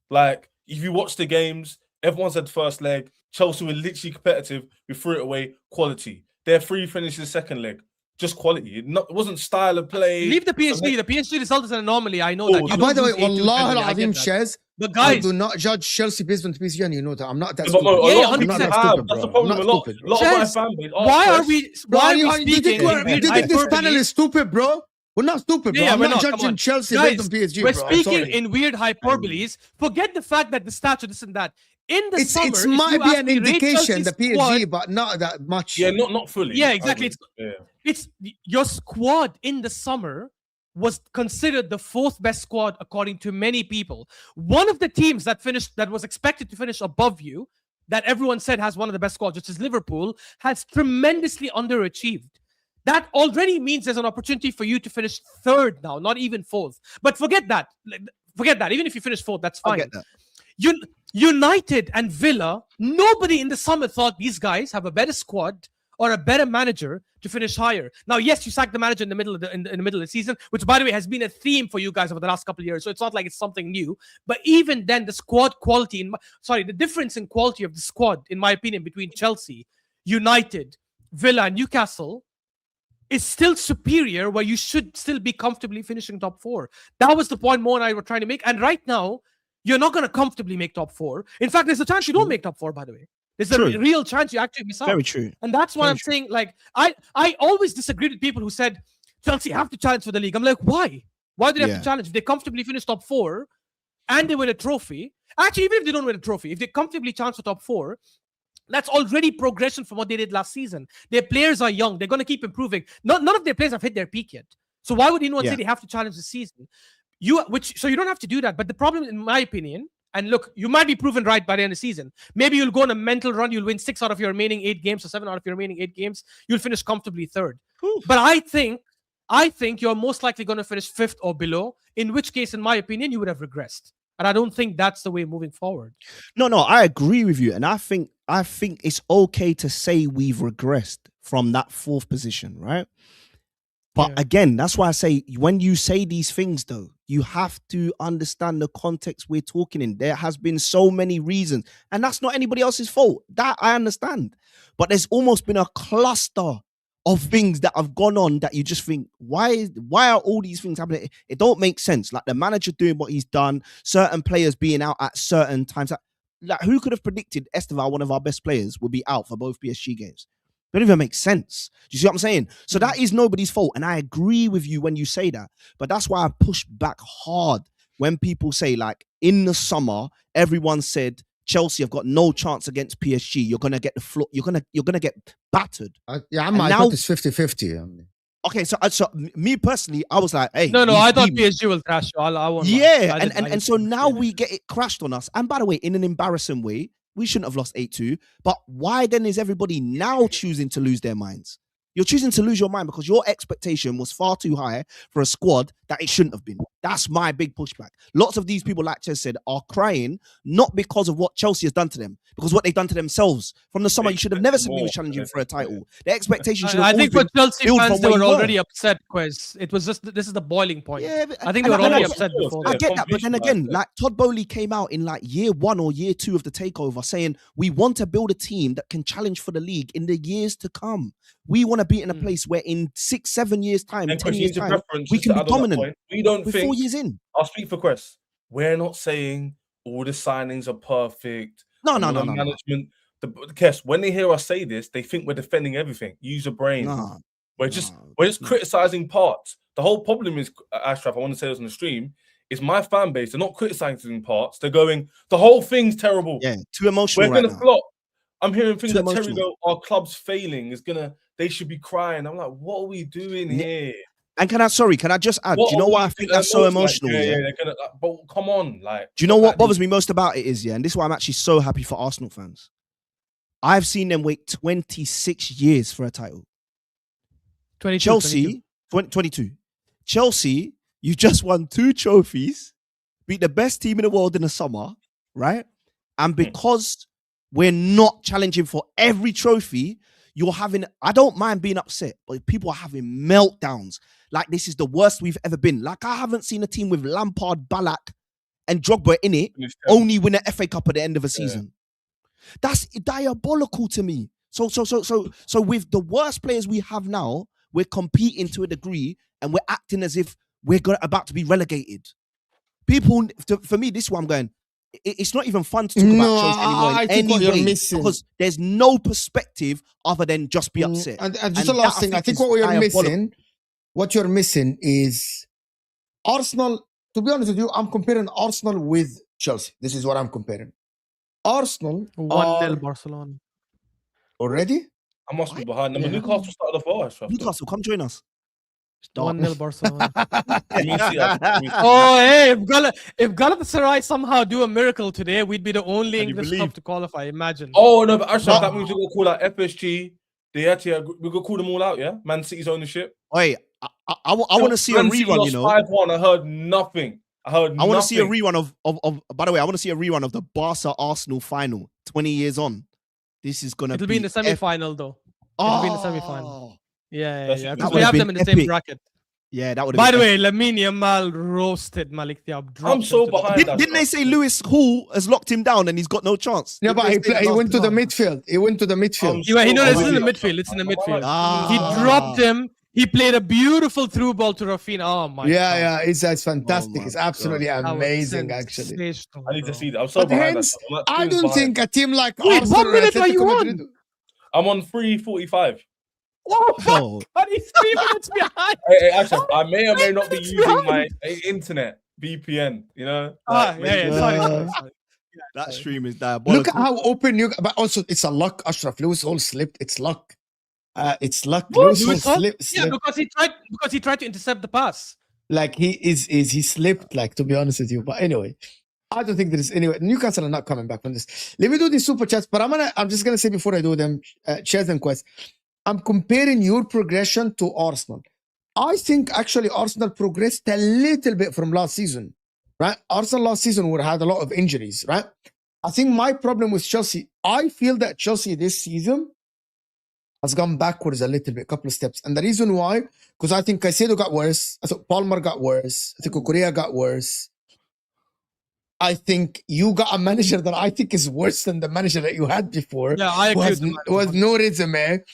Like, if you watch the games, everyone said first leg. Chelsea were literally competitive. We threw it away. Quality. Their 3 finishes second leg. Just quality. It wasn't style of play. Leave the PSG. The PSG result is an anomaly. I know that. Oh, You By don't the way, lose 8-2 Wallah Chelsea, I get al-Azim, that. Shez, But I guys, do not judge Chelsea based on PSG, and you know that. I'm not that But no, stupid. a Yeah, lot of 100%. people I'm not that have. stupid, That's the bro. I'm problem. not A lot stupid, of my Chaz, fan base why are pressed. we Bro, why are you we think speaking in weird this panel hyperbole? is stupid, bro? We're not stupid, bro. Yeah, I'm we're not not. Come judging on. Chelsea Guys, based on PSG, we're bro. I'm speaking sorry. in weird hyperboles. Forget the fact that the stats are this and that. In the It's summer, if might you be ask an me, rate indication, Chelsea's the PSG, squad, but not that much. Yeah, not fully. yeah, I exactly. agree. It's your squad in the summer was considered the 4th best squad according to many people. One of the teams that was expected to finish above you, that everyone said has one of the best squads, which is Liverpool, has tremendously underachieved. That already means there's an opportunity for you to finish 3rd now, not even 4th. But forget that. Forget that. Even if you finish 4th, that's I fine. get that. United and Villa, nobody in the summer thought these guys have a better squad or a better manager to finish higher. Now, yes, you sacked the manager in the middle of the middle of the season, which, by the way, has been a theme for you guys over the last couple of years. So it's not like it's something new. But even then, the squad quality, the difference in quality of the squad, in my opinion, between Chelsea, United, Villa, and Newcastle is still superior, where you should still be comfortably finishing top 4. That was the point Mo and I were trying to make. And right now, you're not going to comfortably make top 4. In fact, there's a chance you don't make top 4, by the way. There's a real chance you actually miss out. Very true. And that's why I'm saying, like, I always disagreed with people who said Chelsea have to challenge for the league. I'm like, why? Why do they have to challenge? If they comfortably finish top 4 and they win a trophy, actually, even if they don't win a trophy, if they comfortably challenge for top 4, that's already progression from what they did last season. Their players are young. They're going to keep improving. None of their players have hit their peak yet. So why would anyone say they have to challenge the season? So you don't have to do that. But the problem, in my opinion, and look, you might be proven right by the end of the season. Maybe you'll go on a mental run. You'll win 6 out of your remaining 8 games or 7 out of your remaining 8 games. You'll finish comfortably 3rd. But I think you're most likely going to finish 5th or below, in which case, in my opinion, you would have regressed. And I don't think that's the way moving forward. No, I agree with you. And I think it's okay to say we've regressed from that 4th position, right? But again, that's why I say, when you say these things, though, you have to understand the context we're talking in. There has been so many reasons, and that's not anybody else's fault. That I understand. But there's almost been a cluster of things that have gone on that you just think, why are all these things happening? It don't make sense. Like the manager doing what he's done, certain players being out at certain times. Like who could have predicted Esteval, one of our best players, would be out for both PSG games? It don't even make sense. Do you see what I'm saying? So that is nobody's fault. And I agree with you when you say that. But that's why I push back hard when people say, like, in the summer, everyone said Chelsea have got no chance against PSG. You're gonna get the floor. You're gonna get battered. I thought it's 50-50. Okay, so me personally, I was like, hey, no, I thought PSG will crash you. I won't lie. And so now we get it crashed on us. And by the way, in an embarrassing way. We shouldn't have lost 8-2. But why then is everybody now choosing to lose their minds? You're choosing to lose your mind because your expectation was far too high for a squad that it shouldn't have been. That's my big pushback. Lots of these people, like Ches said, are crying not because of what Chelsea has done to them, because what they've done to themselves. From the summer, you should have never said we were challenging for a title. The expectation should have I think for Chelsea fans, they were already upset, Quez. It was just, this is the boiling point. Yeah, I think they were already upset before. I get that, but then again, like Todd Bowley came out in like year 1 or year 2 of the takeover saying, we want to build a team that can challenge for the league in the years to come. We want to be in a place where in 6-7 years time, 10 years time, we can be dominant. We don't think 4 years in. I'll speak for Quest. We're not saying all the signings are perfect. No. Management. Kes, when they hear us say this, they think we're defending everything. Use your brain. We're just criticizing parts. The whole problem is, Ashraf, I want to say this on the stream, is my fan base. They're not criticizing parts. They're going, the whole thing's terrible. Yeah, too emotional. We're gonna flop. I'm hearing things that Terry go, our club's failing. They should be crying. I'm like, what are we doing here? And can I just add, do you know why I think that's so emotional? But come on, like. Do you know what bothers me most about it is, and this is why I'm actually so happy for Arsenal fans. I've seen them wait 26 years for a title. 22. Chelsea, you just won 2 trophies, beat the best team in the world in the summer, right? And because we're not challenging for every trophy, you're having, I don't mind being upset, but people are having meltdowns. Like this is the worst we've ever been. Like I haven't seen a team with Lampard, Ballack, and Drogba in it only win an FA Cup at the end of a season. That's diabolical to me. So with the worst players we have now, we're competing to a degree and we're acting as if we're about to be relegated. People, for me, this is why I'm going. It's not even fun to talk about Chelsea anymore. I think what you're missing, because there's no perspective other than just be upset. And just the last thing, I think what you're missing is Arsenal. To be honest with you, I'm comparing Arsenal with Chelsea. This is what I'm comparing. Arsenal 1-0 Barcelona. Already? I must be behind them. Yeah. Newcastle started off well. Newcastle, come join us. 1-0 Barcelona. Oh, hey, if Galatasaray somehow do a miracle today, we'd be the only English club to qualify. Imagine. Oh no, but actually, that means we're gonna call out FSG. We're gonna call them all out. Yeah, Man City's ownership. Wait, I want to see a rerun. You know, 5-1. I heard nothing. I want to see a rerun of. By the way, I want to see a rerun of the Barca Arsenal final. 20 years on, this is gonna. It'll be in the semi-final though. It'll be in the semi-final. Yeah. Because we have them in the same bracket. Yeah, that would. By the way, Lamine Yamal roasted Malik Thiaw. I'm so behind. Didn't they say Lewis Hall has locked him down and he's got no chance? Yeah, but he went to the midfield. He went to the midfield. It's in the midfield. It's in the midfield. He dropped him. He played a beautiful through ball to Rafinha. Oh my! Yeah, it's fantastic. It's absolutely amazing, actually. I need to see that. I'm so behind. Hence, I don't think a team like Arsenal. What minute are you on? I'm on 3:45. Oh, God, he's 3 minutes behind. Hey, actually, I may or may not be using my internet VPN. You know? Sorry. That stream is diabolical. Look at how open you. But also, it's a luck. Ashraf Lewis all slipped. It's luck. It's luck. Lewis slipped. Yeah, because he tried to intercept the pass. Like he slipped. Like, to be honest with you. But anyway, I don't think there is anyway. Newcastle are not coming back from this. Let me do these super chats. But I'm just gonna say before I do them, Chaz and Quest. I'm comparing your progression to Arsenal. I think actually Arsenal progressed a little bit from last season, right? Arsenal last season would have had a lot of injuries, right? I think my problem with Chelsea, I feel that Chelsea this season has gone backwards a little bit, a couple of steps. And the reason why, because I think Caicedo got worse. I think Palmer got worse. I think Kukurea got worse. I think you got a manager that I think is worse than the manager that you had before. Yeah, I agree. Who has no resume.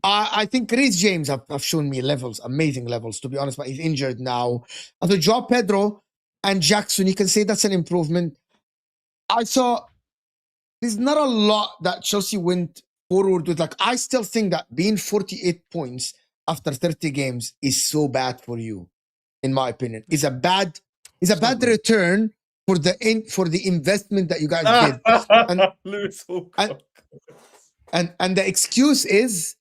I think Reece James have shown me levels, amazing levels, to be honest, but he's injured now. I thought Joao Pedro and Jackson, you can say that's an improvement. I saw there's not a lot that Chelsea went forward with. Like, I still think that being 48 points after 30 games is so bad for you, in my opinion. It's a bad return for the investment that you guys did. And the excuse is,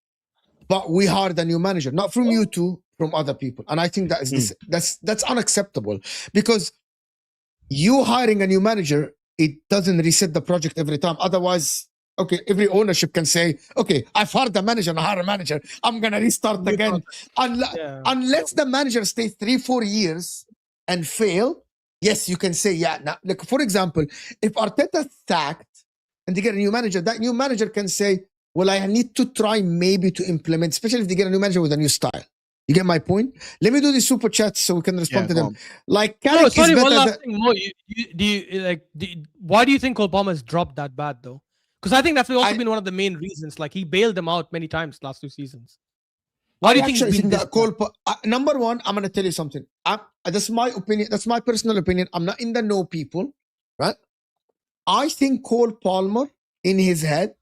but we hired a new manager, not from you two, from other people. And I think that is that's unacceptable, because you hiring a new manager, it doesn't reset the project every time. Otherwise, okay, every ownership can say, okay, I've hired a manager and I hired a manager, I'm gonna restart again. Unless the manager stays 3-4 years and fail, yes, you can say, yeah. Now, like, for example, if Arteta sacked and they get a new manager, that new manager can say, well, I need to try maybe to implement, especially if they get a new manager with a new style. You get my point? Let me do these super chats so we can respond to them. Like, sorry, one last thing more. Why do you think Cole Palmer has dropped that bad though? Because I think that's also been one of the main reasons. Like, he bailed them out many times last 2 seasons. Why do you think that number one, I'm gonna tell you something. That's my opinion. That's my personal opinion. I'm not in the know people, right? I think Cole Palmer in his head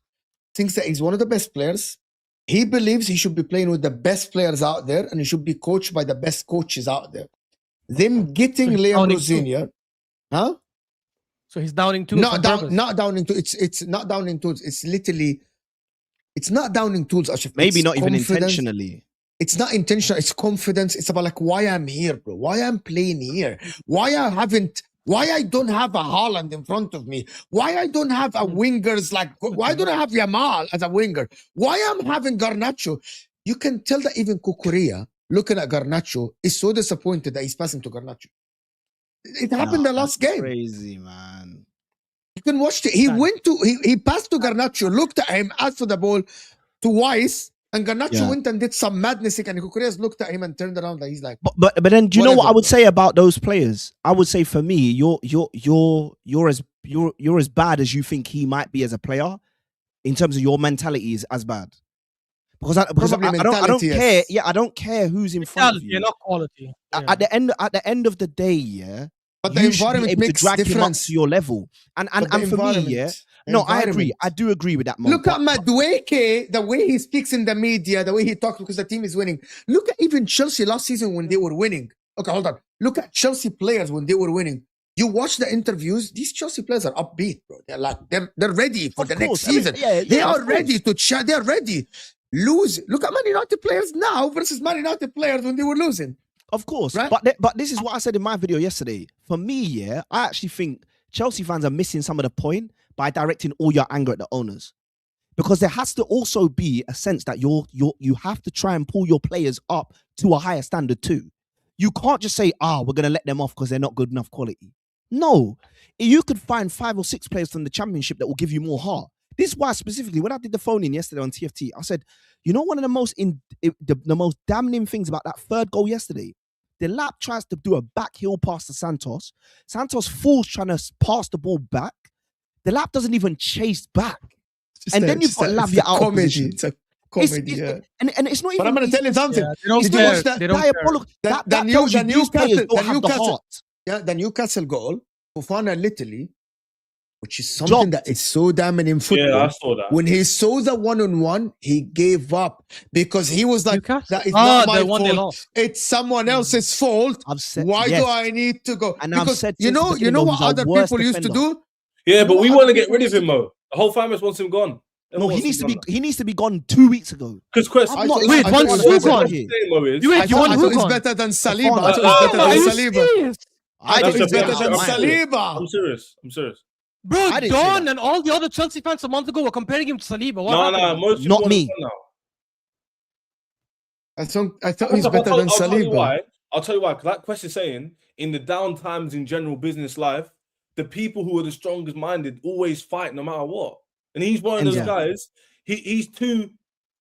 thinks that he's one of the best players. He believes he should be playing with the best players out there, and he should be coached by the best coaches out there. Them getting Liam Rosinia, huh? So he's downing tools. Not downing tools. It's not downing tools. It's literally, it's not downing tools. Ashraf. Maybe not even intentionally. It's not intentional. It's confidence. It's about like why I'm here, bro. Why I'm playing here. Why I don't have a Haaland in front of me. Why I don't have a wingers like, why don't I have Yamal as a winger? Why I'm having Garnacho? You can tell that even Kukurea, looking at Garnacho, is so disappointed that he's passing to Garnacho. It happened the last game. Crazy, man. You can watch it. He went to he passed to Garnacho, looked at him, asked for the ball to Weiss, and Garnacho went and did some madness. And Kukureas looked at him and turned around. He's like, but then, do you know what I whatever. would say about those players? I would say for me, you're as bad as you think he might be as a player. In terms of your mentality is as bad. Because I don't care. Yeah, I don't care who's in front of you. You're not quality. At the end of the day, yeah. But the you should be environment able to makes drag him up difference. to your level. And for me, yeah. No, I agree. I do agree with that. Mo, Look at Madueke, the way he speaks in the media, the way he talks because the team is winning. Look at even Chelsea last season when they were winning. Okay, hold on. Look at Chelsea players when they were winning. You watch the interviews, these Chelsea players are upbeat, bro. They're like, they're ready for the next season. They are ready to chat. They're ready. Lose. Look at Man United players now versus Man United players when they were losing. Of course. Right? But this is what I said in my video yesterday. For me, yeah, I actually think Chelsea fans are missing some of the point by directing all your anger at the owners. Because there has to also be a sense that you have to try and pull your players up to a higher standard too. You can't just say, we're going to let them off because they're not good enough quality. No. You could find 5 or 6 players from the championship that will give you more heart. This is why specifically, when I did the phone-in yesterday on TFT, I said, you know, one of the most the most damning things about that third goal yesterday, the lap tries to do a back heel pass to Santos. Santos falls trying to pass the ball back. The lap doesn't even chase back. And then you've got Lavia out of position. It's a comedy, and it's not even... But I'm going to tell you something. Did you watch that? The Newcastle goal, Fofana literally, which is something that is so damning in football. Yeah, I saw that. When he saw the 1-on-1, he gave up because he was like, that is not my fault. It's someone else's fault. Why do I need to go? And because you know what other people used to do? Yeah, but we want to get rid of him, Mo. The whole family wants him gone. No, he needs to be gone 2 weeks ago. Because Quest, wait, who's gone? You want who gone? Better than Saliba. I thought it's better than Saliba. I think it's better than Saliba. I'm serious. Bro, Don and all the other Chelsea fans a month ago were comparing him to Saliba. No, most people not me. I thought he's better than Saliba. I'll tell you why. Because that question is saying, in the down times in general business life, the people who are the strongest minded always fight no matter what. And he's one of those guys. He's too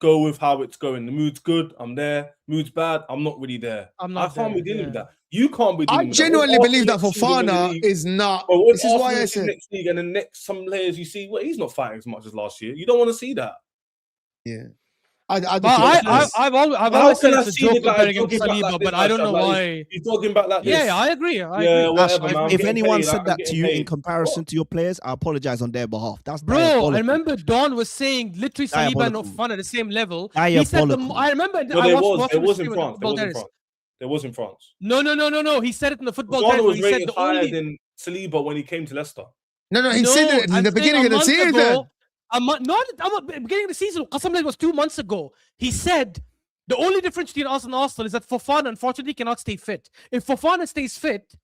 go with how it's going. The mood's good, I'm there. Mood's bad, I'm not really there. I can't be dealing with that. You can't be dealing with that. I genuinely believe that Fofana is not. This is why I said next league and the next some players you see, well, he's not fighting as much as last year. You don't want to see that. Yeah. I've always said it's a joke comparing him to Saliba, but I don't know why. He's talking about that. Yeah, I agree. If anyone said that to you in comparison to your players, I apologize on their behalf. That's bro. I remember Don was saying literally Saliba and Fofana at the same level. He said I remember. There was in France. No. He said it in the football. Fofana was rated higher than Saliba when he came to Leicester. No. He said it in the beginning of the season. Beginning of the season, it was 2 months ago. He said the only difference between us and Arsenal is that Fofana unfortunately cannot stay fit. If Fofana stays fit,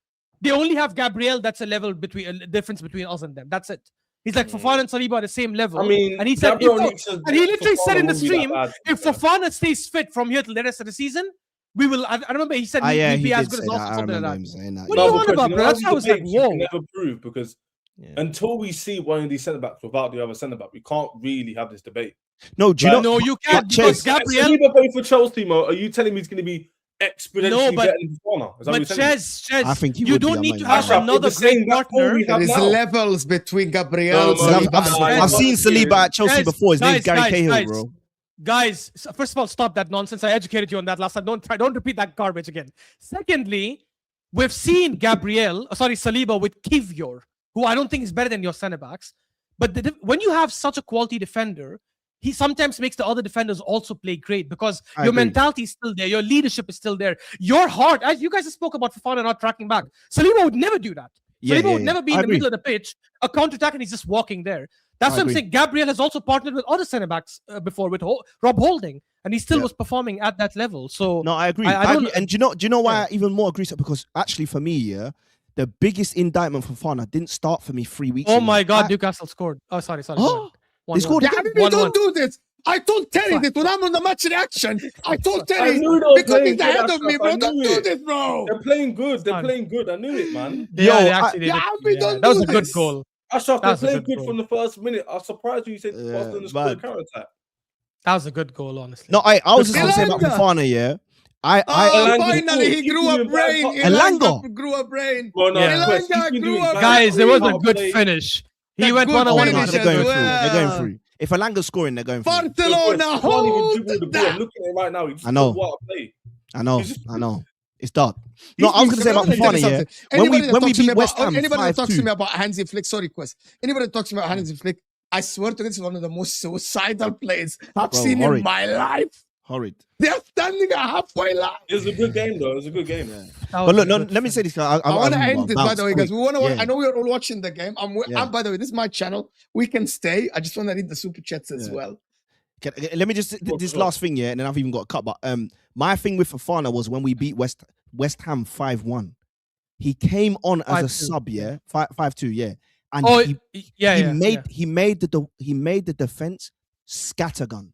they only have Gabriel. That's a level difference between us and them. That's it. He's like Fofana and Saliba are the same level. I mean, and he said, he literally said in the stream, if Fofana stays fit from here till the rest of the season, we will. I remember he said he'd be as good as us or something like that. What do you want about, bro? That's how I was like, whoa. Never prove because. Yeah. Until we see one of these centre backs without the other centre back, we can't really have this debate. No, no, you can't. Because Gabriel, if playing for Chelsea, Mo, are you telling me he's going to be exponentially better than Fofana? But Chez, I think you don't need to have another great partner. There is levels between Gabriel. I've seen Saliba at Chelsea before. His name's Gary Cahill, bro. Guys, first of all, stop that nonsense. I educated you on that last time. Don't repeat that garbage again. Secondly, we've seen Saliba with Kivior, who I don't think is better than your centre backs. But when you have such a quality defender, he sometimes makes the other defenders also play great because your mentality is still there. Your leadership is still there. Your heart, as you guys spoke about Fofana not tracking back. Saliba would never do that. Saliba would never be in the middle of the pitch, a counter-attack, and he's just walking there. That's what I'm saying. Gabriel has also partnered with other centre backs before with Rob Holding, and he still was performing at that level. So no, I agree. I agree. And do you know why I even more agree? Because actually, for me, the biggest indictment for Fofana didn't start for me 3 weeks ago. Oh my God, Newcastle scored. Oh, sorry. They scored. Don't do this. I told Terry that when I'm on the match reaction. I told Terry because he's ahead of me, bro. Don't do this, bro. They're playing good. I knew it, man. That was a good goal. Ashraf, they That's a played good good from goal. the first minute. I'm surprised you said Barcelona scored a man. counter attack. That was a good goal, honestly. No, I was just gonna say about Elanga. Fofana, yeah. Oh, Elanga finally, he keeping grew you up in bad brain. part- Elanga grew up brain. Well, no, Yeah. Quest, Elanga he's been grew doing up. bad Guys, it was a part good play. finish. He A went good one on Oh, one. no, finish they're as going through. well. They're going through. If Elanga's scoring, they're going through. Barcelona, Quest, he can't even hold dribble the ball. that. I'm looking at it right now. He just I know. does what I play. I know. It's dark. No, I was gonna say about Let me tell you Fofana, yeah. something. When we Anybody that talks to me beat about West Ham anybody that talks to 5-2. me about Hansi Flick, sorry, Quest. Anybody that talks to me about Hansi Flick, I swear to God, this is one of the most suicidal plays I've Bro, seen horrid. in my life. Horrid. They're standing at halfway line. It was a good game, though. It was a good game. But look, no, let me say this. 'Cause I want to end this, by the way, guys. quick. We want to. Yeah. I know we are all watching the game. Yeah. By the way, this is my channel. We can stay. I just want to read the super chats as Yeah. well. Let me just this last thing, yeah, and then I've even got a cut. But my thing with Fofana was when we beat West Ham 5-1. He came on as a 5-2, sub, yeah, 5-2, yeah, and Oh, he yeah. made the defense scattergun.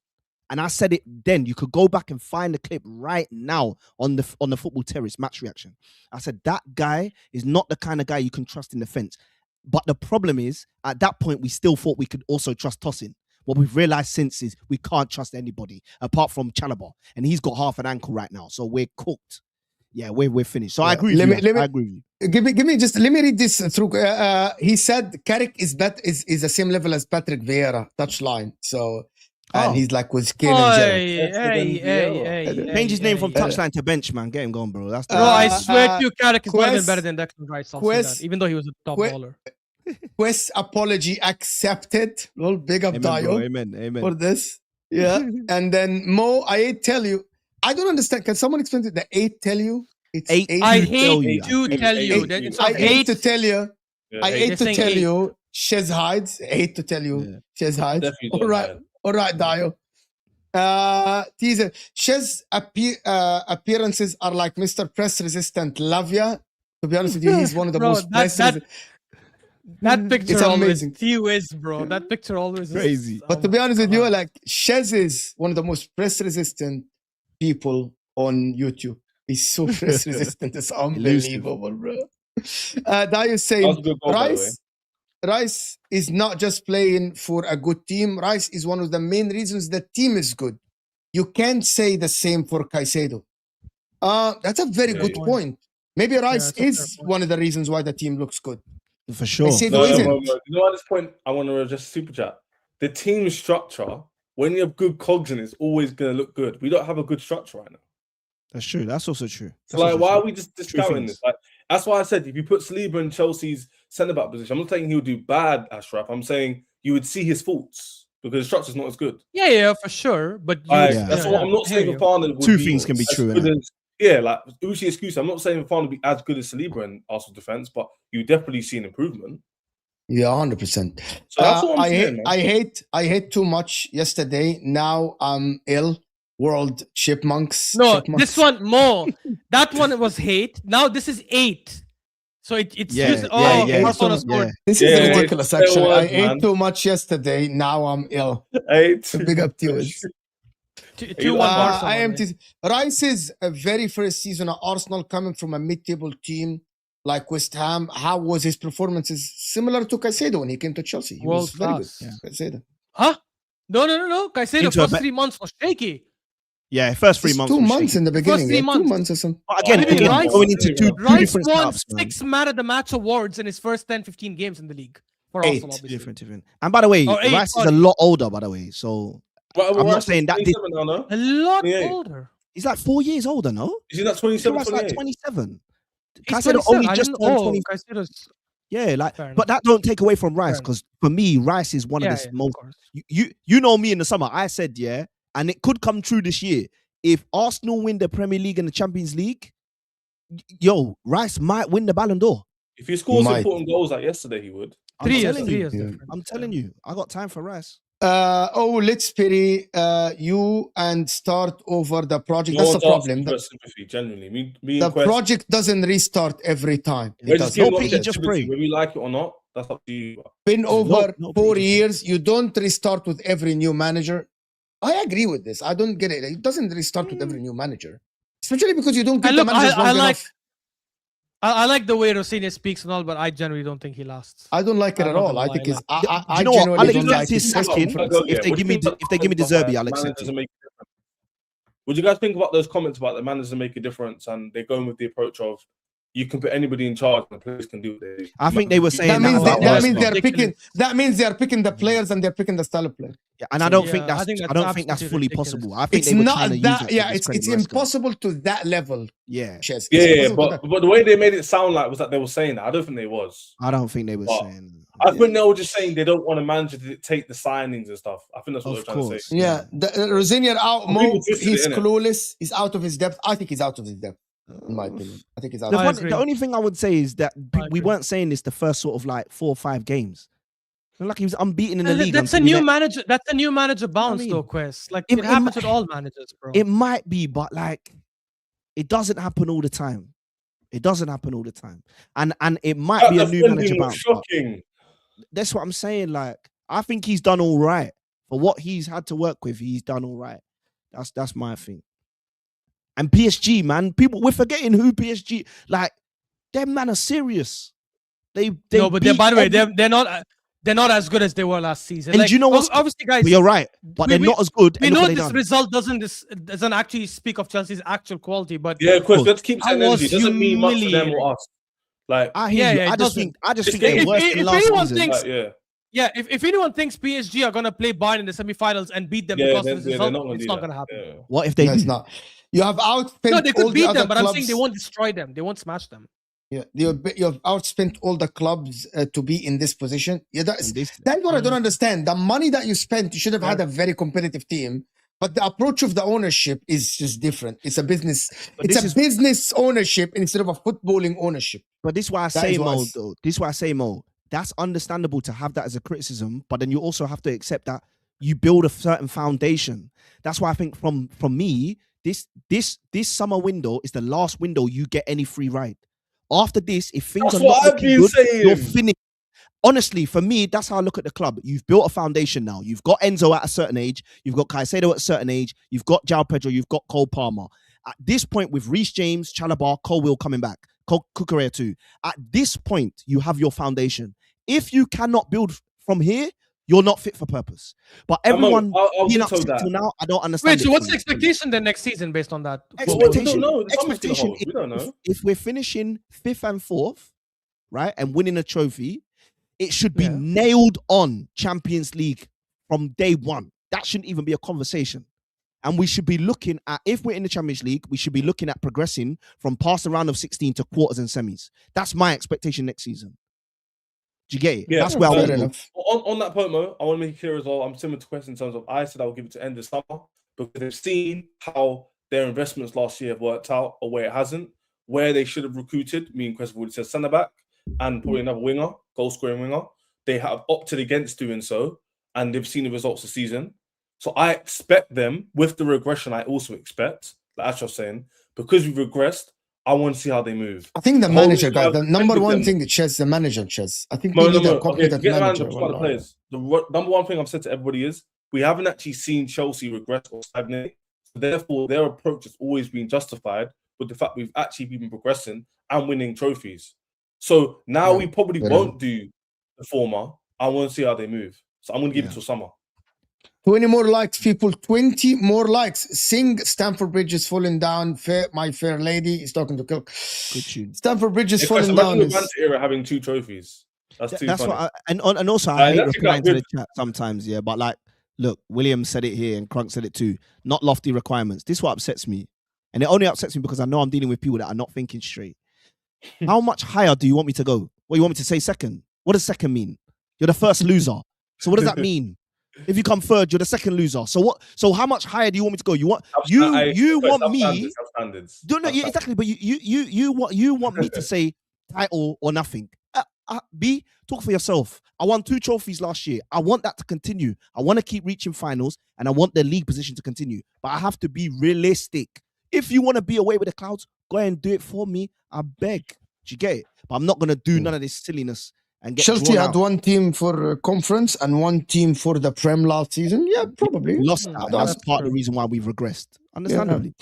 And I said it then. You could go back and find the clip right now on the football terrace match reaction. I said that guy is not the kind of guy you can trust in defense. But the problem is, at that point, we still thought we could also trust Tosin. What we've realized since is we can't trust anybody apart from Chalobah, and he's got half an ankle right now, so we're cooked. Yeah, we're finished. So I agree with you. I agree with you. Give me just. Let me read this through. He said Carrick is the same level as Patrick Vieira touchline. So. And he's like with Kane and Gerrard. Change his name from touchline to bench, man. Get him going, bro. That's Bro, I swear to you, Carrick is Quest- better than Declan Rice. I'll say that, even though he was a top baller. Quest apology accepted. Well, big up amen, bro. Dio Amen. for this. Yeah. And then Mo, I tell you. I don't understand. Can someone explain it? The 8 tell you? It's Eight. I to tell hate you. to tell you. Eight. It's I not hate to eight. tell you. Yeah, I hate to saying tell eight. you. Shez hides. I hate to tell you. Yeah. Shez hides. Definitely All don't right. hide. All right, Dio. Teaser. Shez's appearances are like Mr. Press Resistant Lavia. To be honest with you, he's one of the Bro, most that picture It's always amazing. he is, bro. That picture always is Crazy. oh But to my be honest with you, God. like Shez is one of the most press resistant people on YouTube. He's so press resistant. It's unbelievable, bro. Dio is That was saying a good goal, by the way. Rice is not just playing for a good team. Rice is one of the main reasons the team is good. You can't say the same for Caicedo. That's a very good yeah. point. Maybe Rice that's a fair is point. one of the reasons why the team looks good. For sure. Caicedo No, isn't. You know, at this point, I want to just super chat. The team structure, when you have good cogs in, it's always going to look good. We don't have a good structure right now. That's true. That's also true. So, That's like, also why true. are we just discounting things. this? Like, that's why I said if you put Saliba in Chelsea's centre back position, I'm not saying he'll do bad, Ashraf. I'm saying you would see his faults because the structure's not as good. Yeah, for sure. But you, Like, Yeah. that's what I'm not saying. Fofana would Two be things can be as true, good innit? as- yeah, like Uchi excuse. I'm not saying Fofana would be as good as Saliba in Arsenal defense, but you definitely see an improvement. Yeah, 100%. So that's what I'm saying, man. I hate too much yesterday. Now I'm ill. World Chipmunks. No, Chipmunks. this one more. That one was hate. Now this is 8. So it's Yeah, oh, yeah. Barcelona scored. This is Yeah, ridiculous, it's actually. I words, man. ate too much yesterday. Now I'm ill. Big up to us. 2-1 Barcelona. I am Rice's very first season at Arsenal, coming from a mid-table team like West Ham. How was his performances? Similar to Caicedo when he came to Chelsea. He was very good. World-class. Caicedo. Huh? No. Caicedo Into a first 3 months was shaky. Yeah, first 3 It's months. 2 was months shaky. in the beginning. 3 yeah, 2 months. months or something. But again, Even Rice- going into two Rice different won setups, man. 6 Man of the Match awards in his first 10-15 games in the league. For 8. Arsenal, obviously. Different. And by the way, Oh, 8, Rice is sorry. a lot older, by the way. So But I'm not Rice is saying that 27 now, no? A lot 28. older. he's like 4 years older, no? Is he not Rice 27, like 28? 27. He's Caicedo 27. only I just didn't turned know. 20. Caicedo's Yeah, like, Fair but that don't take away from Rice, Fair because for me, Rice is one of the of most. course. You know me in the summer. I said, yeah, and it could come true this year. If Arsenal win the Premier League and the Champions League, yo, Rice might win the Ballon d'Or. If he scores Might. important goals like yesterday, he would. I'm 3 years. telling 3 you. years Yeah. different. I'm telling you, I got time for Rice. Let's pity you and start over the project. No That's the one's asking problem. for sympathy, genuinely. Me The and Quest, project doesn't restart every time. we're It just doesn't. giving No pity, objectivity. just pray. Whether we like it or not, that's up to you. Been over no 4 pity. years. You don't restart with every new manager. I agree with this. I don't get it. It doesn't restart with every new manager, especially because you don't give And the look, managers long I like enough. I like the way Rosinha speaks and all, but I generally don't think he lasts. I don't like it I'm at not all. gonna I lie, think it's. like- I Do you know what? genuinely I'll don't accept like his his press second. conference. If they give me De Zerbi, I'll accept it. Would you guys think about those comments about the managers make a difference, and they're going with the approach of you can put anybody in charge and the players can do what they do? I think they were saying That means about that Arsenal. means they're Ridiculous. picking. That means they're picking the players and they're picking the style of play. Yeah, and I don't think Yeah, I that's. think I don't think that's absolutely fully ridiculous. possible. I think It's they were not trying to use that. that to Yeah, discredit it's Maresca. impossible to that level. Yeah, Chess. Yeah, It's yeah, impossible to that. but the way they made it sound like was that they were saying that. I don't think they was. I don't think they were But saying. I think they were just saying they don't want a manager to dictate the signings and stuff. I think that's what Of they're trying to course. say. Yeah, Rosinha out. Some people Mo, twisted it, he's innit? clueless. He's out of his depth. I think he's out of his depth. In my opinion, I think he's out. I The, agree. the only thing I would say is that I we agree. weren't saying this the first sort of like 4 or 5 games. Like he was unbeaten in the league. That's a until he new met- manager. That's a new manager bounce, mean? though, Quest. Like It- it it happens might- with all managers, bro. It might be, but like it doesn't happen all the time. It doesn't happen all the time, and it might be a new manager bounce. but Shocking. That's what I'm saying. Like I think he's done all right for what he's had to work with. He's done all right. That's my thing. And PSG, man, we're forgetting who PSG. Like them man are serious. They no, but beat by the way, every- they're not as good as they were last season. And Like, you know what's- obviously, guys, But you're right, but they're we- not as good. we and look know what they this done. result doesn't actually speak of Chelsea's actual quality, but Yeah, of course. course. Let's keep saying I was energy. It doesn't mean much for them humiliated. or us. Like, I hear you. Yeah, it I just think It's they're getting- worse if than last anyone season. thinks- yeah, if anyone thinks PSG are gonna play Bayern in the semi-finals and beat them yeah, because they're, of this yeah, they're result, not going to it's do not that. gonna happen. Yeah. What if they No, it's do? not. You have outspent No, they all could the beat other them, but I'm clubs. saying they won't destroy them. They won't smash them. Yeah, you've outspent all the clubs to be in this position. Yeah, that's And this- what I don't understand. The money that you spent, you should have had a very competitive team. But the approach of the ownership is just different. It's a business. But It's this a is- business ownership instead of a footballing ownership. But this is why I That say, is what I Mo, s- though. This is why I say, Mo, that's understandable to have that as a criticism, but then you also have to accept that you build a certain foundation. That's why I think from me, this summer window is the last window you get any free ride. After this, if things That's are not what I've looking been good, you're saying. finished. Honestly, for me, that's how I look at the club. You've built a foundation now. You've got Enzo at a certain age. You've got Caicedo at a certain age. You've got João Pedro. You've got Cole Palmer. At this point, with Reece James, Chalobah, Colwill coming back, Cucurella too. At this point, you have your foundation. If you cannot build from here, you're not fit for purpose. But everyone I'll being veto upset that. till now, I don't understand. Wait, so it what's the fully. expectation then next season based on that? Well, we Expectation. don't know. The summer's gonna Expectation. hold. We don't know. If we're finishing 5th and 4th, right, and winning a trophy, it should be Yeah. nailed on Champions League from day one. That shouldn't even be a conversation. And we should be looking at, if we're in the Champions League, we should be looking at progressing from past the round of 16 to quarters and semis. That's my expectation next season. Do you get it? Yeah, That's where I fair want to go. enough. On that point, Mo, I want to make it clear as well. I'm similar to Quest in terms of I said I would give it to end of summer because they've seen how their investments last year have worked out or where it hasn't, where they should have recruited. Me and Quest have already said centre back and probably another winger, goal scoring winger. They have opted against doing so, and they've seen the results this season. So I expect them, with the regression, I also expect, like Ashraf saying, because we've regressed, I want to see how they move. I think the Holy manager, guys, the crap, number with one them. thing that Chess, the manager, Chess. I think No, we no, need no. a Okay, competent forget the manager. manager, the players. The number one thing I've said to everybody is we haven't actually seen Chelsea regress or stagnate. Therefore, their approach has always been justified with the fact we've actually been progressing and winning trophies. So now Yeah, we probably fair won't do the former. I want to see how they move. So I'm going to give Yeah. it till summer. 20 more likes, people. 20 more likes. Sing Stamford Bridge is falling down. My fair lady. He's talking to Cook. Good tune. Stamford Bridge is If falling imagine down. the Vanta era having 2 trophies. That's too That's funny. what and also I hate that's replying to good. the chat sometimes, yeah. But like, look, William said it here and Crunk said it too. Not lofty requirements. This is what upsets me. And it only upsets me because I know I'm dealing with people that are not thinking straight. How much higher do you want me to go? What, you want me to say second? What does second mean? You're the first loser. So what does that mean? If you come third, you're the second loser. So what? So how much higher do you want me to go? You want you want me? Standards. No, yeah, exactly. But you want me to say title or nothing. B, talk for yourself. I won 2 trophies last year. I want that to continue. I want to keep reaching finals, and I want the league position to continue. But I have to be realistic. If you want to be away with the clouds, go ahead and do it for me. I beg. Do you get it? But I'm not gonna do none of this silliness and get Chelsea drawn had out. one team for conference and one team for the Prem last season. Yeah, probably. We lost Mm, that. that's That's part of the true. reason why we've regressed. Understandably.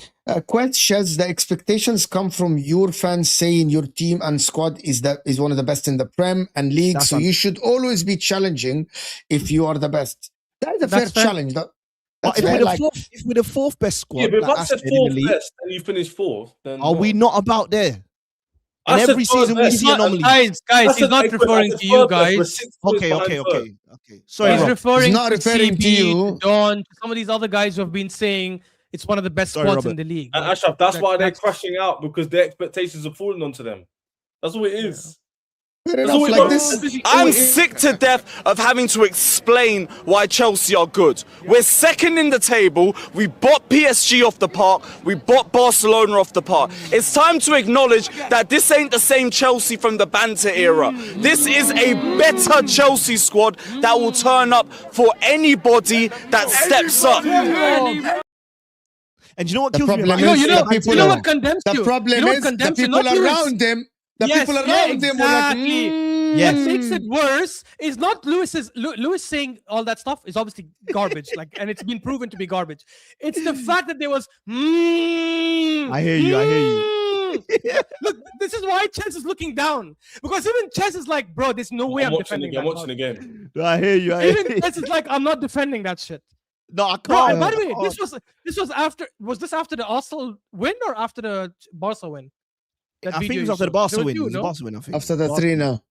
Questions, the expectations come from your fans saying your team and squad is one of the best in the Prem and league. That's So you should always be challenging if you are the best. That is a That's fair fair. challenge. But That's if fair, we're, like, if we're the fourth best squad, Yeah, but if like I I said said in the fourth league, best and you finish fourth, then are we what? not about there? I And said every third season we best. see He's not, anomalies. guys, I he's said- not hey, Chris, I referring said to you third best, we're guys. 6 points Okay. behind third. Sorry, He's Rob. referring He's not to referring to CB, you. to Don, to some of these other guys who have been saying it's one of the best Sorry, squads in Robert. the league. And Like, Ashraf, that's why they're that's- crashing out because their expectations are falling onto them. That's what it is. fair That's enough. all it Like was. this, I'm sick to death of having to explain why Chelsea are good. We're second in the table. We bought PSG off the park. We bought Barcelona off the park. It's time to acknowledge that this ain't the same Chelsea from the banter era. This is a better Chelsea squad that will turn up for anybody that steps up. And you know what The kills me problem about is you the know, people you know are- what condemns the you? problem You know what is the condemns you? people Not Lewis. around them. The Yes, people yeah, around them were like, exactly. Yes. What makes it worse is not Lewis saying all that stuff is obviously garbage, like, and it's been proven to be garbage. It's the fact that there was. I hear you. Look, this is why Chess is looking down because even Chess is like, bro, there's no way I'm watching defending again. that. I'm watching again. I hear you. I hear Even you. Chess is like, I'm not defending that shit. No, I Bro, can't. and by the way, I can't. this was after. Was this after the Arsenal win or after the Barca win? That I think video it was you after the showed? Barca There were win. two, It was the no? Barca win, I think. after the Barca. 3 now.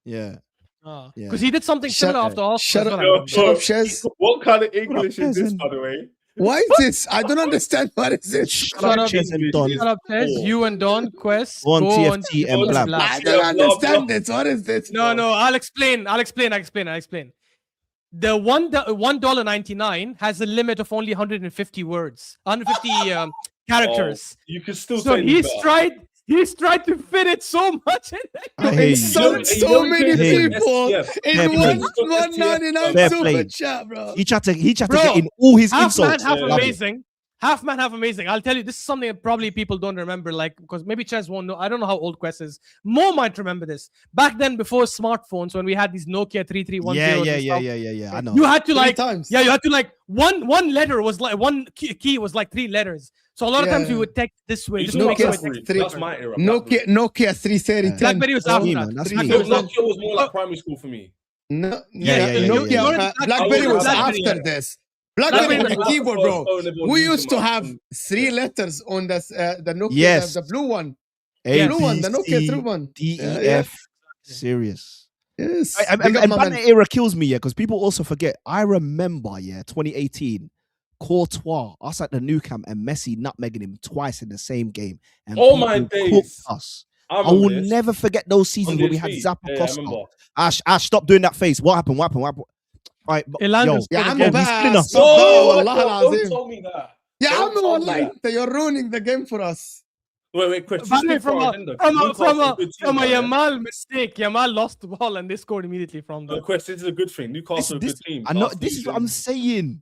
Yeah. Because Yeah. he did something Shut- similar after Arsenal. shut as up, well, I remember. shut up, Shez. What kind of English is this, peasant. by the way? Why is this? I don't understand. What is this? Shut Shut up, up, Ches and English Don. is Shut up, Tez. poor. You and Don Quest. Go on go TFT and blab. I don't understand this. What is this? No, I'll explain. The $1.99 has a limit of only 150 words, 150 characters. You can still So say he's tried to fit it so much in there. I hear you. So many Hey. people Fair in play. 199 Fair super play. chat, bro. He tried to Bro, get in all his Half man, insults. half Yeah. amazing. Half man, half amazing. I'll tell you, this is something that probably people don't remember, like, because maybe Ches won't know. I don't know how old Quest is. Mo might remember this. Back then, before smartphones, when we had these Nokia 3310. Yeah. I know. You had to Three like, times. yeah, you had to like one letter was like one key was like 3 letters. So a lot of times Yeah. we would text this way. It's Just to make Nokia sure it three- That's my era. Nokia 330 Yeah. BlackBerry was after me, that. man, that's Three- me. BlackBerry was Nokia was more like primary school for me. No, Yeah. Nokia, BlackBerry was BlackBerry, after yeah. this. BlackBerry BlackBerry had a was keyboard, bro. We used to have 3 letters on the Nokia, Yes. the blue one. A, The blue one, B, the Nokia C, 3 one. D, E, Yeah, F. Serious. Yes. And Big up, my man. banner era kills me, yeah, because people also forget. I remember, 2018, Courtois, us at the new camp, and Messi nutmegging him twice in the same game. And Oh my people days. cooked us. I I remember will this. never forget those seasons On when we this had feed. Zappa Yeah, I Costa. remember. Ash, stop doing that face. What happened? Right, Elanga's Yeah, good I'm again. he's bad. killing us. Stop No, that, wallah don't al-azim. tell me that. Yeah, Don't I'm tell me like you're ruining the game for us. Wait, Chris. By the way, speak for from our a agenda. from a Newcastle from is a good team from a now, yeah? Yamal mistake, Yamal lost the ball and they scored immediately from No, the. Chris, this is a good thing. Newcastle are a good team. I know. Last This is what I'm season- saying.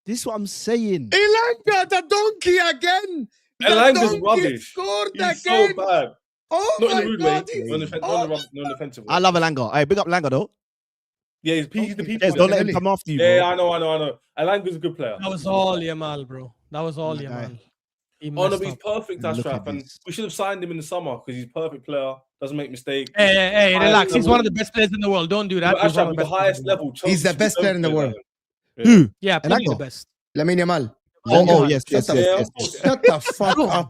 This is what I'm saying. Elanga, the donkey again. The Elanga's donkey rubbish. scored He's again. so bad. Oh Not in my a rude God. way. he's- Non-offensive. I love Elanga. Hey, big up Elanga though. Yeah, he's the people. Yes, don't let him Definitely. come after you, bro. Yeah, I know. Elanga's a good player. That was all Yamal, bro. That was all That guy. Yamal. He Oh no, messed but he's up. perfect, Look Ashraf, at and this. we should have signed him in the summer because he's a perfect player, doesn't make mistakes. Hey, Highest relax. He's level. one of the best players in the world. Don't do that. But He's one Ashraf, of the the best players highest in the world. level. He's the Chelsea best should player in the play world. that. Yeah. Who? Yeah, probably the Elango. best. Lamine Yamal. Oh, Yamal. yes, Shut up. Yeah, yes. of course. Shut the fuck Bro. up.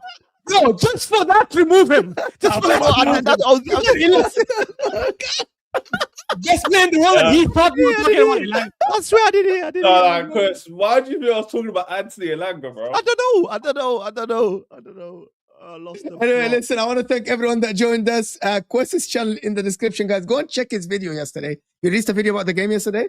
No, just for that, remove him. Just for that. Best player in the world, and he thought we were talking about Elango. I swear I didn't hear. I didn't No, hear. no, Chris, why do you think I was talking about Anthony Elanga, bro? I don't know. I lost the Anyway, plot. listen, I want to thank everyone that joined us. Quest's channel in the description, guys. Go and check his video yesterday. You released a video about the game yesterday?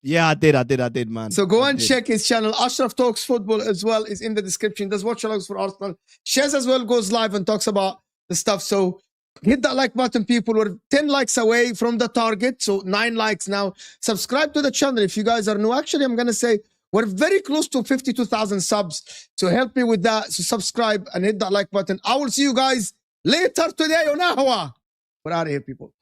Yeah, I did, man. So go I and did. check his channel. Ashraf Talks Football as well is in the description. Does watch alongs for Arsenal. Shez as well goes live and talks about the stuff. So hit that like button, people. We're 10 likes away from the target. So 9 likes now. Subscribe to the channel if you guys are new. Actually, I'm going to say we're very close to 52,000 subs. So help me with that. So subscribe and hit that like button. I will see you guys later today on Ahwa. We're out of here, people.